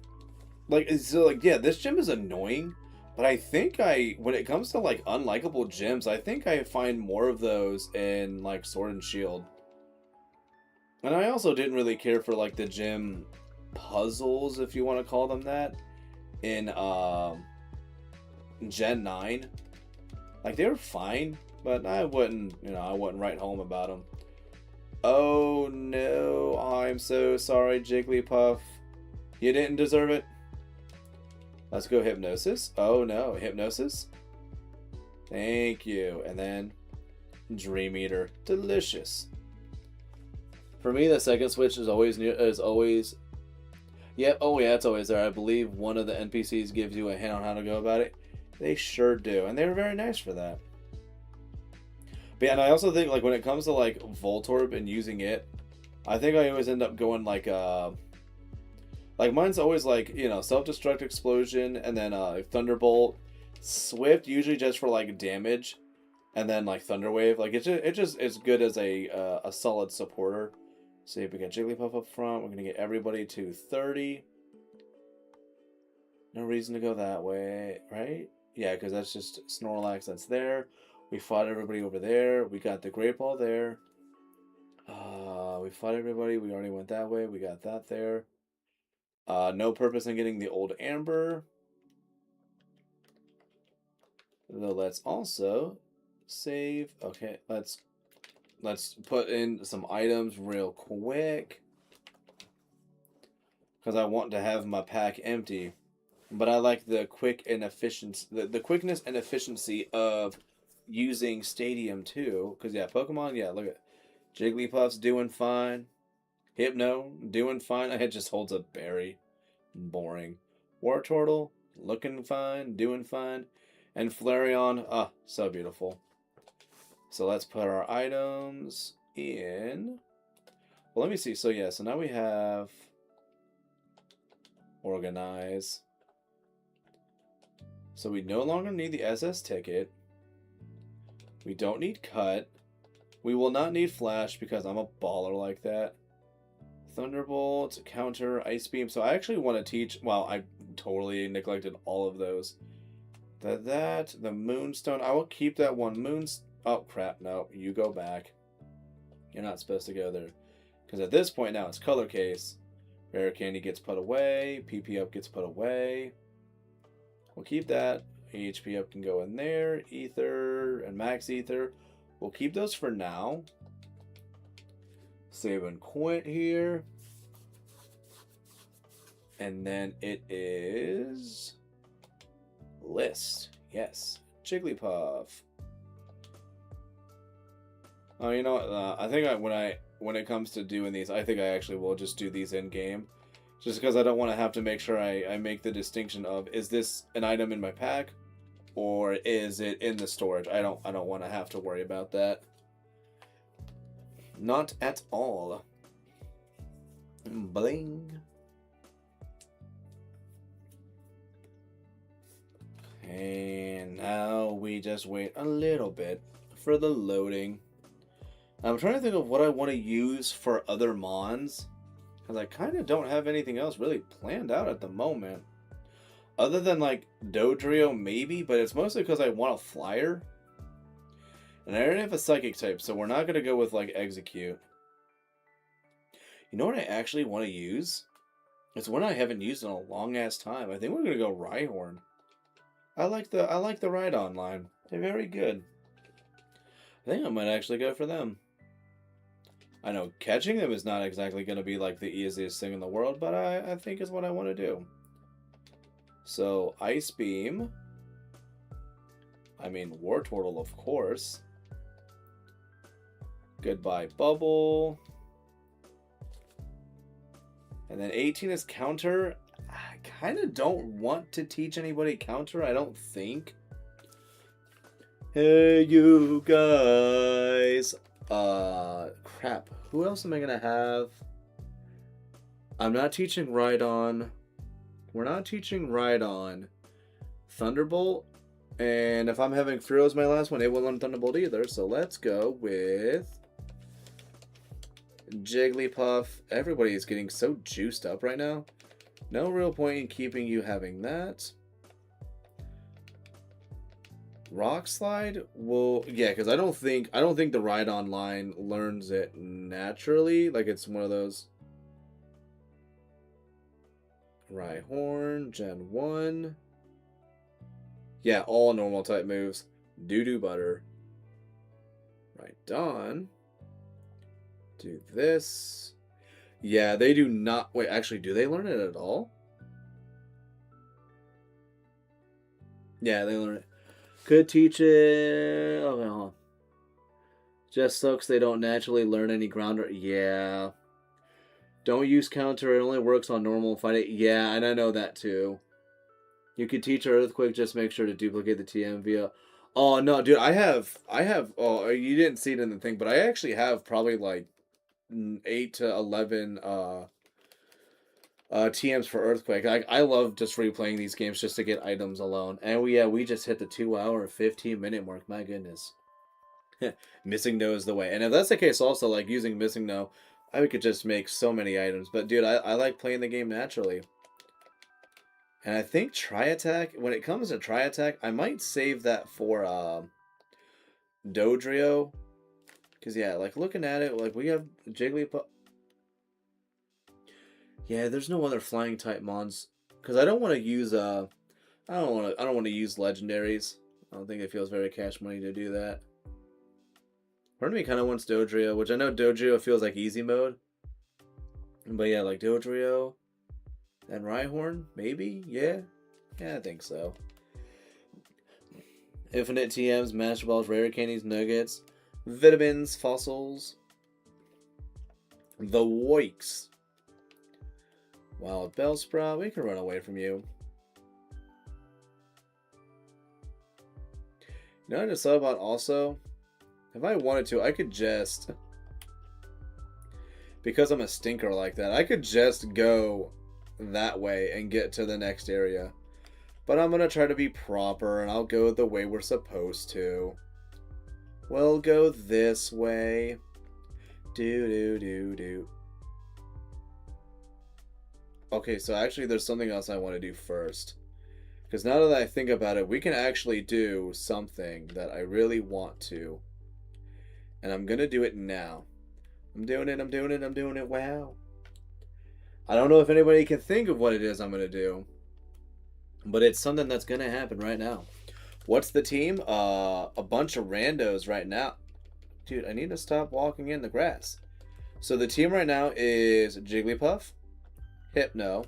Yeah, this gym is annoying, but I think when it comes to like unlikable gyms, I think I find more of those in like Sword and Shield. And I also didn't really care for like the gym puzzles, if you want to call them that, in Gen 9. Like they were fine, but I wouldn't write home about them. Oh no, I'm so sorry, Jigglypuff. You didn't deserve it. Let's go Hypnosis. Oh no, Hypnosis. Thank you. And then Dream Eater. Delicious. For me, the second switch is always Yep, oh yeah, it's always there. I believe one of the NPCs gives you a hint on how to go about it. They sure do, and they were very nice for that. But yeah, and I also think like when it comes to like Voltorb and using it, I think I always end up going like mine's always like, you know, self-destruct explosion and then Thunderbolt, Swift usually just for like damage, and then like Thunder Wave. Like it's just as good as a solid supporter. See if we get Jigglypuff up front. We're gonna get everybody to 30. No reason to go that way, right? Yeah, because that's just Snorlax that's there. We fought everybody over there. We got the Great Ball there. We fought everybody. We already went that way. We got that there. No purpose in getting the old Amber. Though let's also save. Okay, let's put in some items real quick. Because I want to have my pack empty. But I like the quick and efficiency, the quickness and efficiency of using Stadium too. Because yeah, Pokemon, yeah, look at Jigglypuff's doing fine. Hypno doing fine. It just holds a berry. Boring. Wartortle looking fine, doing fine. And Flareon, so beautiful. So let's put our items in. Well, let me see. So yeah, so now we have Organize. So we no longer need the SS ticket. We don't need Cut. We will not need Flash because I'm a baller like that. Thunderbolt, Counter, Ice Beam. So I actually want to teach... Well, I totally neglected all of those. The Moonstone. I will keep that one. Oh, crap. No, you go back. You're not supposed to go there. Because at this point now, it's Color Case. Rare Candy gets put away. PP Up gets put away. We'll keep that. HP Up can go in there. Ether and Max Ether. We'll keep those for now. Save and quit here. And then it is... List. Yes. Jigglypuff. Oh, you know what? I think when it comes to doing these, I think I actually will just do these in game, just because I don't want to have to make sure I make the distinction of, is this an item in my pack, or is it in the storage? I don't want to have to worry about that. Not at all. Bling. And now we just wait a little bit for the loading. I'm trying to think of what I want to use for other mons, because I kind of don't have anything else really planned out at the moment. Other than like Dodrio maybe, but it's mostly because I want a flyer. And I already have a psychic type, so we're not going to go with like execute. You know what I actually want to use? It's one I haven't used in a long ass time. I think we're going to go Rhyhorn. I like the Rhydon line. They're very good. I think I might actually go for them. I know catching them is not exactly going to be like the easiest thing in the world, but I think is what I want to do. So, Ice Beam. I mean, Wartortle, of course. Goodbye, Bubble. And then 18 is Counter. I kind of don't want to teach anybody Counter, I don't think. Hey, you guys. Crap. Who else am I going to have? I'm not teaching Rhydon. We're not teaching Rhydon. Thunderbolt. And if I'm having Fearow as my last one, it won't learn Thunderbolt either. So let's go with Jigglypuff. Everybody is getting so juiced up right now. No real point in keeping you having that. Rock Slide will, yeah, because I don't think the Rhydon line learns it naturally. Like it's one of those. Rhyhorn, Gen 1. Yeah, all normal type moves. Doo-doo butter. Rhydon. Do this. Yeah, they do not. Wait, actually, do they learn it at all? Yeah, they learn it. Could teach it. Okay, hold on. Just sucks they don't naturally learn any grounder. Yeah. Don't use Counter. It only works on normal fighting. Yeah, and I know that too. You could teach Earthquake. Just make sure to duplicate the TM via. Oh no, dude! I have. Oh, you didn't see it in the thing, but I actually have probably like 8 to 11 TMs for Earthquake. I love just replaying these games just to get items alone. And we just hit the 2-hour 15-minute mark. My goodness. Missing No is the way. And if that's the case also, like using Missing No, I could just make so many items. But dude, I like playing the game naturally. And I think Tri-Attack, when it comes to Tri-Attack, I might save that for Dodrio. Because yeah, like looking at it, like we have Jigglypuff. Yeah, there's no other flying type mons. Because I don't want to use I don't want to use legendaries. I don't think it feels very cash money to do that. Part of me kind of wants Dodrio, which I know Dodrio feels like easy mode. But yeah, like Dodrio and Rhyhorn, maybe? Yeah? Yeah, I think so. Infinite TMs, Master Balls, Rare Candies, Nuggets, Vitamins, Fossils, the Woiks. Wild Bellsprout, we can run away from you. You know what I just thought about also? If I wanted to, I could just... Because I'm a stinker like that, I could just go that way and get to the next area. But I'm going to try to be proper, and I'll go the way we're supposed to. We'll go this way. Do. Okay, so actually there's something else I want to do first. Because now that I think about it, we can actually do something that I really want to. And I'm going to do it now. I'm doing it, wow. I don't know if anybody can think of what it is I'm going to do. But it's something that's going to happen right now. What's the team? A bunch of randos right now. Dude, I need to stop walking in the grass. So the team right now is Jigglypuff, Hypno,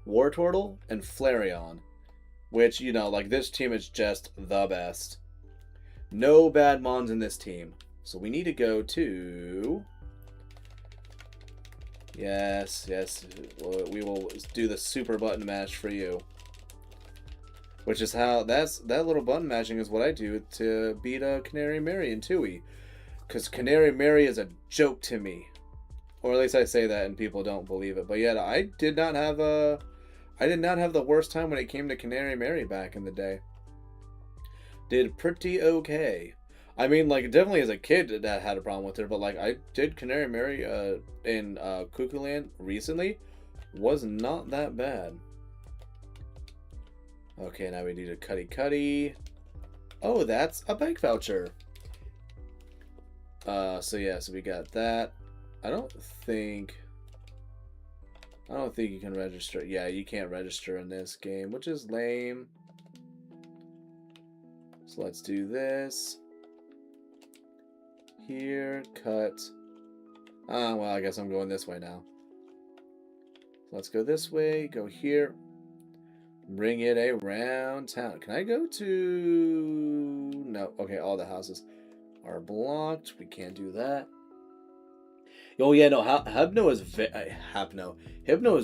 Wartortle, and Flareon. Which, you know, like this team is just the best. No bad mons in this team. So we need to go to... Yes, yes. We will do the super button mash for you. Which is how... that little button mashing is what I do to beat Canary Mary and Tui. Because Canary Mary is a joke to me. Or at least I say that and people don't believe it. But yet, I did not have the worst time when it came to Canary Mary back in the day. Did pretty okay. I mean, like, definitely as a kid that had a problem with her, but, like, I did Canary Mary in Cuckoo Land recently. Was not that bad. Okay, now we need a Cuddy. Oh, that's a bike voucher. So yeah, so we got that. I don't think you can register. Yeah, you can't register in this game, which is lame. So let's do this. Here, cut. Well, I guess I'm going this way now. Let's go this way, go here. Bring it around town. Can I go to... No, okay, all the houses are blocked. We can't do that. Oh yeah, no, Hypno is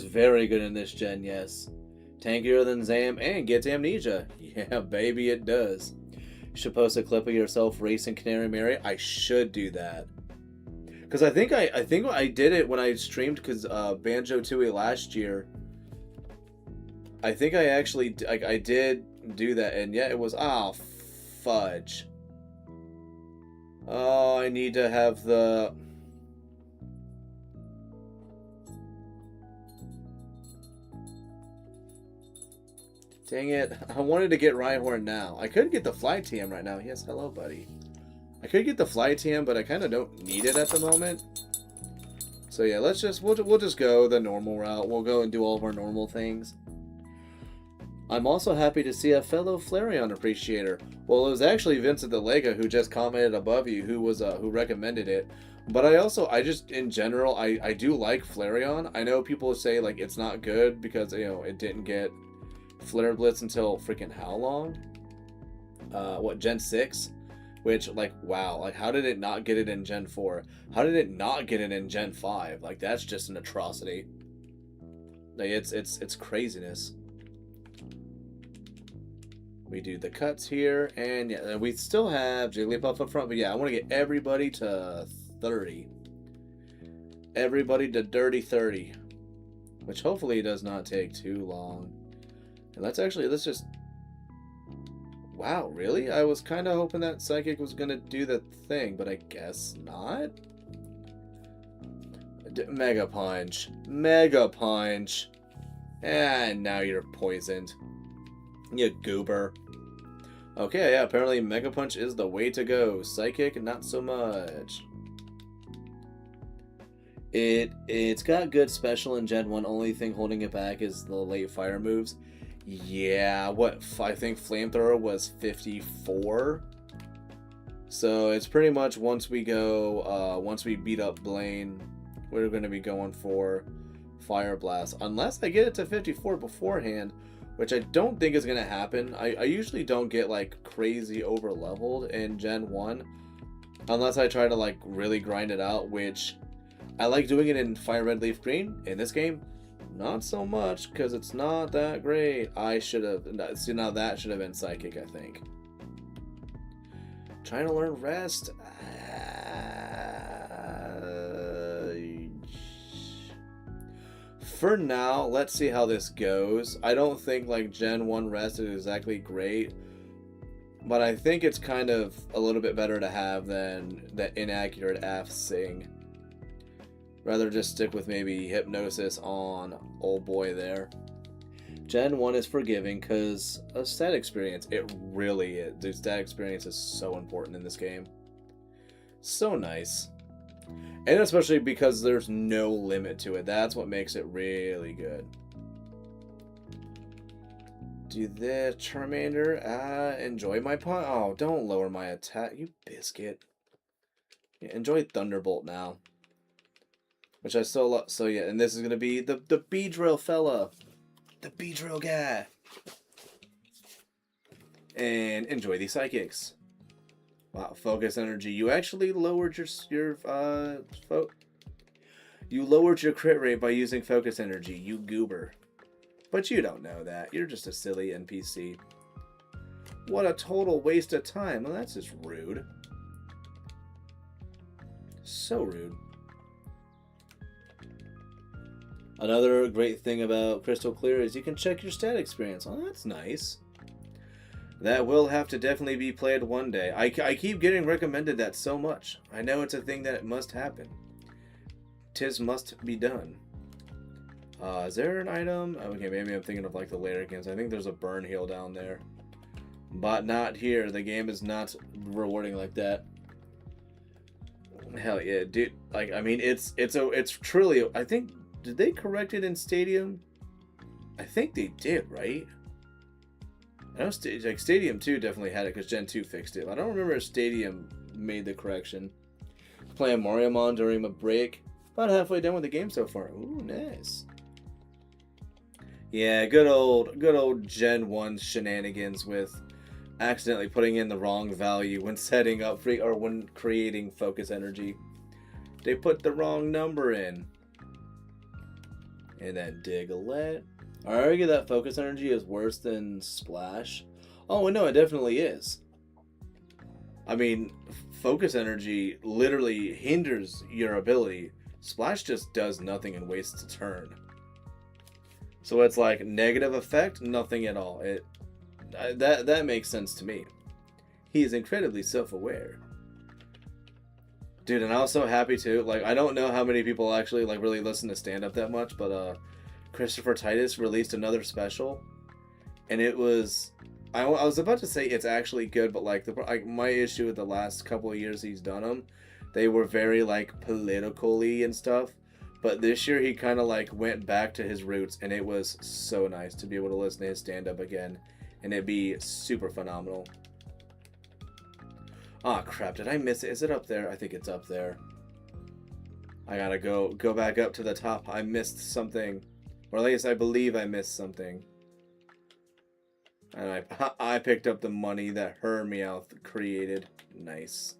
very good in this gen, yes. Tankier than Zam and gets amnesia. Yeah, baby, it does. You should post a clip of yourself racing Canary Mary. I should do that. Because I think I did it when I streamed Banjo-Tooie last year. I think I actually I did do that, and yeah, it was fudge. Oh, I need to have the... Dang it. I wanted to get Rhyhorn now. I could get the Fly TM right now. Yes, hello, buddy. I could get the Fly TM, but I kind of don't need it at the moment. So yeah, we'll just go the normal route. We'll go and do all of our normal things. I'm also happy to see a fellow Flareon appreciator. Well, it was actually Vincent the Lega who just commented above you, who recommended it. But I just in general, I do like Flareon. I know people say like it's not good because it didn't get Flare Blitz until freaking how long? Gen 6? Which, like, wow, like, how did it not get it in Gen 4? How did it not get it in Gen 5? Like, that's just an atrocity. Like, it's craziness. We do the cuts here, and yeah, we still have Jigglypuff up front, but yeah, I want to get everybody to 30. Everybody to dirty 30. Which hopefully does not take too long. And let's just... Wow, really? I was kind of hoping that Psychic was going to do the thing, but I guess not? Mega Punch. Mega Punch. And now you're poisoned. You goober. Okay, yeah, apparently Mega Punch is the way to go. Psychic, not so much. It's got good special in Gen 1. Only thing holding it back is the late fire moves. Yeah, I think Flamethrower was 54. So it's pretty much once we beat up Blaine, we're going to be going for Fire Blast. Unless I get it to 54 beforehand, which I don't think is going to happen. I usually don't get like crazy over leveled in Gen 1. Unless I try to like really grind it out, which I like doing it in Fire Red Leaf Green. In this game, not so much, because it's not that great. I should have... See, now that should have been Psychic, I think. Trying to learn Rest. For now, let's see how this goes. I don't think, like, Gen 1 Rest is exactly great. But I think it's kind of a little bit better to have than that inaccurate AF Sing. Rather just stick with maybe Hypnosis on old boy there. Gen 1 is forgiving because a stat experience. It really is. The stat experience is so important in this game. So nice. And especially because there's no limit to it. That's what makes it really good. Do this, Charmander. Enjoy my pot. Oh, don't lower my attack, you biscuit. Yeah, enjoy Thunderbolt now. Which I still love. So yeah, and this is going to be the Beedrill fella. The Beedrill guy. And enjoy these Psychics. Wow, focus energy. You actually lowered you lowered your crit rate by using focus energy, you goober. But you don't know that. You're just a silly NPC. What a total waste of time. Well, that's just rude. So rude. Another great thing about Crystal Clear is you can check your stat experience. Oh, that's nice. That will have to definitely be played one day. I keep getting recommended that so much. I know it's a thing that must happen. 'Tis must be done. Is there an item? Okay, maybe I'm thinking of like the later games. I think there's a burn heal down there. But not here. The game is not rewarding like that. Hell yeah, dude. Like, I mean, it's truly, I think, did they correct it in Stadium? I think they did, right? I know like Stadium 2 definitely had it because Gen 2 fixed it. I don't remember if Stadium made the correction. Playing Mario Mon during my break. About halfway done with the game so far. Ooh, nice. Yeah, good old Gen 1 shenanigans with accidentally putting in the wrong value when setting up free or when creating focus energy. They put the wrong number in. And then Diglett. I argue that focus energy is worse than Splash. Oh, no, it definitely is. I mean, focus energy literally hinders your ability. Splash just does nothing and wastes a turn. So it's like negative effect, nothing at all. That makes sense to me. He is incredibly self-aware. Dude, and I'm so happy too. Like, I don't know how many people actually like really listen to stand-up that much, but Christopher Titus released another special, and it was I was about to say it's actually good, but like my issue with the last couple of years he's done them, they were very like politically and stuff. But this year he kind of like went back to his roots, and it was so nice to be able to listen to his stand-up again, and it'd be super phenomenal. Ah, crap, did I miss it? Is it up there? I think it's up there. I gotta go back up to the top. I missed something. Or at least I believe I missed something. And I picked up the money that her Meowth created. Nice.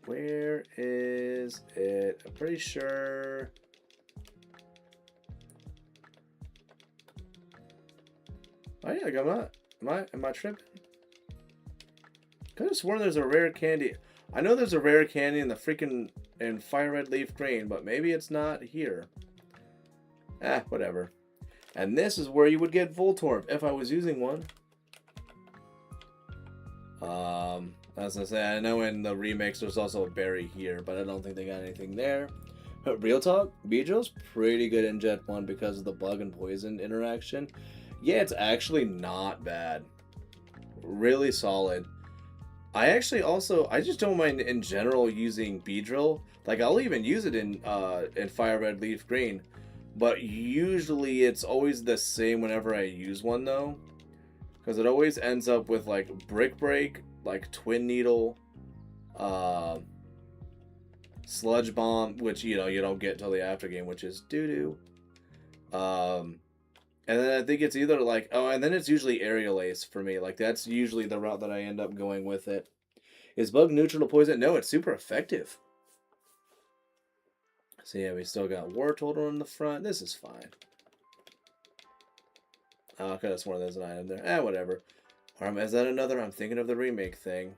Where is it? I'm pretty sure... Oh yeah, am I tripping? I could have sworn there's a rare candy. I know there's a rare candy in the freaking Fire Red Leaf Green, but maybe it's not here. Whatever. And this is where you would get Voltorb if I was using one. As I say, I know in the remakes there's also a berry here, but I don't think they got anything there. Real talk, Beedrill's pretty good in Gen 1 because of the bug and poison interaction. Yeah, it's actually not bad. Really solid. I just don't mind in general using Beedrill. Like, I'll even use it in Fire Red Leaf Green. But usually it's always the same whenever I use one, though. Because it always ends up with, like, Brick Break, like, Twin Needle, Sludge Bomb, which, you know, you don't get till the after game, which is doo-doo. And then I think it's either like, and then it's usually Aerial Ace for me. Like, that's usually the route that I end up going with it. Is bug neutral to poison? No, it's super effective. So yeah, we still got Wartortle in the front. This is fine. Oh, I could have sworn there's an item there. Whatever. Is that another? I'm thinking of the remake thing.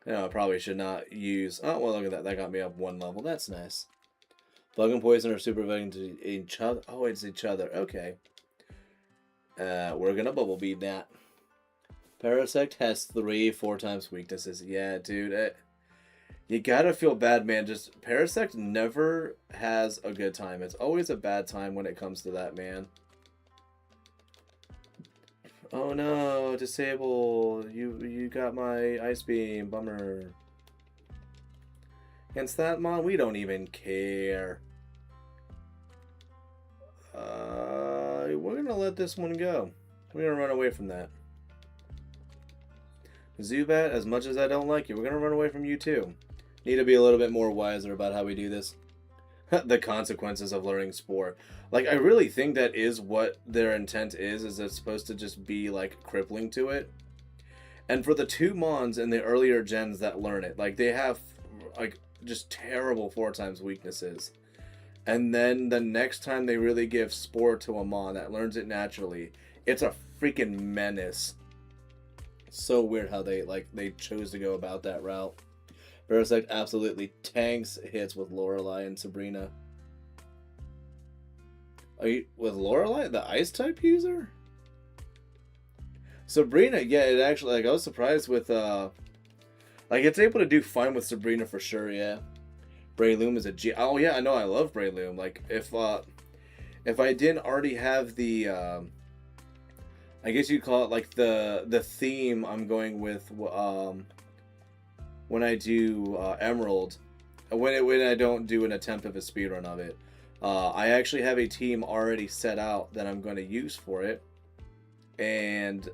No, I probably should not use... Oh, well, look at that. That got me up one level. That's nice. Bug and poison are super effective to each other. Oh, it's each other. Okay. We're gonna bubble bead that. Parasect has 3-4 times weaknesses. Yeah, dude. You gotta feel bad, man. Just Parasect never has a good time. It's always a bad time when it comes to that, man. Oh no, disable. You got my ice beam. Bummer. Against that mon, we don't even care. We're gonna let this one go. We're gonna run away from that. Zubat, as much as I don't like you, we're gonna run away from you too. Need to be a little bit more wiser about how we do this. the consequences of learning Spore. Like, I really think that is what their intent is it's supposed to just be, like, crippling to it. And for the two Mons in the earlier gens that learn it, like, they have, like, just terrible 4x weaknesses. And then the next time they really give Spore to a Mon that learns it naturally, it's a freaking menace. So weird how they chose to go about that route. Parasect absolutely tanks hits with Lorelei and Sabrina. Are you with Lorelei, the ice type user? Sabrina, yeah, it actually, like, I was surprised with like, it's able to do fine with Sabrina for sure, yeah. Breloom is a G. Oh yeah, I know, I love Breloom. Like, if I didn't already have the I guess you'd call it like the theme I'm going with when I do Emerald, when I don't do an attempt of a speedrun of it. I actually have a team already set out that I'm going to use for it. And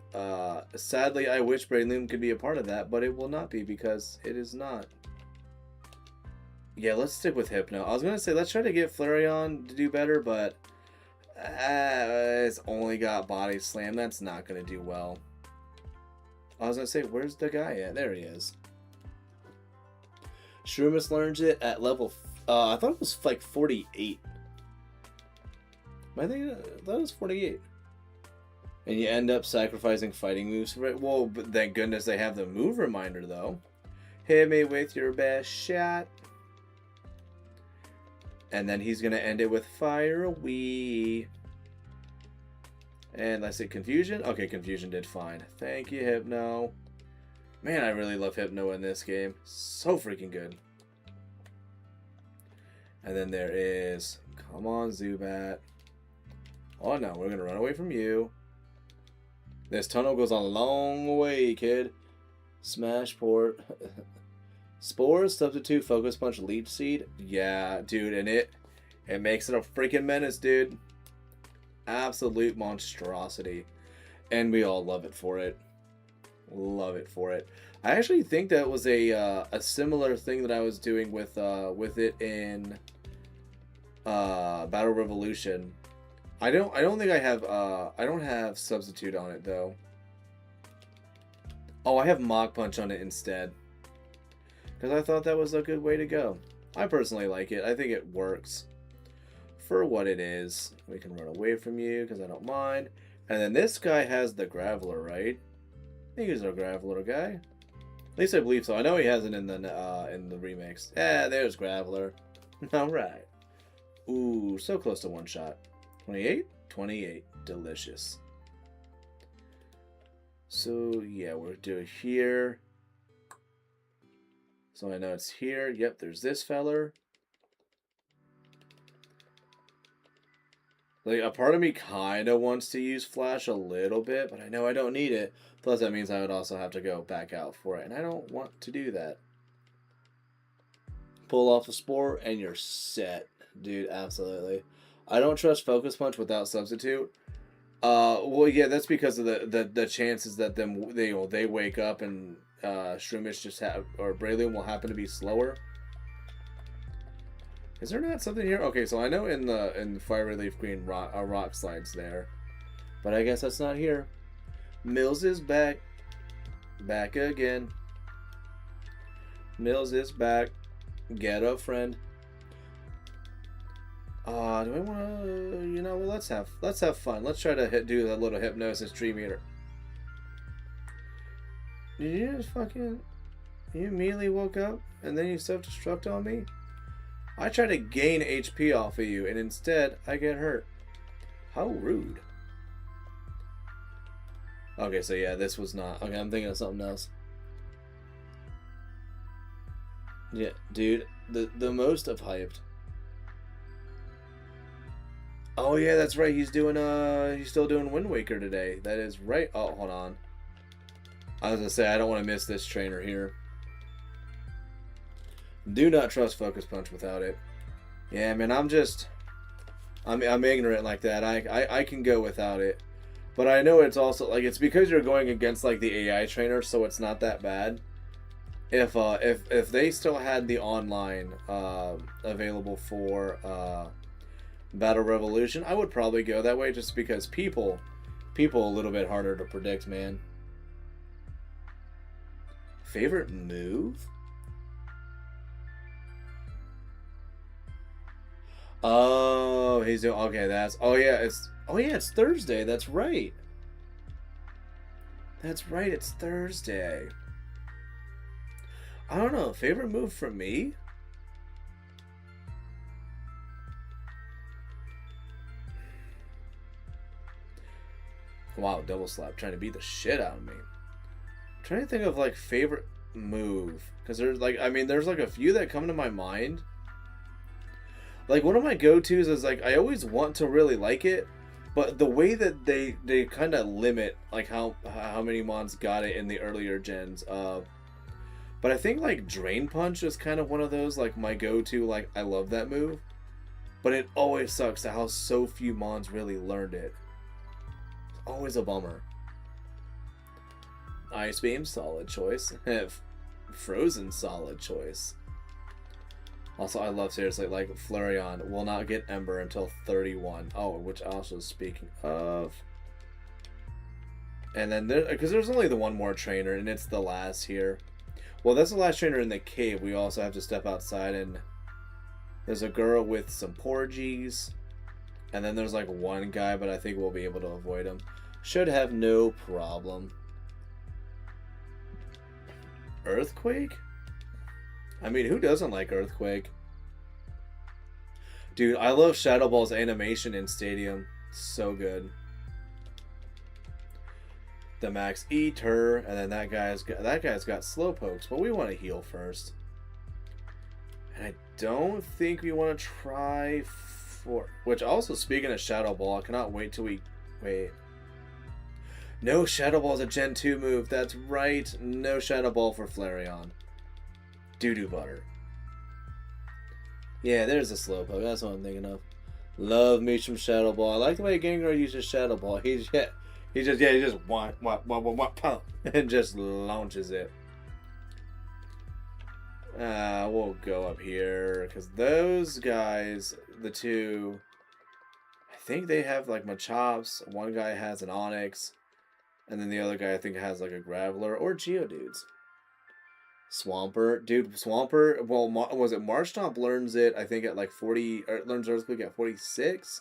sadly, I wish Breloom could be a part of that, but it will not be because it is not. Yeah, let's stick with Hypno. I was going to say, let's try to get Flareon to do better, but it's only got Body Slam. That's not going to do well. I was going to say, where's the guy at? There he is. Shroomis learns it at level... I thought it was like 48. I thought it was 48. And you end up sacrificing fighting moves for it. Well, but thank goodness they have the move reminder, though. Hit me with your best shot. And then he's going to end it with Fire Wee. And let's say Confusion. Okay, Confusion did fine. Thank you, Hypno. Man, I really love Hypno in this game. So freaking good. And then there is... Come on, Zubat. Oh, no. We're going to run away from you. This tunnel goes a long way, kid. Smash Port. Spores, Substitute, Focus Punch, Leech Seed. Yeah, dude, and it makes it a freaking menace, dude. Absolute monstrosity. And we all love it for it. Love it for it. I actually think that was a similar thing that I was doing with it in Battle Revolution. I don't think I have I don't have Substitute on it though. Oh, I have Mach Punch on it instead. Because I thought that was a good way to go. I personally like it. I think it works for what it is. We can run away from you because I don't mind. And then this guy has the Graveler, right? I think he's our Graveler guy. At least I believe so. I know he has it in the remix. Yeah, there's Graveler. All right. Ooh, so close to one shot. 28? 28. Delicious. So, yeah, we're doing here. So I know it's here. Yep, there's this feller. Like, a part of me kind of wants to use Flash a little bit, but I know I don't need it. Plus, that means I would also have to go back out for it, and I don't want to do that. Pull off a Spore, and you're set. Dude, absolutely. I don't trust Focus Punch without Substitute. Well, yeah, that's because of the chances that they wake up and Shroomish just or Breloom will happen to be slower. Is there not something here? Okay, so I know in the Fire Relief Green rock slides there, but I guess that's not here. Mills is back again. Mills is back. Get up, friend. Do I want to? You know, well, let's have fun. Let's try to do a little hypnosis tree meter. Did you just fucking? You immediately woke up and then you self-destruct on me? I try to gain HP off of you and instead I get hurt. How rude. Okay, so yeah, this was not. Okay, I'm thinking of something else. Yeah, dude, the most of hyped. Oh yeah, that's right. He's still doing Wind Waker today. That is right. Oh, hold on. I was gonna say I don't want to miss this trainer here. Do not trust Focus Punch without it. Yeah, man, I'm ignorant like that. I can go without it. But I know it's also like it's because you're going against like the AI trainer, so it's not that bad. If they still had the online available for Battle Revolution, I would probably go that way just because people a little bit harder to predict, man. Favorite move? Oh, he's doing okay. It's Thursday. That's right. That's right. It's Thursday. I don't know. Favorite move from me? Wow, double slap, trying to beat the shit out of me. I'm trying to think of like favorite move, because there's like, I mean, there's like a few that come to my mind. Like one of my go-tos is like I always want to really like it, but the way that they kind of limit like how many mons got it in the earlier gens. But I think like Drain Punch is kind of one of those like my go-to. Like I love that move, but it always sucks to how so few mons really learned it. It's always a bummer. Ice Beam, solid choice. Frozen, solid choice. Also, I love, seriously, like, Flareon will not get Ember until 31. Oh, which also, speaking of... And then, because there's only the one more trainer, and it's the last here. Well, that's the last trainer in the cave. We also have to step outside, and there's a girl with some porgies. And then there's, like, one guy, but I think we'll be able to avoid him. Should have no problem. Earthquake? I mean, who doesn't like Earthquake? Dude, I love Shadow Ball's animation in Stadium. So good. The Max Eater, and then that guy's got Slowpokes, but we want to heal first. And I don't think we want to try for... Which also, speaking of Shadow Ball, I cannot wait till we... Wait. No, Shadow Ball's a Gen 2 move. That's right. No Shadow Ball for Flareon. Doo-doo butter. Yeah, there's a Slowpoke. That's what I'm thinking of. Love me some Shadow Ball. I like the way Gengar uses Shadow Ball. He just wah, and just launches it. We'll go up here because those guys, the two, I think they have like Machops. One guy has an Onix, and then the other guy I think has like a Graveler or Geodudes. Swampert, dude, Swampert. Well, was it Marshtomp learns it? I think at like 40, or learns Earthquake at 46,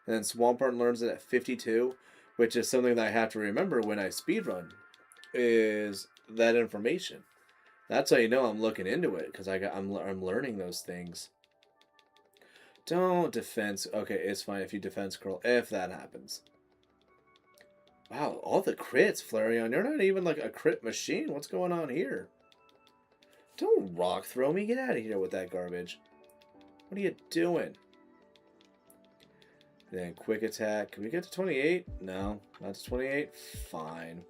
and then Swampert learns it at 52, which is something that I have to remember when I speedrun. Is that information? That's how you know I'm looking into it because I'm learning those things. Don't defense. Okay, it's fine if you defense curl if that happens. Wow, all the crits, Flareon. You're not even like a crit machine. What's going on here? Don't rock throw me. Get out of here with that garbage. What are you doing? Then quick attack. Can we get to 28? No, not to 28. Fine.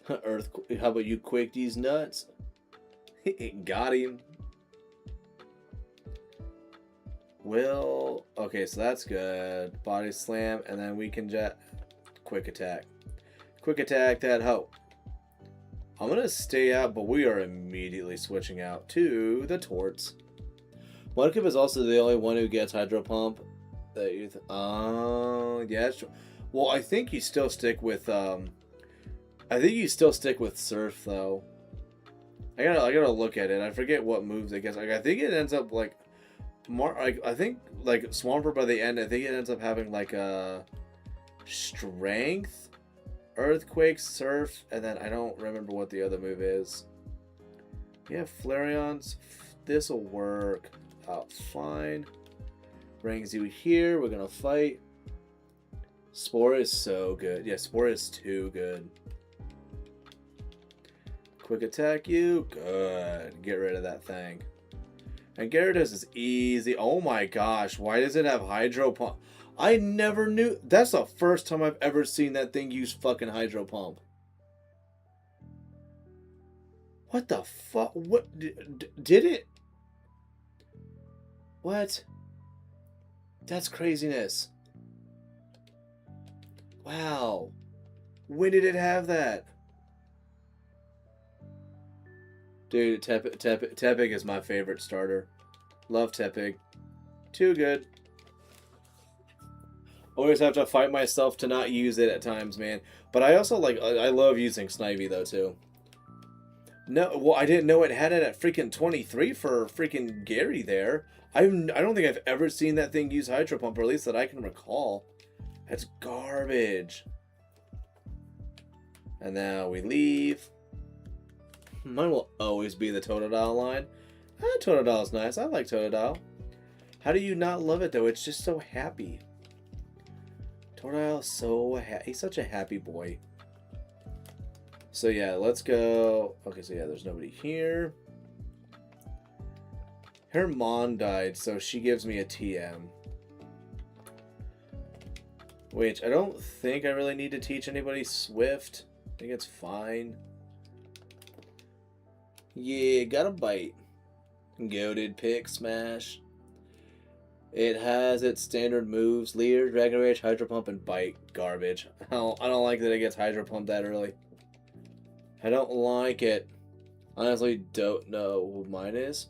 Earth. How about you quake these nuts? Got him. Will. Okay, so that's good. Body slam, and then we can jet. Quick attack. Quick attack that hoe. I'm going to stay out, but we are immediately switching out to the Torts. Mudkip is also the only one who gets Hydro Pump. Yeah, sure. Well, I think you still stick with, Surf, though. I gotta look at it. I forget what moves it gets. Like, I think it ends up, like, I think, like, Swampert by the end, I think it ends up having, like, a Strength, Earthquake, Surf, and then I don't remember what the other move is. Yeah, Flareon's. This'll work out fine. Brings you here. We're gonna fight. Spore is so good. Yeah, Spore is too good. Quick attack you. Good. Get rid of that thing. And Gyarados is easy. Oh my gosh. Why does it have Hydro Pump? I never knew. That's the first time I've ever seen that thing use fucking Hydro Pump. What the fuck? What? Did it? What? That's craziness. Wow. When did it have that? Dude, Tepig is my favorite starter. Love Tepig. Too good. Always have to fight myself to not use it at times, man. But I also like, I love using Snivy though too. No, well, I didn't know it had it at freaking 23 for freaking Gary there. I don't think I've ever seen that thing use Hydro Pump, or at least that I can recall. That's garbage. And now we leave. Mine will always be the Totodile line. Totodile's nice. I like Totodile. How do you not love it though? It's just so happy. Totodile's so happy. He's such a happy boy. So yeah, let's go. Okay, so yeah, there's nobody here. Her mom died, so she gives me a TM. Which I don't think I really need to teach anybody Swift. I think it's fine. Yeah, got a bite. Goated Pick Smash. It has its standard moves: Leer, Dragon Rage, Hydro Pump, and Bite. Garbage. I don't like that it gets Hydro Pump that early. I don't like it. Honestly, don't know who mine is.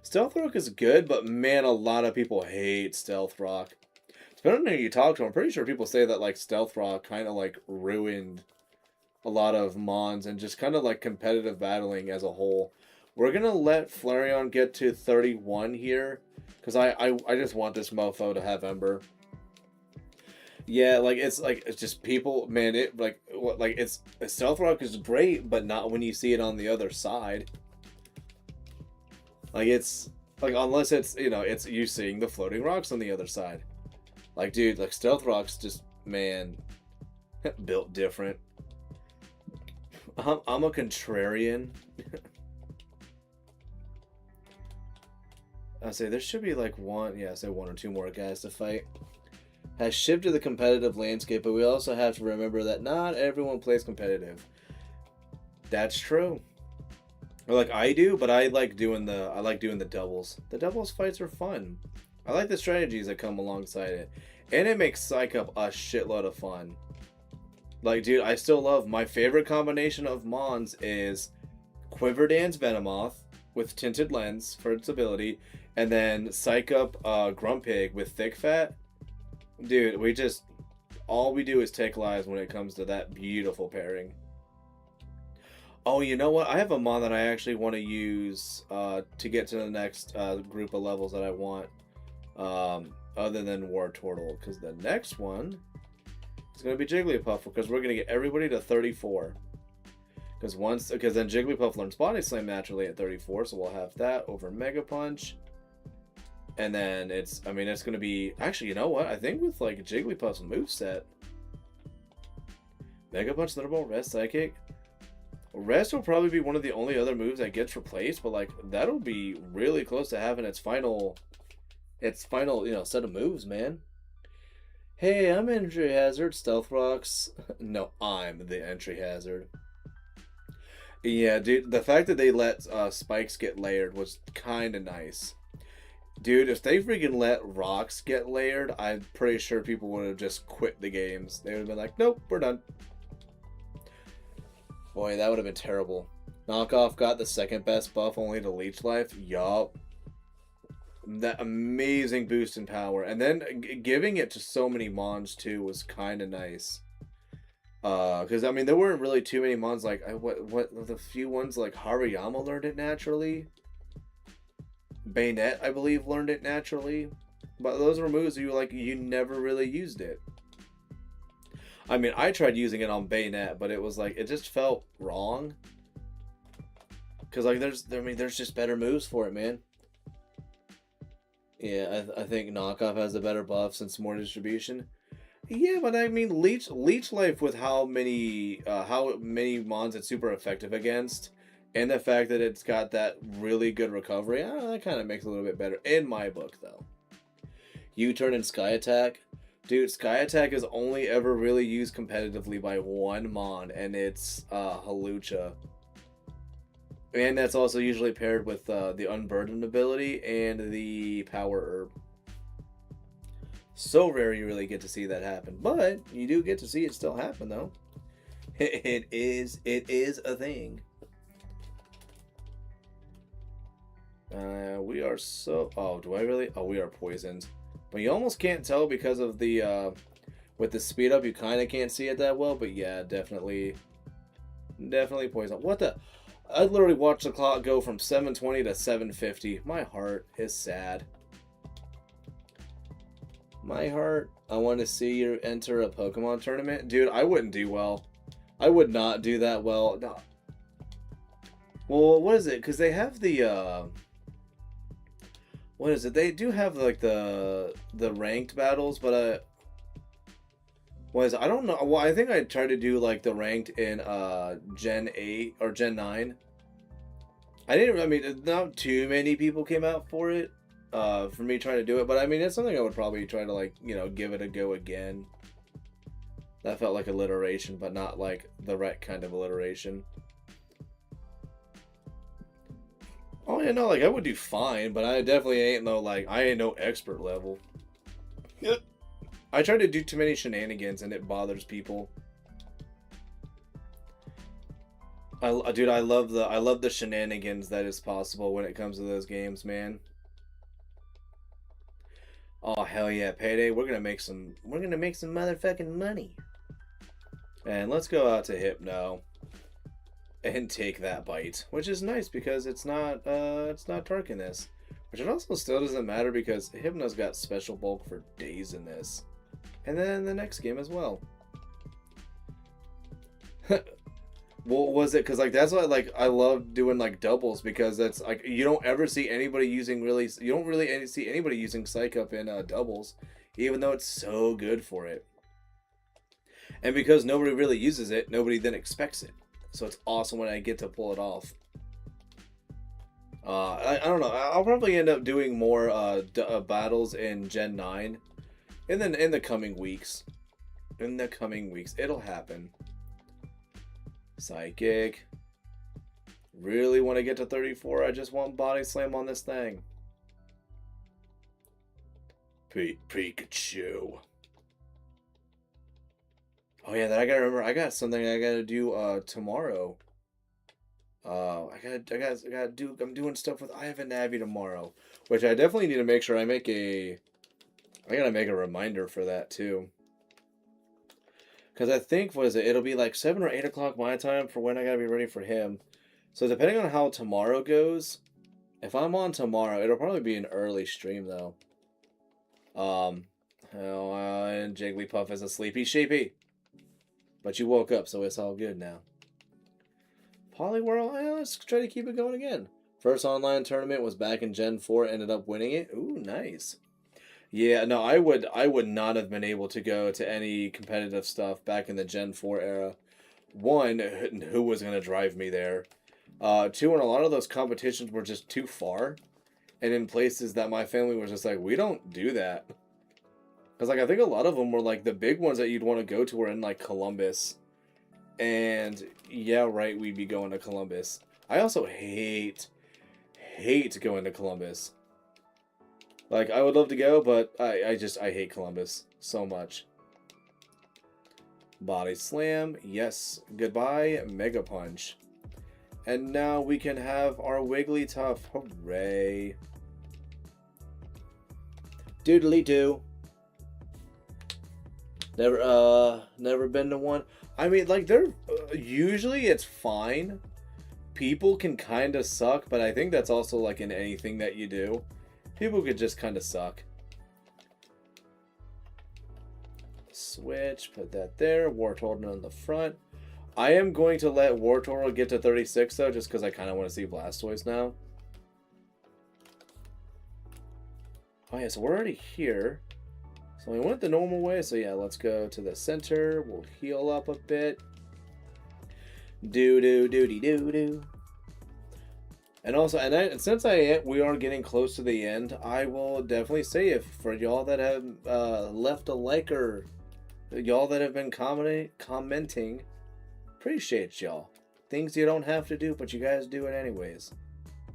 Stealth Rock is good, but man, a lot of people hate Stealth Rock. Depending on who you talk to, I'm pretty sure people say that like Stealth Rock kind of like ruined a lot of Mons and just kind of like competitive battling as a whole. We're gonna let Flareon get to 31 here, because I just want this mofo to have Ember. Yeah, like it's just people, man. It it's Stealth Rock is great, but not when you see it on the other side. Like it's like unless it's it's you seeing the floating rocks on the other side. Like dude, like Stealth Rock's just man built different. I'm a contrarian. I say there should be like one or two more guys to fight. Has shifted the competitive landscape, but we also have to remember that not everyone plays competitive. That's true. Or like I do, but I like doing the doubles. The doubles fights are fun. I like the strategies that come alongside it. And it makes Psych Up a shitload of fun. Like dude, I still love my favorite combination of Mons is Quiverdan's Venomoth with Tinted Lens for its ability, and then Psych Up Grumpig with Thick Fat. Dude, all we do is take lives when it comes to that beautiful pairing. Oh, you know what? I have a Mon that I actually want to use to get to the next group of levels that I want, other than War Turtle, because the next one is going to be Jigglypuff, because we're going to get everybody to 34. Because then Jigglypuff learns Body Slam naturally at 34, so we'll have that over Mega Punch. And then it's going to be... Actually, you know what? I think with, like, Jigglypuff's moveset... Mega Punch, Thunderbolt, Rest, Psychic... Rest will probably be one of the only other moves that gets replaced, but, like, that'll be really close to having its final, set of moves, man. Hey, I'm Entry Hazard, Stealth Rocks... No, I'm the Entry Hazard. Yeah, dude, the fact that they let spikes get layered was kind of nice. Dude, if they freaking let rocks get layered, I'm pretty sure people would have just quit the games. They would have been like, nope, we're done. Boy, that would have been terrible. Knockoff got the second best buff only to Leech Life. Yup. That amazing boost in power. And then giving it to so many Mons too was kind of nice. Because there weren't really too many Mons. Like what the few ones like Hariyama learned it naturally. Bayonet, I believe, learned it naturally. But those were moves you never really used it. I tried using it on Bayonet, but it was like it just felt wrong. Cause there's just better moves for it, man. Yeah, I think Knockoff has the better buffs and some more distribution. Yeah, but Leech Life with how many Mons it's super effective against, and the fact that it's got that really good recovery, that kind of makes it a little bit better in my book, though. U-Turn and Sky Attack. Dude, Sky Attack is only ever really used competitively by one Mon, and it's Halucha. And that's also usually paired with the Unburdened ability and the Power Herb. So rare you really get to see that happen, but you do get to see it still happen, though. It is a thing. We are so... Oh, do I really? Oh, we are poisoned. But you almost can't tell because of the... With the speed up, you kind of can't see it that well. But yeah, definitely... Definitely poisoned. What the... I literally watched the clock go from 7:20 to 7:50. My heart is sad. My heart... I want to see you enter a Pokemon tournament. Dude, I wouldn't do well. I would not do that well. No. Well, what is it? Because they have the... What is it? They do have like the ranked battles, but I don't know. Well, I think I tried to do like the ranked in Gen 8 or Gen 9. I mean, not too many people came out for it. For me trying to do it, but I mean, it's something I would probably try to like, give it a go again. That felt like alliteration, but not like the right kind of alliteration. Oh yeah, no, like I would do fine, but I definitely ain't I ain't no expert level. Yep. I try to do too many shenanigans and it bothers people. Dude, I love the shenanigans that is possible when it comes to those games, man. Oh hell yeah, Payday! We're gonna make some motherfucking money. And let's go out to Hypno and take that bite, which is nice because it's not Tarkiness, which it also still doesn't matter because Hypno's got special bulk for days in this, and then the next game as well. Well, was it because like that's why I love doing like doubles because that's like you don't ever see anybody using you don't really see anybody using Psych Up in doubles, even though it's so good for it. And because nobody really uses it, nobody then expects it. So it's awesome when I get to pull it off. I don't know. I'll probably end up doing more battles in Gen 9 and then in the coming weeks. In the coming weeks. It'll happen. Psychic. Really want to get to 34. I just want Body Slam on this thing. Pikachu. Oh yeah, that I gotta remember. I got something I gotta do tomorrow. I'm doing stuff with Ivan Navi tomorrow, which I definitely need to make sure I gotta make a reminder for that too. Because I think what is it? It'll be like 7 or 8 o'clock my time for when I gotta be ready for him. So depending on how tomorrow goes, if I'm on tomorrow, it'll probably be an early stream though. And Jigglypuff is a sleepy sheepy. But you woke up, so it's all good now. Poliwhirl, let's try to keep it going again. First online tournament was back in Gen 4, ended up winning it. Ooh, nice. Yeah, no, I would not have been able to go to any competitive stuff back in the Gen 4 era. One, who was going to drive me there? Two, and a lot of those competitions were just too far. And in places that my family was just like, we don't do that. Because, like, I think a lot of them were, like, the big ones that you'd want to go to were in, like, Columbus. And, yeah, right, we'd be going to Columbus. I also hate going to Columbus. Like, I would love to go, but I hate Columbus so much. Body Slam, yes. Goodbye, Mega Punch. And now we can have our Wigglytuff. Hooray. Doodly-doo. Never been to one. I mean, like, they're usually it's fine. People can kind of suck, but I think that's also like in anything that you do. People could just kind of suck. Switch, put that there. Wartortle on the front. I am going to let Wartortle get to 36 though, just because I kind of want to see Blastoise now. Oh yeah, so we're already here. So we went the normal way, so yeah, let's go to the center. We'll heal up a bit. Do-do-do-de-do-do. And also, since we are getting close to the end, I will definitely say if for y'all that have left a like or y'all that have been commenting, appreciate y'all. Things you don't have to do, but you guys do it anyways.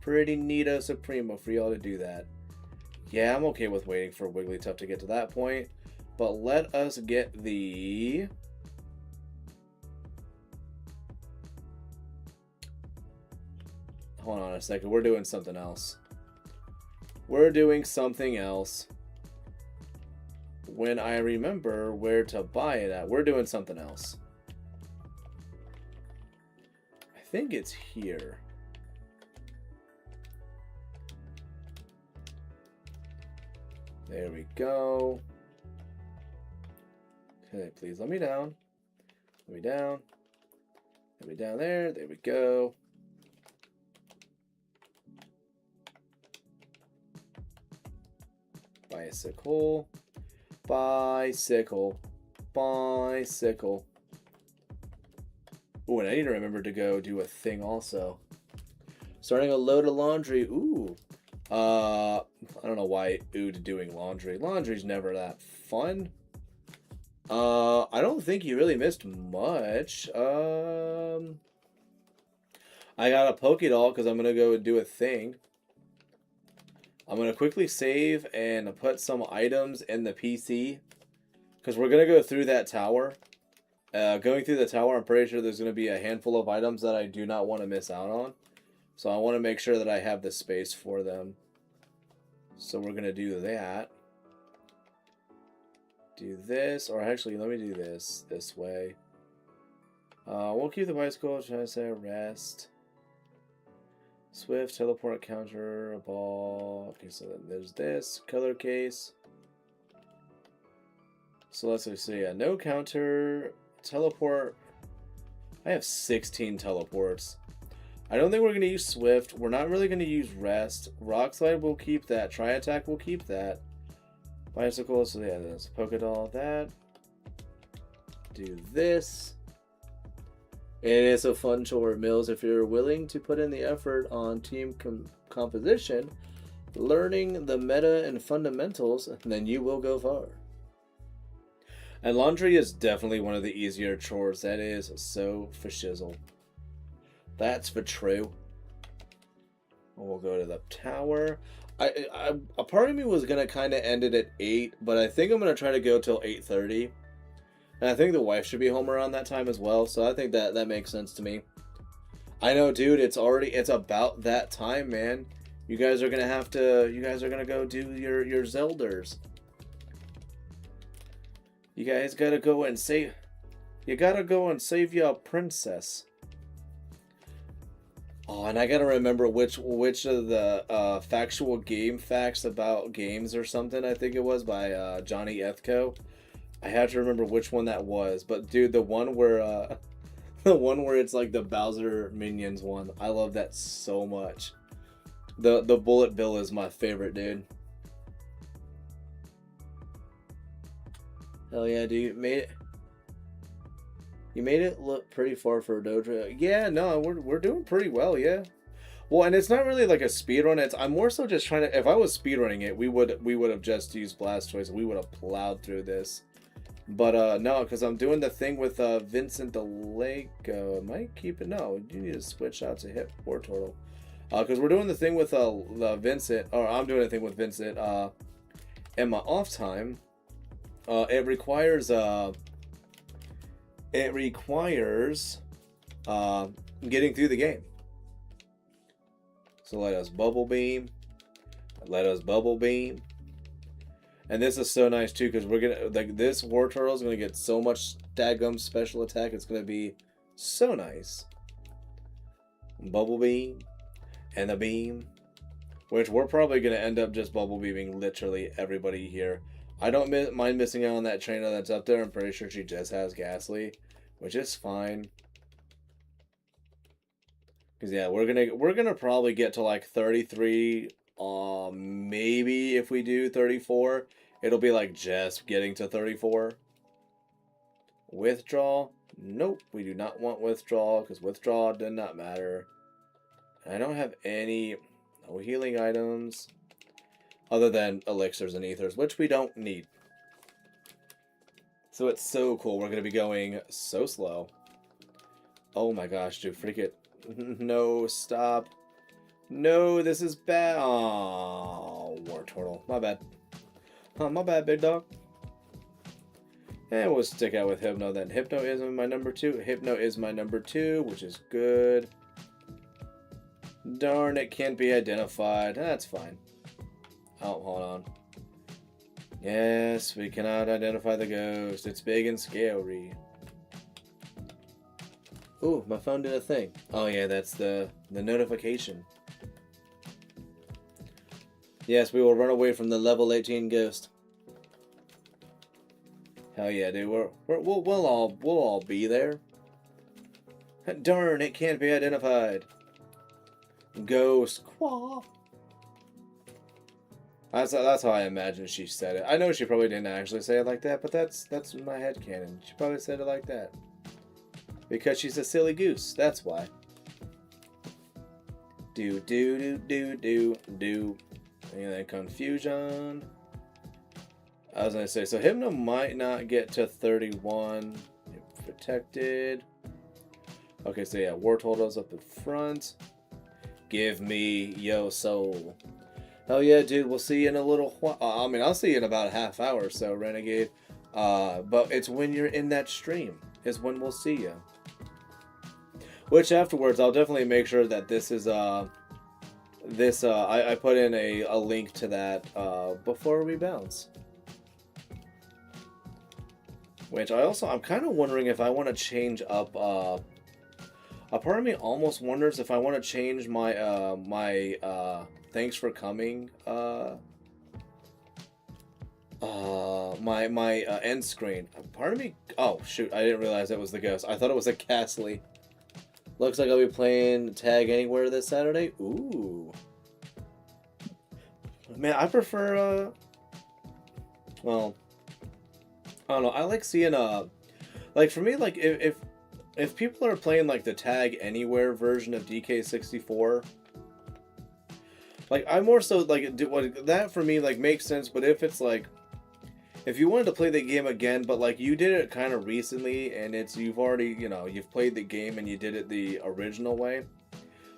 Pretty neato supremo for y'all to do that. Yeah, I'm okay with waiting for Wigglytuff to get to that point. But let us get the... Hold on a second. We're doing something else. We're doing something else. When I remember where to buy it at, we're doing something else. I think it's here. There we go. Okay, please let me down. Let me down. Let me down there. There we go. Bicycle. Bicycle. Bicycle. Ooh, and I need to remember to go do a thing also. Starting a load of laundry. Ooh. I don't know why oohed doing laundry. Laundry's never that fun. I don't think you really missed much. I got a Pokédoll because I'm gonna go do a thing. I'm gonna quickly save and put some items in the PC because we're gonna go through that tower. Going through the tower, I'm pretty sure there's gonna be a handful of items that I do not want to miss out on. So I want to make sure that I have the space for them. So we're gonna do that. Do this, or actually, let me do this way. We'll keep the bicycle. Try to say rest. Swift, teleport, counter, a ball. Okay, so then there's this color case. So let's see. Yeah, no counter, teleport. I have 16 teleports. I don't think we're gonna use Swift. We're not really gonna use rest. Rock slide, we'll keep that. Try attack, we'll keep that. Bicycle, so yeah, there's a Pokédoll, that. Do this. And it's a fun chore, Mills. If you're willing to put in the effort on team composition, learning the meta and fundamentals, then you will go far. And laundry is definitely one of the easier chores. That is so for shizzle. That's for true. We'll go to the tower. A part of me was gonna kind of end it at 8, but I think I'm gonna try to go till 8:30, and I think the wife should be home around that time as well. So I think that makes sense to me. I know, dude. It's about that time, man. You guys are gonna go do your Zelders. You guys gotta go and save. You gotta go and save your princess. Oh, and I gotta remember which of the factual game facts about games or something, I think it was, by Johnny Ethco. I have to remember which one that was. But dude, the one where the one where it's like the Bowser Minions one, I love that so much. The Bullet Bill is my favorite, dude. Hell yeah, dude. You made it look pretty far for a dojo. Yeah, no, we're doing pretty well, yeah. Well, and it's not really like a speed run. I'm more so just trying to. If I was speedrunning it, we would have just used Blastoise. We would have plowed through this. But no, because I'm doing the thing with Vincent the Lake. Might keep it. No, you need to switch out to hit War Turtle. Because we're doing the thing with Vincent, or I'm doing a thing with Vincent. In my off time, it requires getting through the game. So let us bubble beam. Let us bubble beam. And this is so nice too, because we're gonna this War Turtle is gonna get so much daggum special attack. It's gonna be so nice. Bubble beam and the beam, which we're probably gonna end up just bubble beaming literally everybody here. I don't mind missing out on that trainer that's up there. I'm pretty sure she just has Ghastly, which is fine. Cause yeah, we're gonna probably get to like 33. Maybe if we do 34, it'll be like just getting to 34. Withdraw? Nope, we do not want withdrawal because withdrawal did not matter. I don't have no healing items other than elixirs and ethers, which we don't need. So it's so cool. We're gonna be going so slow. Oh my gosh, dude, freak it. No, stop. No, this is bad. Oh, War Turtle. My bad. Oh, my bad, big dog. And we'll stick out with Hypno then. Hypno is my number 2. Hypno is my number 2, which is good. Darn, it can't be identified. That's fine. Oh, hold on. Yes, we cannot identify the ghost. It's big and scary. Ooh, my phone did a thing. Oh yeah, that's the notification. Yes, we will run away from the level 18 ghost. Hell yeah, dude. We'll all be there. Darn, it can't be identified. Ghost. Quah. That's how I imagine she said it. I know she probably didn't actually say it like that, but that's my headcanon. She probably said it like that. Because she's a silly goose. That's why. Do. And then confusion. I was gonna say, so Hypno might not get to 31. Protected. Okay, so yeah, Wartortle's up in front. Give me yo soul. Hell yeah, dude, we'll see you in a little while. I mean, I'll see you in about a half hour or so, Renegade. But it's when you're in that stream is when we'll see you. Which afterwards, I'll definitely make sure that this is, I put in a link to that, before we bounce. Which I'm kind of wondering if I want to change up, a part of me almost wonders if I want to change my, thanks for coming, my end screen. Part of me, oh shoot, I didn't realize that was the ghost. I thought it was a Castley. Looks like I'll be playing Tag Anywhere this Saturday. Ooh. Man, I prefer, well, I don't know. I like seeing, like, for me, like, if people are playing, like, the Tag Anywhere version of DK64, like, I more so, like, that for me, like, makes sense, but if it's, like, if you wanted to play the game again, but, like, you did it kind of recently, and you've already, you've played the game and you did it the original way.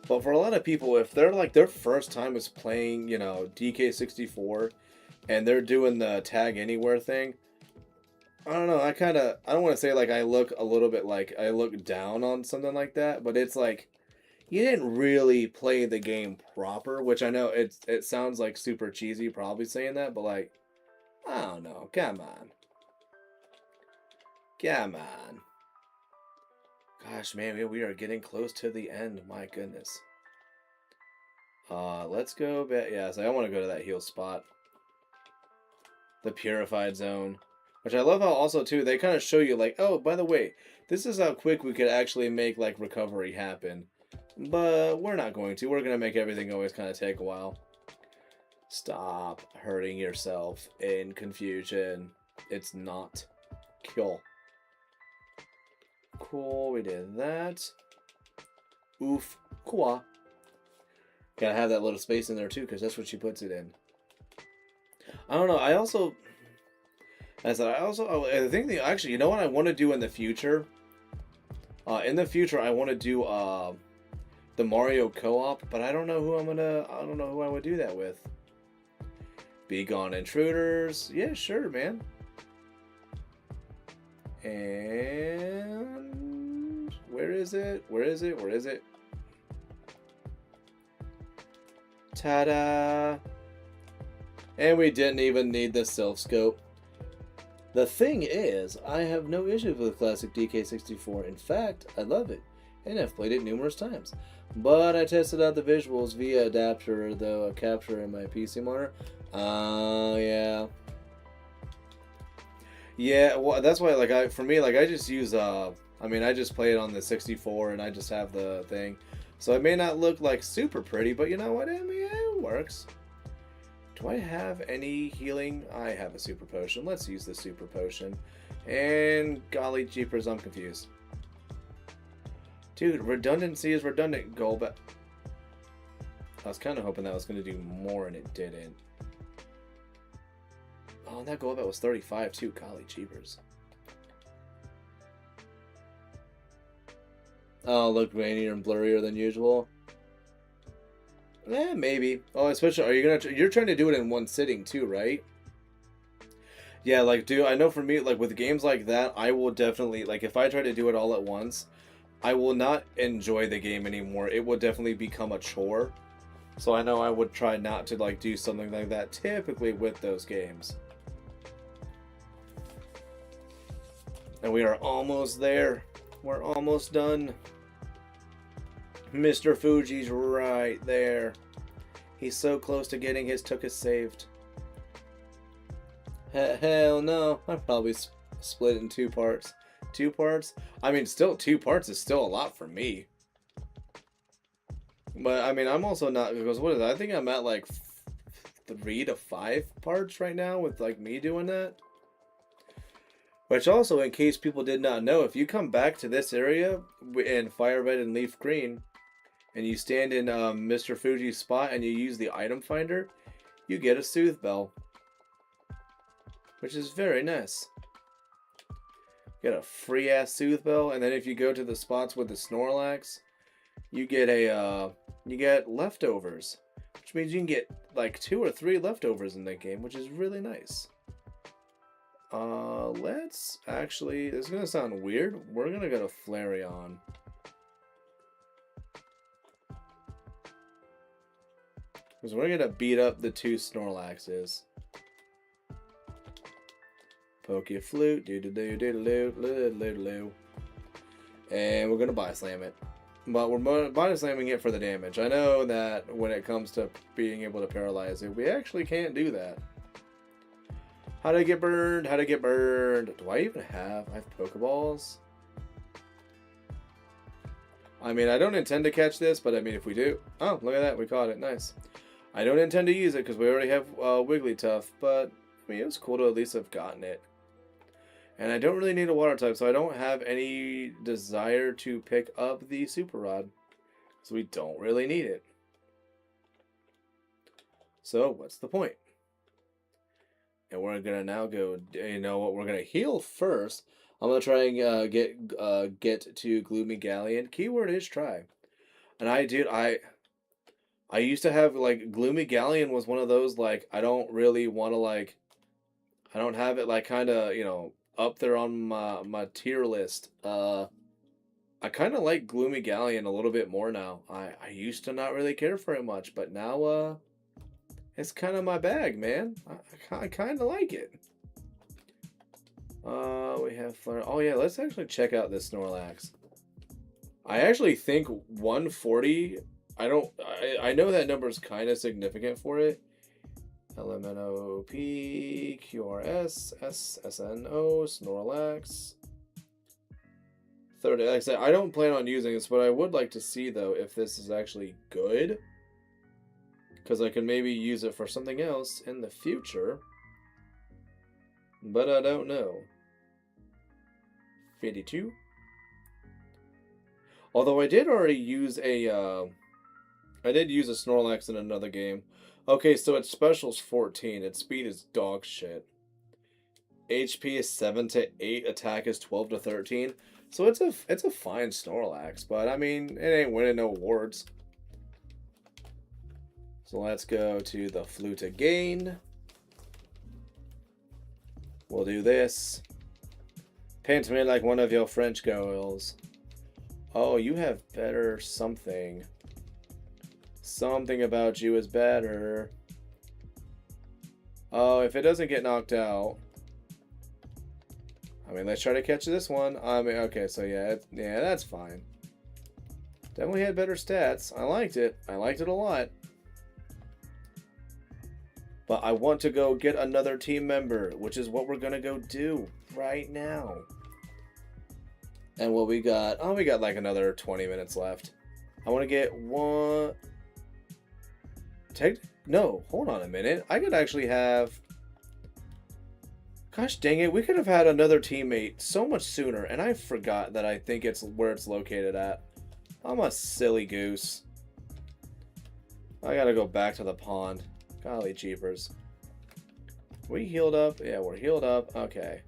But for a lot of people, if they're, like, their first time is playing, DK64, and they're doing the Tag Anywhere thing, I don't know, I don't want to say, like, I look a little bit like I look down on something like that, but it's like, you didn't really play the game proper, which I know it sounds, like, super cheesy probably saying that, but, like, I don't know. Come on. Come on. Gosh, man, we are getting close to the end. My goodness. Let's go back. Yeah, so I want to go to that heal spot. The Purified Zone. Which I love how also, too, they kind of show you, like, oh, by the way, this is how quick we could actually make, like, recovery happen. But we're not going to. We're going to make everything always kind of take a while. Stop hurting yourself in confusion. It's not kill. Cool, we did that. Oof. Cool. Gotta have that little space in there too, because that's what she puts it in. I don't know, I think actually, you know what I want to do in the future? In the future, I want to do, the Mario co-op, but I don't know who I don't know who I would do that with. Be Gone Intruders. Yeah, sure, man. And where is it? Where is it? Where is it? Ta-da! And we didn't even need the Sylph Scope. The thing is, I have no issues with classic DK64. In fact, I love it, and I've played it numerous times. But I tested out the visuals via adapter, though a capture in my PC monitor. Oh, yeah. Yeah, well, that's why, like, I just use, I just play it on the 64, and I just have the thing. So it may not look, like, super pretty, but you know what? I mean, it works. Do I have any healing? I have a super potion. Let's use the super potion. And golly jeepers, I'm confused. Dude, redundancy is redundant. Golbat. I was kind of hoping that was going to do more, and it didn't. Oh, and that Golbat was 35 too. Golly jeepers. Oh, look grainier and blurrier than usual. Maybe. Oh, especially, you're trying to do it in one sitting too, right? Yeah, like, dude, I know for me, like, with games like that, I will definitely, like, if I try to do it all at once, I will not enjoy the game anymore. It will definitely become a chore. So I know I would try not to like do something like that typically with those games. And we are almost there. We're almost done. Mr. Fuji's right there. He's so close to getting his Tukas saved. Hell no. I'd probably split it in 2 parts. 2 parts? I mean, still 2 parts is still a lot for me. But, I mean, I'm also not, because what is it? I think I'm at like 3 to 5 parts right now with like me doing that. Which also, in case people did not know, if you come back to this area in Fire Red and Leaf Green, and you stand in Mr. Fuji's spot and you use the item finder, you get a Soothe Bell. Which is very nice. Get a free ass Soothe Bell, and then if you go to the spots with the Snorlax, you get leftovers. Which means you can get like 2 or 3 leftovers in that game, which is really nice. Let's actually, this is gonna sound weird. We're gonna go to Flareon. Because we're gonna beat up the 2 Snorlaxes. Pokeflute, do-do-do-do-do-do-do-do. And we're gonna Body Slam it. But we're Body Slamming it for the damage. I know that when it comes to being able to paralyze it, we actually can't do that. How'd I get burned? How'd I get burned? Do I even have? I have Pokeballs? I mean, I don't intend to catch this, but I mean, if we do... Oh, look at that. We caught it. Nice. I don't intend to use it because we already have Wigglytuff, but I mean, it was cool to at least have gotten it. And I don't really need a Water type, so I don't have any desire to pick up the Super Rod. So we don't really need it. So, what's the point? And we're going to now go, you know what, we're going to heal first. I'm going to try and get to Gloomy Galleon. Keyword is try. And I used to have, like, Gloomy Galleon was one of those, like, I don't really want to, like, I don't have it, like, kind of, you know, up there on my tier list. I kind of like Gloomy Galleon a little bit more now. I used to not really care for it much, but now, it's kind of my bag, man. I kind of like it. We have Flare. Oh, yeah, let's actually check out this Snorlax. I actually think 140... I know that number is kind of significant for it. LMNOP, QRS, SSNO, Snorlax. 30. Like I said, I don't plan on using this, but I would like to see, though, if this is actually good. Because I can maybe use it for something else in the future. But I don't know. 52. Although I did already use a... I did use a Snorlax in another game. Okay, so its special's 14. Its speed is dog shit. HP is 7 to 8. Attack is 12 to 13. So it's a fine Snorlax, but I mean, it ain't winning no awards. So let's go to the flute again. We'll do this. Paint me like one of your French girls. Oh, you have better something. Something about you is better. Oh, if it doesn't get knocked out. I mean, let's try to catch this one. I mean, okay, so yeah, that's fine. Definitely had better stats. I liked it. I liked it a lot. But I want to go get another team member, which is what we're going to go do right now. And what we got... Oh, we got like another 20 minutes left. I want to get one... No, hold on a minute. I could actually have... Gosh dang it, we could have had another teammate so much sooner, and I forgot that I think it's where it's located at. I'm a silly goose. I gotta go back to the pond. Golly jeepers. We healed up? Yeah, we're healed up. Okay.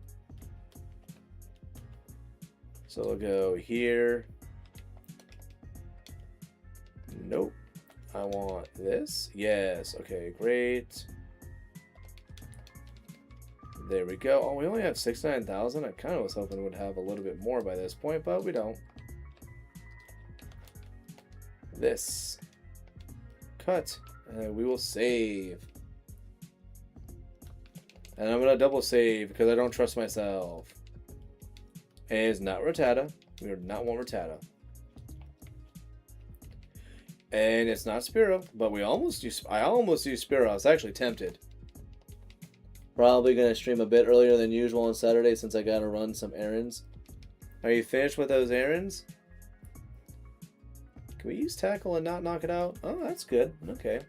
So we'll go here. Nope. I want this. Yes. Okay, great. There we go. Oh, we only have 69,000. I kind of was hoping we'd have a little bit more by this point, but we don't. This. cut. We will save. And I'm going to double save because I don't trust myself. It is not Rattata. We do not want Rattata. And it's not Spearow, but I almost used Spearow. I was actually tempted. Probably going to stream a bit earlier than usual on Saturday since I got to run some errands. Are you finished with those errands? Can we use Tackle and not knock it out? Oh, that's good. Okay.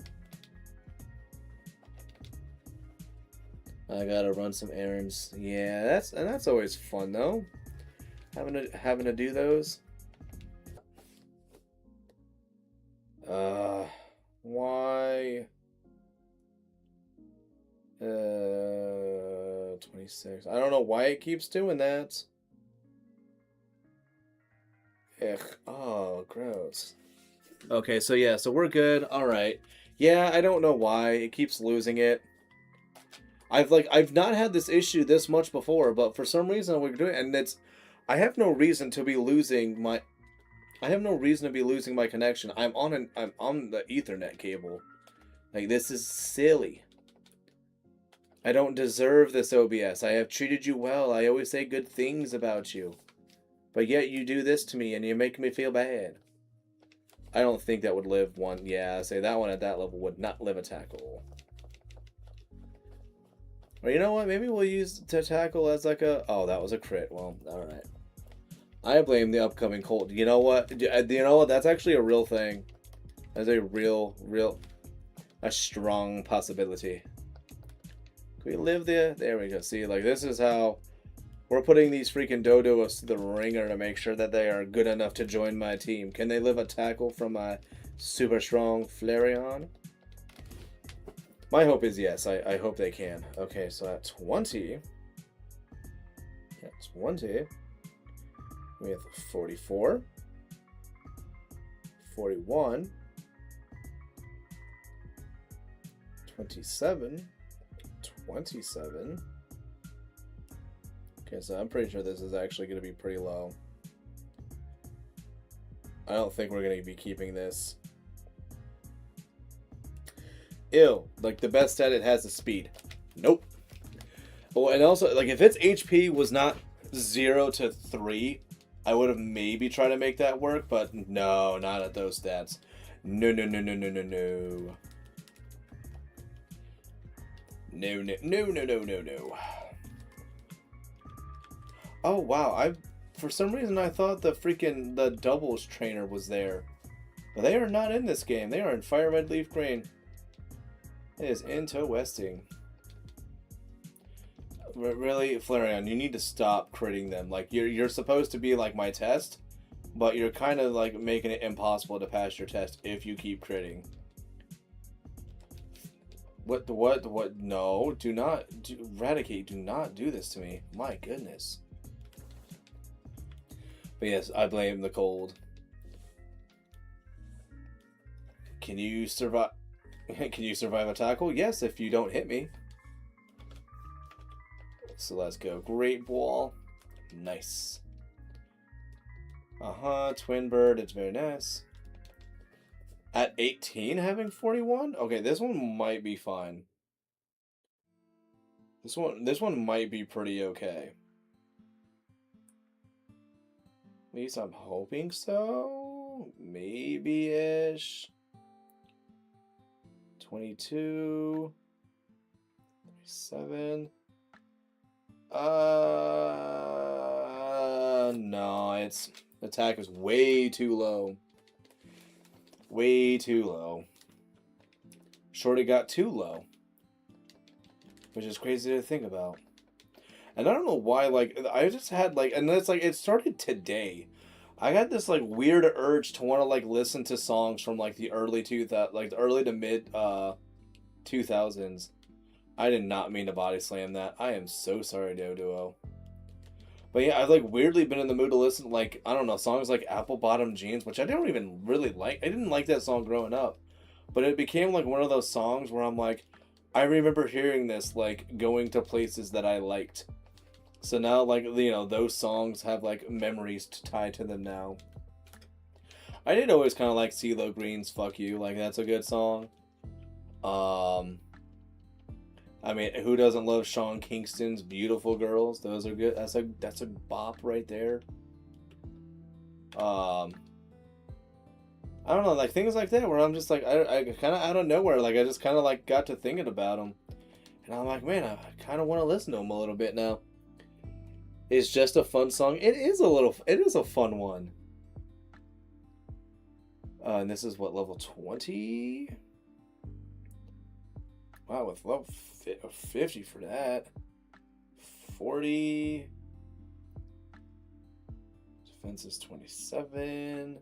I gotta run some errands. Yeah, that's always fun though. Having to do those. Why? 26. I don't know why it keeps doing that. Ugh. Oh, gross. Okay, so yeah, so we're good. All right. Yeah, I don't know why it keeps losing it. I've not had this issue this much before, but for some reason we're doing it, and I have no reason to be losing my connection. I'm on the Ethernet cable. Like, this is silly. I don't deserve this, OBS. I have treated you well. I always say good things about you. But yet you do this to me and you make me feel bad. I don't think that would live one. Yeah, I say that one at that level would not live a tackle. Or you know what? Maybe we'll use to tackle as like a... Oh, that was a crit. Well, alright. I blame the upcoming cold. You know what? That's actually a real thing. That's a a strong possibility. Can we live there? There we go. See, like, this is how we're putting these freaking Dodos to the ringer to make sure that they are good enough to join my team. Can they live a tackle from my super strong Flareon? My hope is yes. I hope they can. Okay, so at 20. That's 20. We have 44. 41. 27. 27. Okay, so I'm pretty sure this is actually going to be pretty low. I don't think we're going to be keeping this. Ew. Like, the best stat it has is speed. Nope. Oh, and also, like, if its HP was not 0 to 3, I would have maybe tried to make that work, but no, not at those stats. No, no, no, no, no, no, no. No, no, no, no, no, no, no. Oh, wow. For some reason, I thought the doubles trainer was there. But they are not in this game. They are in Fire Red Leaf Green. It is interesting. Really, Flareon, you need to stop critting them. Like, you're supposed to be like my test, but you're kind of like making it impossible to pass your test if you keep critting. What? No, do not Eradicate. Do not do this to me. My goodness. But yes, I blame the cold. Can you survive? Can you survive a tackle? Yes, if you don't hit me. So let's go. Great Ball. Nice. Twin Bird. It's very nice. At 18 having 41? Okay, this one might be fine. This one might be pretty okay. At least I'm hoping so. Maybe-ish. 22. 37. No, its attack is way too low. Way too low. Shorty got too low. Which is crazy to think about. And I don't know why, like, I just had, like, and it's like, it started today. I got this, like, weird urge to want to, like, listen to songs from, like, the early to mid 2000s. I did not mean to body slam that. I am so sorry, Doduo. But yeah, I've, like, weirdly been in the mood to listen to, like, I don't know, songs like Apple Bottom Jeans, which I don't even really like. I didn't like that song growing up. But it became, like, one of those songs where I'm like, I remember hearing this, like, going to places that I liked. So now, like, you know, those songs have, like, memories tied to them now. I did always kind of like CeeLo Green's "Fuck You." Like that's a good song. Um, I mean, who doesn't love Sean Kingston's "Beautiful Girls"? Those are good. That's a bop right there. Um, I don't know, like things like that where I'm just like I kind of out of nowhere, like I just kind of like got to thinking about them, and I'm like, man, I kind of want to listen to them a little bit now. It's just a fun song. It is a little. It is a fun one. And this is what, level 20? Wow, with level 50 for that. 40. Defense is 27.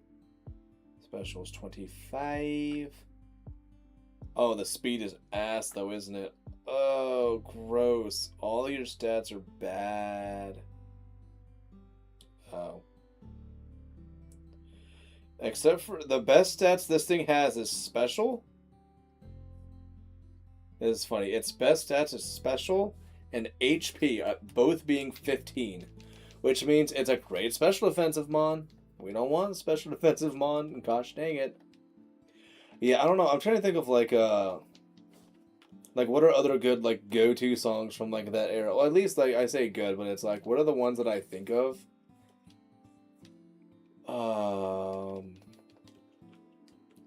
Special is 25. Oh, the speed is ass though, isn't it? Oh, gross. All your stats are bad. Oh. Except for the best stats this thing has is special. It's funny. Its best stats is special and HP, both being 15. Which means it's a great special defensive mon. We don't want special defensive mon. Gosh dang it. Yeah, I don't know. I'm trying to think of like what are other good like go-to songs from like that era? Well, at least like I say good, but it's like what are the ones that I think of?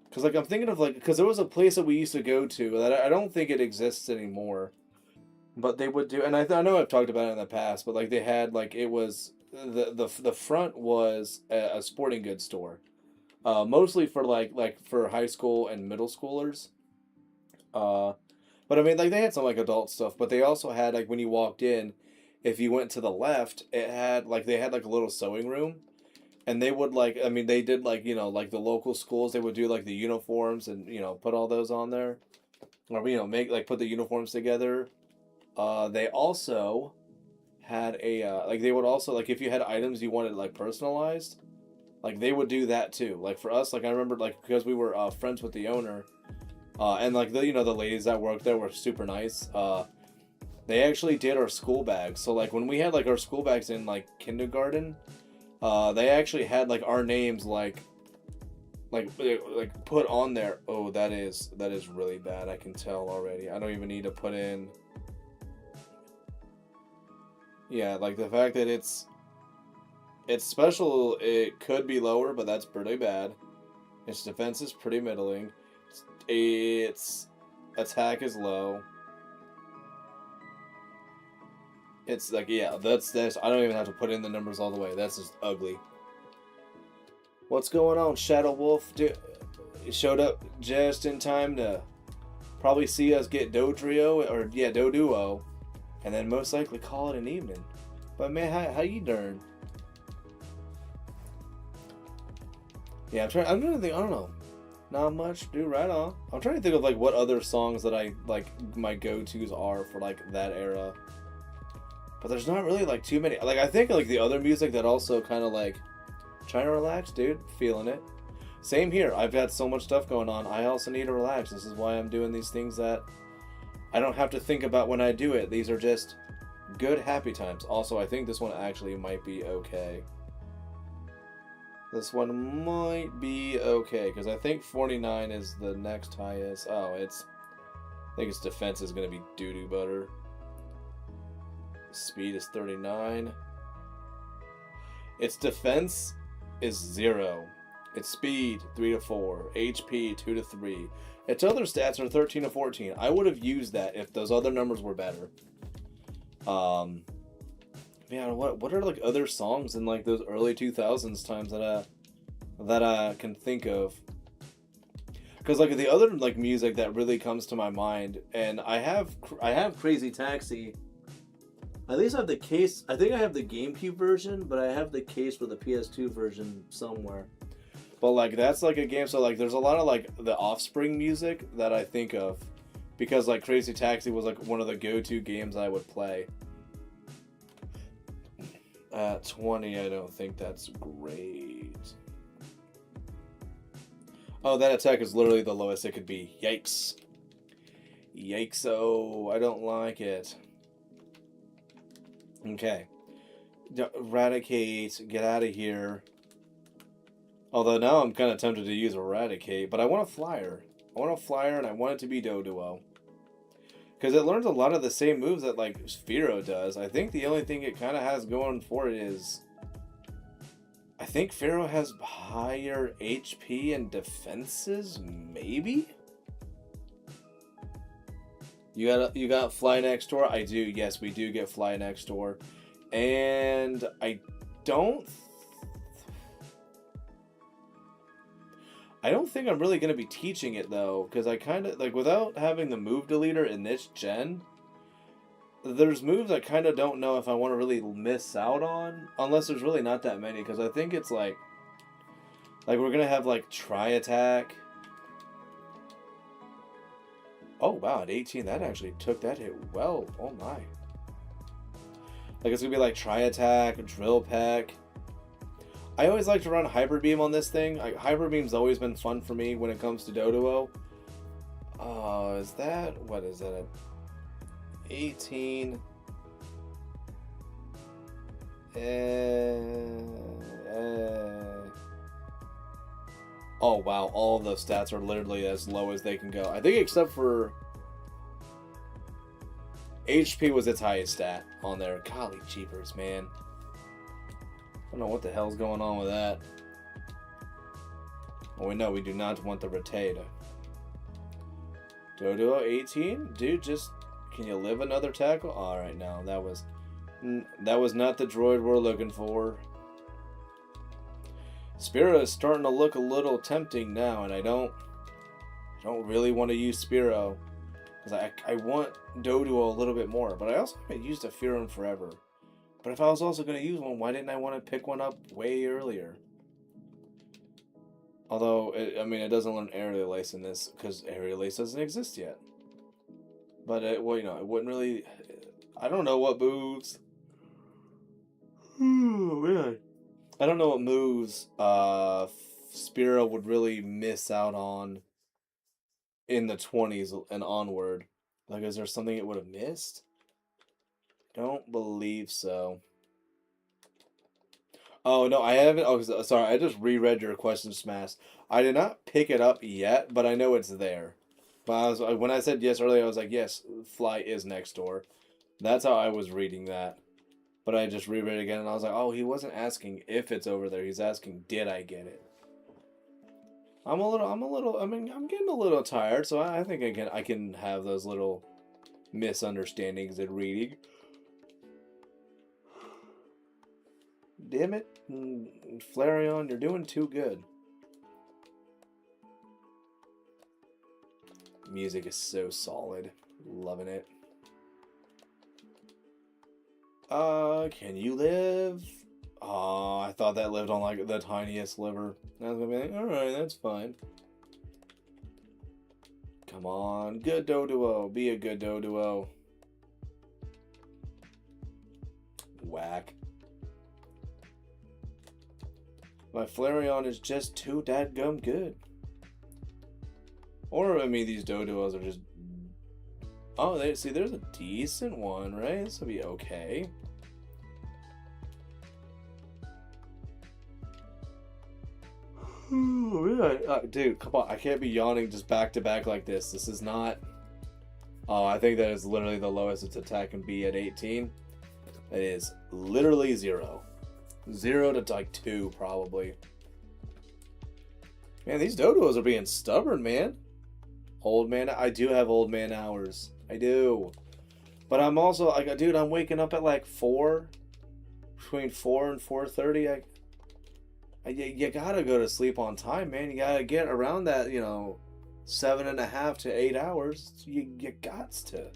Because like I'm thinking of like because there was a place that we used to go to that I don't think it exists anymore. But they would do, and I know I've talked about it in the past, but like they had like it was the front was a sporting goods store, mostly for like for high school and middle schoolers. Uh, but I mean like they had some like adult stuff, but they also had like when you walked in, if you went to the left, it had like they had like a little sewing room, and they would like I mean they did like like the local schools they would do like the uniforms and put all those on there, or make like put the uniforms together. They also had a like they would also like if you had items you wanted like personalized, like they would do that too. Like for us, like I remember like because we were friends with the owner, and like the ladies that worked there were super nice. They actually did our school bags. So like when we had like our school bags in like kindergarten, they actually had like our names like put on there. Oh, that is really bad. I can tell already. I don't even need to put in. Yeah, like the fact that it's special, it could be lower, but that's pretty bad. Its defense is pretty middling. Its attack is low. It's like yeah, that's I don't even have to put in the numbers all the way. That's just ugly. What's going on, Shadow Wolf? Showed up just in time to probably see us get Dodrio or yeah Doduo, and then most likely call it an evening. But man, how you doing? Yeah, I'm trying to think. I don't know. Not much. Do right on. I'm trying to think of like what other songs that I like my go-tos are for like that era. But there's not really like too many. Like I think like the other music that also kind of like trying to relax, dude. Feeling it. Same here. I've got so much stuff going on. I also need to relax. This is why I'm doing these things that I don't have to think about when I do it. These are just good happy times. Also, I think this one actually might be okay. This one might be okay because I think 49 is the next highest. Oh, I think its defense is going to be doo-doo butter. Speed is 39. Its defense is 0. Its speed 3 to 4. HP 2 to 3. Its other stats are 13 to 14. I would have used that if those other numbers were better. Man, what are like other songs in like those early 2000s times that I can think of? Because like the other like music that really comes to my mind, and I have Crazy Taxi. At least I have the case. I think I have the GameCube version, but I have the case for the PS2 version somewhere. But like that's like a game. So like there's a lot of like the Offspring music that I think of, because like Crazy Taxi was like one of the go-to games I would play. At 20, I don't think that's great. Oh, that attack is literally the lowest it could be. Yikes. Yikes, oh, I don't like it. Okay. Eradicate, get out of here. Although now I'm kind of tempted to use Eradicate, but I want a Flyer. I want a Flyer, and I want it to be Doduo. Because it learns a lot of the same moves that, like, Sphero does. I think the only thing it kind of has going for it is... I think Pharaoh has higher HP and defenses, maybe? You got Fly Next Door? I do, yes, we do get Fly Next Door. And I don't think I'm really going to be teaching it, though, because I kind of, like, without having the move deleter in this gen, there's moves I kind of don't know if I want to really miss out on, unless there's really not that many, because I think it's, like, we're going to have, like, Tri-Attack. Oh, wow, at 18, that actually took that hit well. Oh, my. Like, it's going to be, like, Tri-Attack, Drill Peck. I always like to run Hyper Beam on this thing. Hyper Beam's always been fun for me when it comes to Doduo. Is that... What is that? 18... Oh, wow. All of those stats are literally as low as they can go. I think except for... HP was its highest stat on there. Golly jeepers, man. I don't know what the hell's going on with that. Well, we know we do not want the Rattata. Doduo 18? Dude, just... Can you live another tackle? Alright, no. That was not the droid we're looking for. Spiro is starting to look a little tempting now, and I don't really want to use Spiro. Because I want Doduo a little bit more. But I also haven't used a Fearon forever. But if I was also going to use one, why didn't I want to pick one up way earlier? Although, it doesn't learn Aerial Ace in this, because Aerial Ace doesn't exist yet. But, it wouldn't really... I don't know what moves... Oh, man. I don't know what moves Spiro would really miss out on in the 20s and onward. Like, is there something it would have missed? Don't believe so. Oh, no, I haven't. Oh, sorry, I just reread your question, Smash. I did not pick it up yet, but I know it's there. But when I said yes earlier, I was like, yes, Fly is next door. That's how I was reading that. But I just reread it again, and I was like, oh, he wasn't asking if it's over there. He's asking, did I get it? I'm getting a little tired, so I think I can have those little misunderstandings in reading. Damn it, Flareon, you're doing too good. Music is so solid. Loving it. Can you live? Oh, I thought that lived on, like, the tiniest liver. I was gonna be like, alright, that's fine. Come on, good Doduo. Be a good Doduo. Whack. My Flareon is just too dadgum good. Or, these Doduos are just... Oh, there's a decent one, right? This will be okay. Dude, come on. I can't be yawning just back to back like this. This is not... Oh, I think that is literally the lowest its attack can be at 18. It is literally 0. 0 to, like, 2, probably. Man, these Doduos are being stubborn, man. Old man... I do have old man hours. I do. But I'm also... like, dude, I'm waking up at, like, 4. Between 4 and 4:30. You gotta go to sleep on time, man. You gotta get around that, 7.5 to 8 hours. You gots to.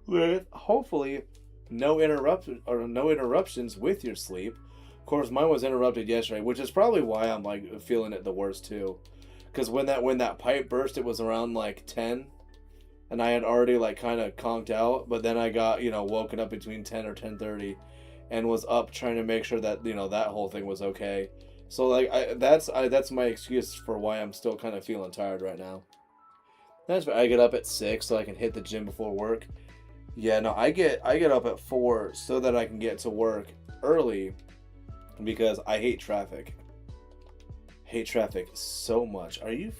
With hopefully no interruptions with your sleep. Of course, mine was interrupted yesterday, which is probably why I'm, like, feeling it the worst too. Because when that pipe burst, it was around, like, 10, and I had already, like, kind of conked out. But then I got, woken up between 10 or 10:30. And was up trying to make sure that, that whole thing was okay. So, like, that's my excuse for why I'm still kind of feeling tired right now. That's why I get up at 6 so I can hit the gym before work. Yeah, no, I get up at 4 so that I can get to work early because I hate traffic. Hate traffic so much. Are you?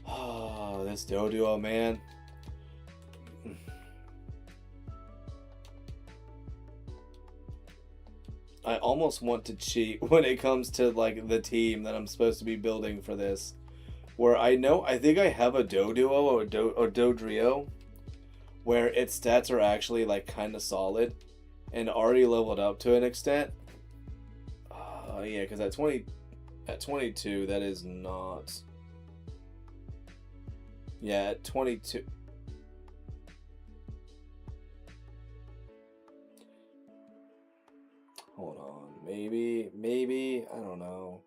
Oh, this Doduo, man. I almost want to cheat when it comes to like the team that I'm supposed to be building for this. Where I think I have a Doduo or a Dodrio where its stats are actually like kind of solid and already leveled up to an extent. Yeah, because at 22 that is not. Yeah, at 22. Hold on, maybe I don't know.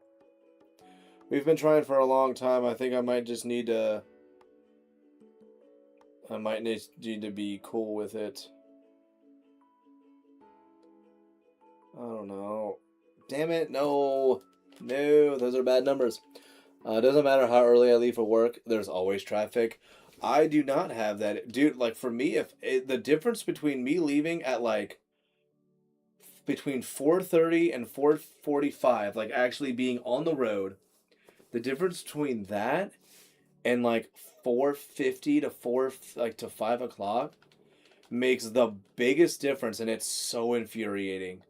We've been trying for a long time. I think I might just need to. I might need to be cool with it. I don't know. Damn it, no. Those are bad numbers. It doesn't matter how early I leave for work, there's always traffic. I do not have that. Dude, like for me, the difference between me leaving at like between 4:30 and 4:45, like actually being on the road, the difference between that and like 4:50 to 5 o'clock makes the biggest difference, and it's so infuriating.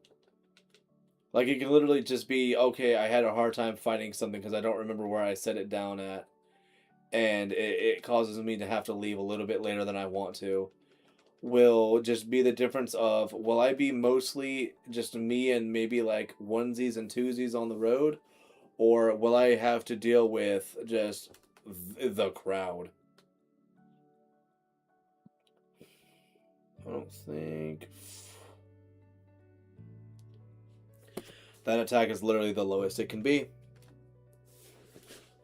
Like, it can literally just be, okay, I had a hard time finding something because I don't remember where I set it down at. And it causes me to have to leave a little bit later than I want to. Will just be the difference of, will I be mostly just me and maybe like onesies and twosies on the road? Or will I have to deal with just the crowd? I don't think... That attack is literally the lowest it can be.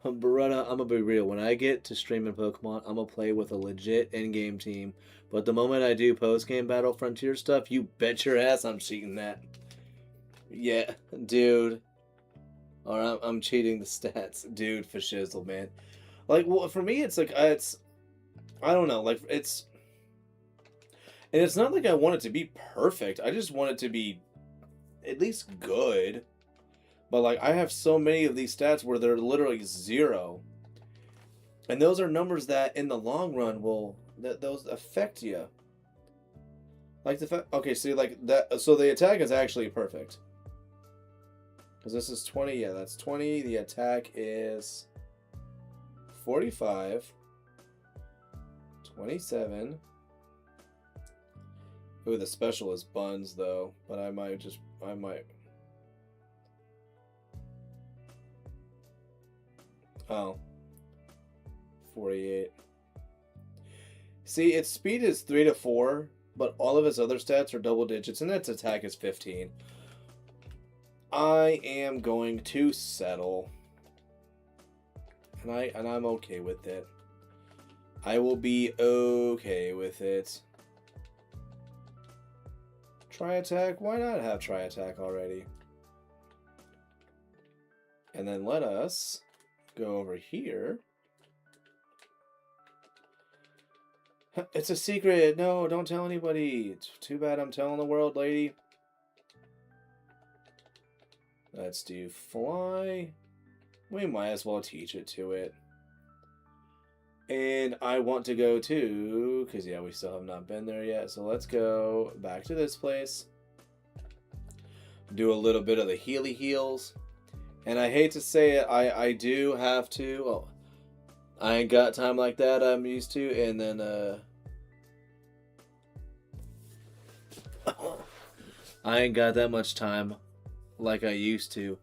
Beretta, I'm gonna be real. When I get to streaming Pokemon, I'm gonna play with a legit in-game team. But the moment I do post-game Battle Frontier stuff, you bet your ass I'm cheating that. Yeah, dude. Or I'm cheating the stats. Dude, for shizzle, man. Like, well, for me, it's like, I don't know, like, it's... And it's not like I want it to be perfect. I just want it to be at least good. But like, I have so many of these stats where they're literally 0, and those are numbers that in the long run will those affect you. Like okay, so like that, so the attack is actually perfect because this is 20. Yeah, that's 20. The attack is 45, 27. Ooh, the special is buns though, but I might. Oh. 48. See, its speed is 3 to 4, but all of its other stats are double digits, and its attack is 15. I am going to settle. And I'm okay with it. I will be okay with it. Tri-attack? Why not have tri-attack already? And then let us go over here. It's a secret. No, don't tell anybody. It's too bad I'm telling the world, lady. Let's do fly. We might as well teach it to it. And I want to go to, because yeah, we still have not been there yet. So let's go back to this place. Do a little bit of the Healy heals. And I hate to say it, I do have to. Well, I ain't got time like that I'm used to. And then, I ain't got that much time like I used to.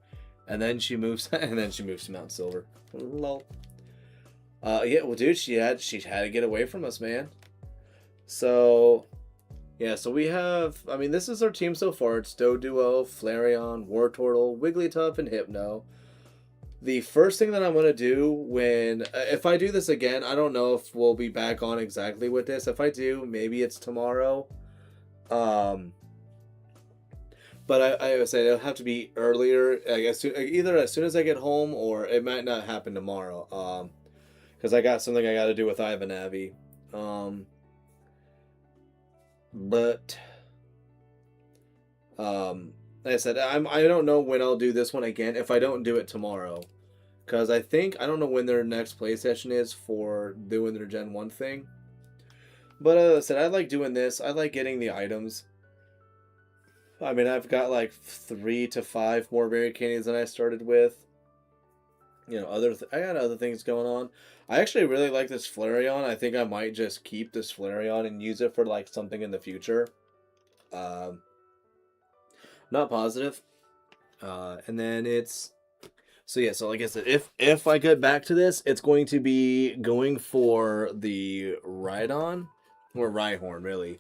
And then she moves, to Mount Silver. Lol. Yeah, well, dude, she had to get away from us, man. So, yeah, so we have, I mean, this is our team so far. It's Doduo, Flareon, Wartortle, Wigglytuff, and Hypno. The first thing that I'm going to do if I do this again, I don't know if we'll be back on exactly with this. If I do, maybe it's tomorrow. But I would say it'll have to be earlier, I guess, either as soon as I get home, or it might not happen tomorrow. Because I got something I got to do with Ivanavi. But Like I said, I don't know when I'll do this one again if I don't do it tomorrow. Because I don't know when their next play session is for doing their Gen 1 thing. But as I said, I like doing this. I like getting the items. I mean, I've got like 3 to 5 more berry candies than I started with. You know, I got other things going on. I actually really like this Flareon. I think I might just keep this Flareon and use it for like something in the future. Um, Not positive. And then it's so yeah. So like I said, if I get back to this, it's going to be going for the Rhydon or Rhyhorn really.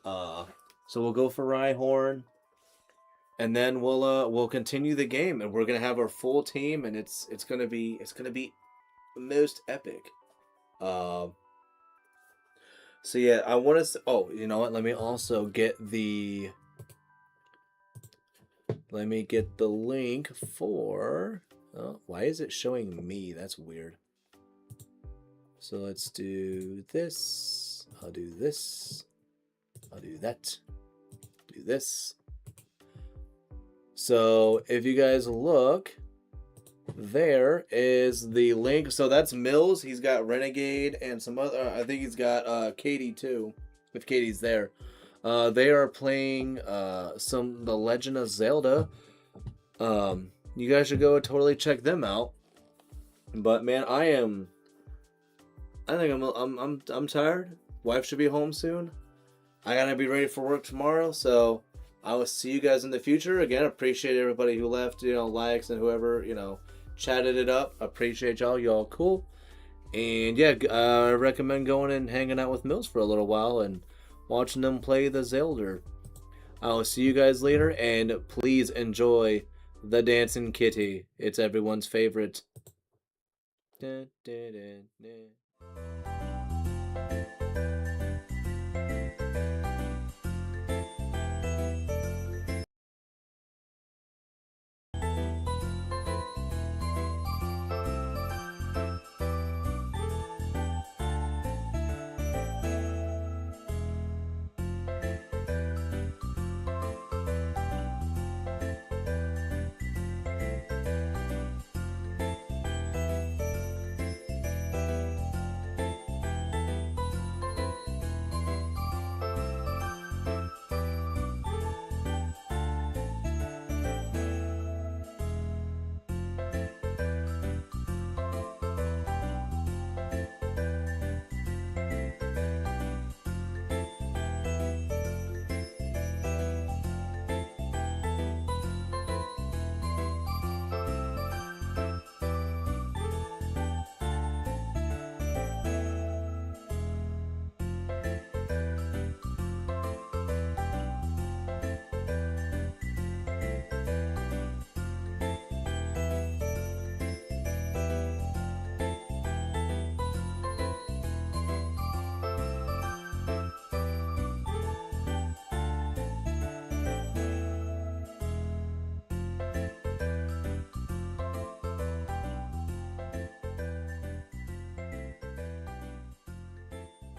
So we'll go for Rhyhorn, and then we'll continue the game, and we're gonna have our full team, and it's gonna be most epic. Uh, so yeah, I want to. Oh, you know what? Let me also get the. Let me get the link for. Oh, why is it showing me? That's weird. So let's do this. I'll do this. I'll do that. Do this. So if you guys look, there is the link. So that's Mills. He's got Renegade and some other. I think he's got Katie too, if Katie's there. They are playing the Legend of Zelda. You guys should go totally check them out. But man, I think I'm tired. Wife should be home soon. I gotta be ready for work tomorrow, so I will see you guys in the future. Again, appreciate everybody who left, likes and whoever, chatted it up. Appreciate y'all. Y'all cool. And yeah, I recommend going and hanging out with Mills for a little while and watching them play the Zelda. I will see you guys later, and please enjoy the Dancing Kitty. It's everyone's favorite. Dun, dun, dun, dun.